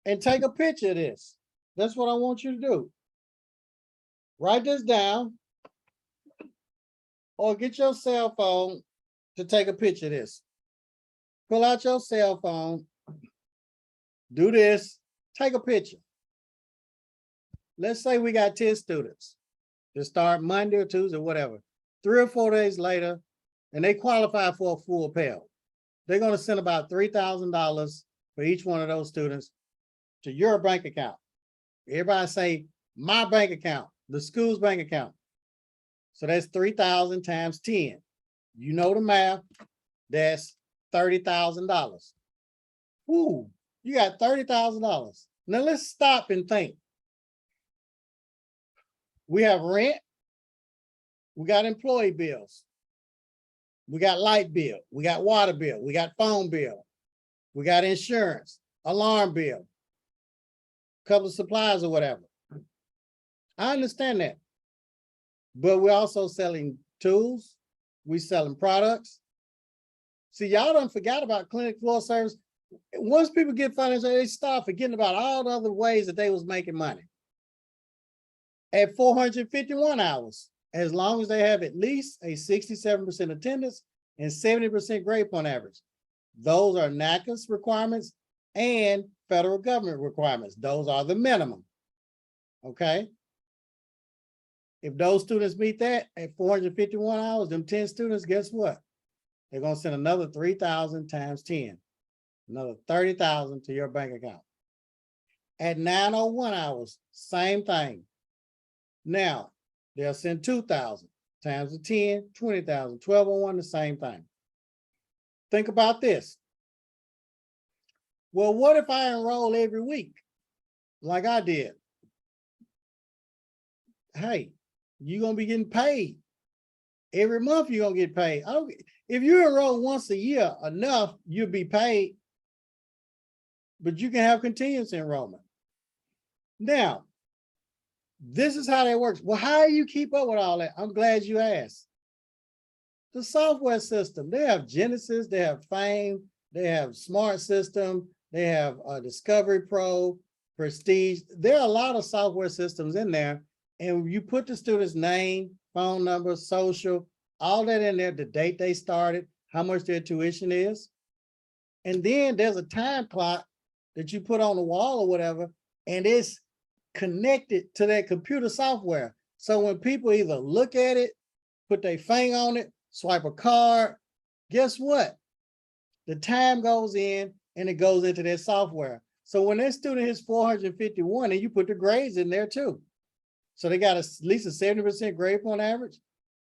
and take a picture of this. That's what I want you to do. Write this down or get your cell phone to take a picture of this. Pull out your cell phone, do this, take a picture. Let's say we got 10 students to start Monday or Tuesday, whatever. 3 or 4 days later, and they qualify for a full Pell. They're going to send about $3,000 for each one of those students to your bank account. Everybody say, my bank account, the school's bank account. So that's 3,000 times 10. You know the math. That's $30,000. Woo, you got $30,000. Now let's stop and think. We have rent. We got employee bills. We got light bill. We got water bill. We got phone bill. We got insurance, alarm bill, couple of supplies or whatever. I understand that. But we're also selling tools. We're selling products. See, y'all done forgot about clinic floor service. Once people get financial, they start forgetting about all the other ways that they was making money. At 451 hours, as long as they have at least a 67% attendance and 70% grade point average. Those are NACCAS requirements and federal government requirements. Those are the minimum. Okay. If those students meet that at 451 hours, them 10 students, guess what? They're going to send another 3,000 times 10, another 30,000 to your bank account. At 901 hours, same thing. Now, they'll send 2,000 times the 10, 20,000, 1201, the same thing. Think about this. Well, what if I enroll every week like I did? Hey, you're going to be getting paid. Every month you're going to get paid. If you enroll once a year, enough, you'll be paid. But you can have continuous enrollment. Now, this is how that works. Well, how do you keep up with all that? I'm glad you asked. The software system, they have Genesis, they have Fame, they have Smart System, they have Discovery Pro, Prestige. There are a lot of software systems in there, and you put the student's name, phone number, social, all that in there, the date they started, how much their tuition is. And then there's a time clock that you put on the wall or whatever, and it's connected to that computer software. So when people either look at it, put their finger on it, swipe a card, guess what? The time goes in and it goes into their software. So when that student hits 451, and you put the grades in there too. So they got at least a 70% grade point average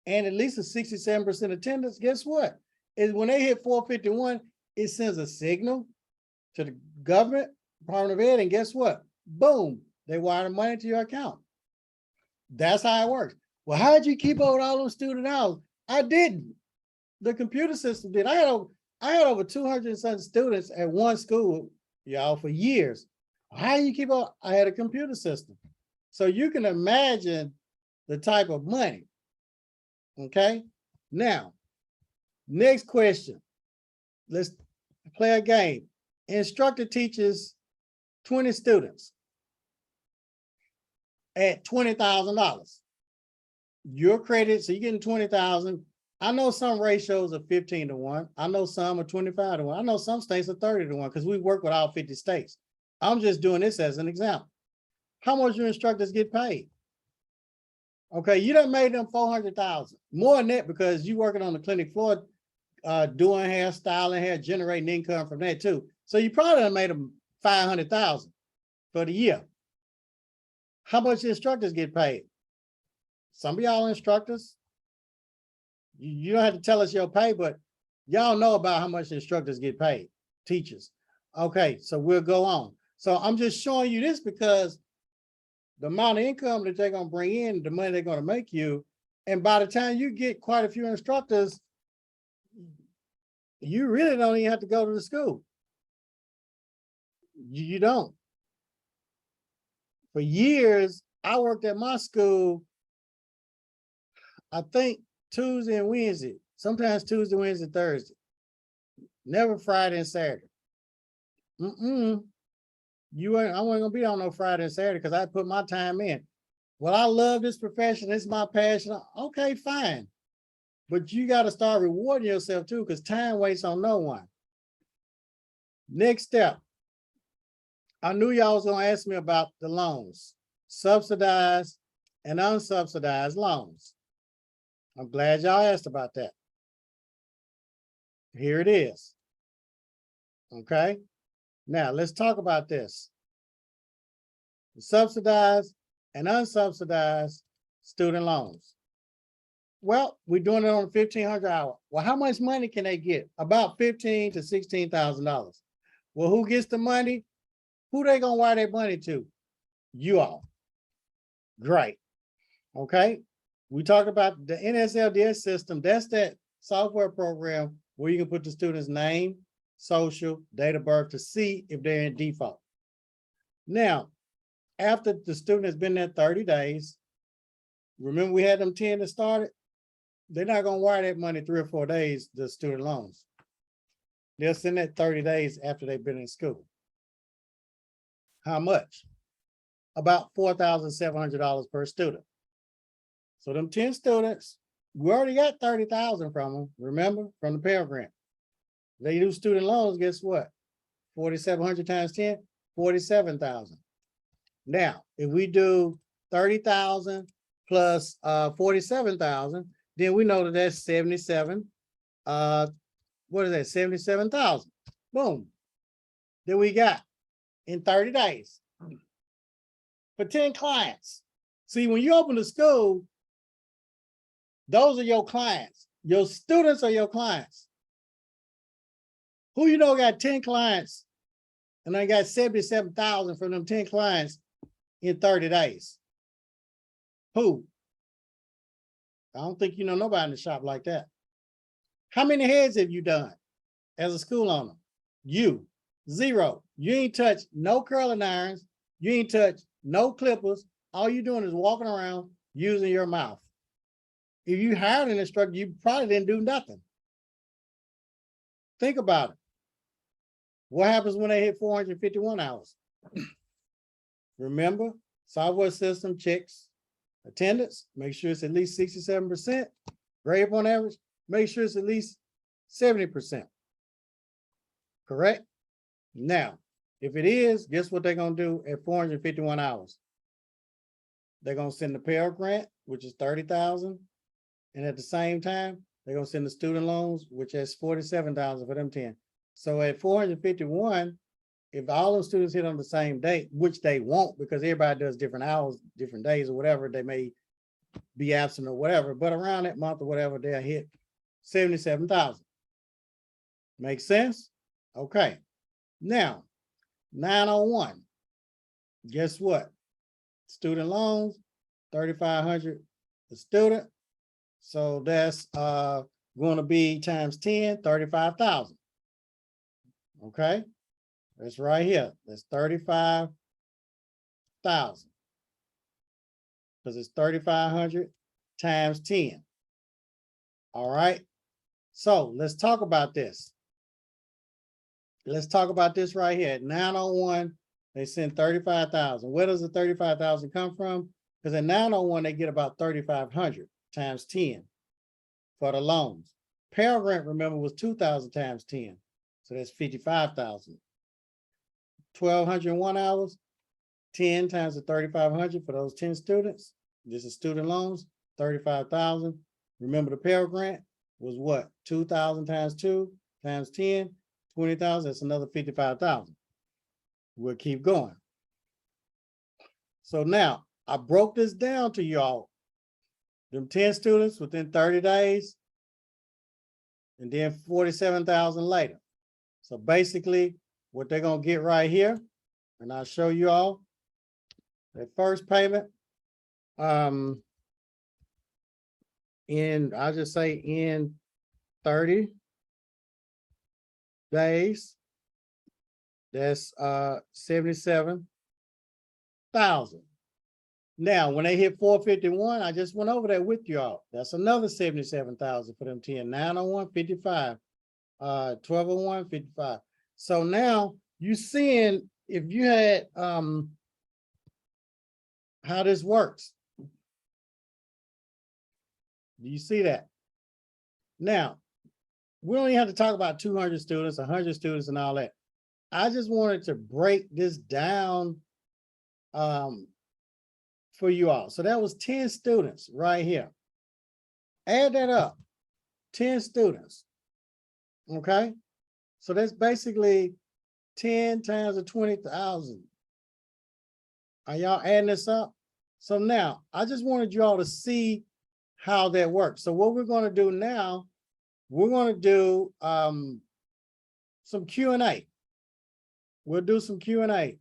and at least a 67% attendance. Guess what? Is when they hit 451, it sends a signal to the government, Department of Ed, and guess what? Boom, they wire the money to your account. That's how it works. Well, how'd you keep up with all those student hours? I didn't. The computer system did. I had over 200 and some students at one school, y'all, for years. How do you keep up? I had a computer system. So you can imagine the type of money. Okay. Now, next question. Let's play a game. Instructor teaches 20 students at $20,000. You're accredited, so you're getting 20,000. I know some ratios are 15 to 1. I know some are 25 to 1. I know some states are 30 to 1 because we work with all 50 states. I'm just doing this as an example. How much your instructors get paid? Okay, you done made them 400,000. More than that because you working on the clinic floor, doing hair, styling hair, generating income from that too. So you probably done made them 500,000 for the year. How much the instructors get paid? Some of y'all instructors, you don't have to tell us your pay, but y'all know about how much instructors get paid, teachers. Okay, so we'll go on. So I'm just showing you this because the amount of income that they're going to bring in, the money they're going to make you, and by the time you get quite a few instructors, you really don't even have to go to the school. You don't. For years, I worked at my school, I think Tuesday and Wednesday, sometimes Tuesday, Wednesday, Thursday, never Friday and Saturday. I wasn't gonna be on no Friday and Saturday because I put my time in. Well, I love this profession, it's my passion. Okay, fine. But you got to start rewarding yourself too, because time waits on no one. Next step. I knew y'all was gonna ask me about the loans, subsidized and unsubsidized loans. I'm glad y'all asked about that. Here it is. Okay. Now let's talk about this. The subsidized and unsubsidized student loans. Well, we're doing it on a 1,500 hour. Well, how much money can they get? About $15,000 to $16,000. Well, who gets the money? Who they gonna wire their money to? You all. Great. Okay. We talked about the NSLDS system. That's that software program where you can put the student's name, social, date of birth to see if they're in default. Now, after the student has been there 30 days, remember we had them 10 that started? They're not gonna wire that money 3 or 4 days, the student loans. They'll send that 30 days after they've been in school. How much? About $4,700 per student. So them 10 students, we already got 30,000 from them, remember, from the Pell Grant. They do student loans, guess what? 4,700 times 10, 47,000. Now, if we do 30,000 plus 47,000, then we know that that's 77. What is that? 77,000. Boom. Then we got in 30 days for 10 clients. See, when you open the school, those are your clients. Your students are your clients. Who you know got 10 clients and I got 77,000 from them 10 clients in 30 days? Who? I don't think you know nobody in the shop like that. How many heads have you done as a school owner? You, 0. You ain't touched no curling irons. You ain't touched no clippers. All you're doing is walking around using your mouth. If you hired an instructor, you probably didn't do nothing. Think about it. What happens when they hit 451 hours? Remember, software system checks attendance, make sure it's at least 67%. Grade point average, make sure it's at least 70%. Correct? Now, if it is, guess what they're going to do at 451 hours? They're going to send the Pell Grant, which is 30,000. And at the same time, they're going to send the student loans, which is 47,000 for them 10. So at 451, if all those students hit on the same date, which they won't because everybody does different hours, different days or whatever, they may be absent or whatever, but around that month or whatever, they'll hit 77,000. Make sense? Okay. Now, 901. Guess what? Student loans, 3,500 a student. So that's going to be times 10, 35,000. Okay. That's right here. That's 35,000. Because it's 3,500 times 10. All right. So let's talk about this. Let's talk about this right here. At 901, they send 35,000. Where does the 35,000 come from? Because at 901, they get about 3,500 times 10 for the loans. Pell Grant, remember, was 2,000 times 10. So that's 55,000. 1,201 hours, 10 times the 3,500 for those 10 students. This is student loans, 35,000. Remember the Pell Grant was what? 2,000 times 2 times 10, 20,000. That's another 55,000. We'll keep going. So now I broke this down to y'all. Them 10 students within 30 days, and then 47,000 later. So basically, what they're gonna get right here, and I'll show you all that first payment. I'll just say in 30 days, that's 77,000. Now, when they hit 451, I just went over that with y'all. That's another 77,000 for them 10. 901, 55. 1201, 55. So now you seeing if you had how this works. Do you see that? Now, we don't even have to talk about 200 students, 100 students and all that. I just wanted to break this down for you all. So that was 10 students right here. Add that up, 10 students. Okay, so that's basically 10 times the 20,000. Are y'all adding this up? So now I just wanted you all to see how that works. So what we're going to do now, we're going to do some Q&A. We'll do some Q&A.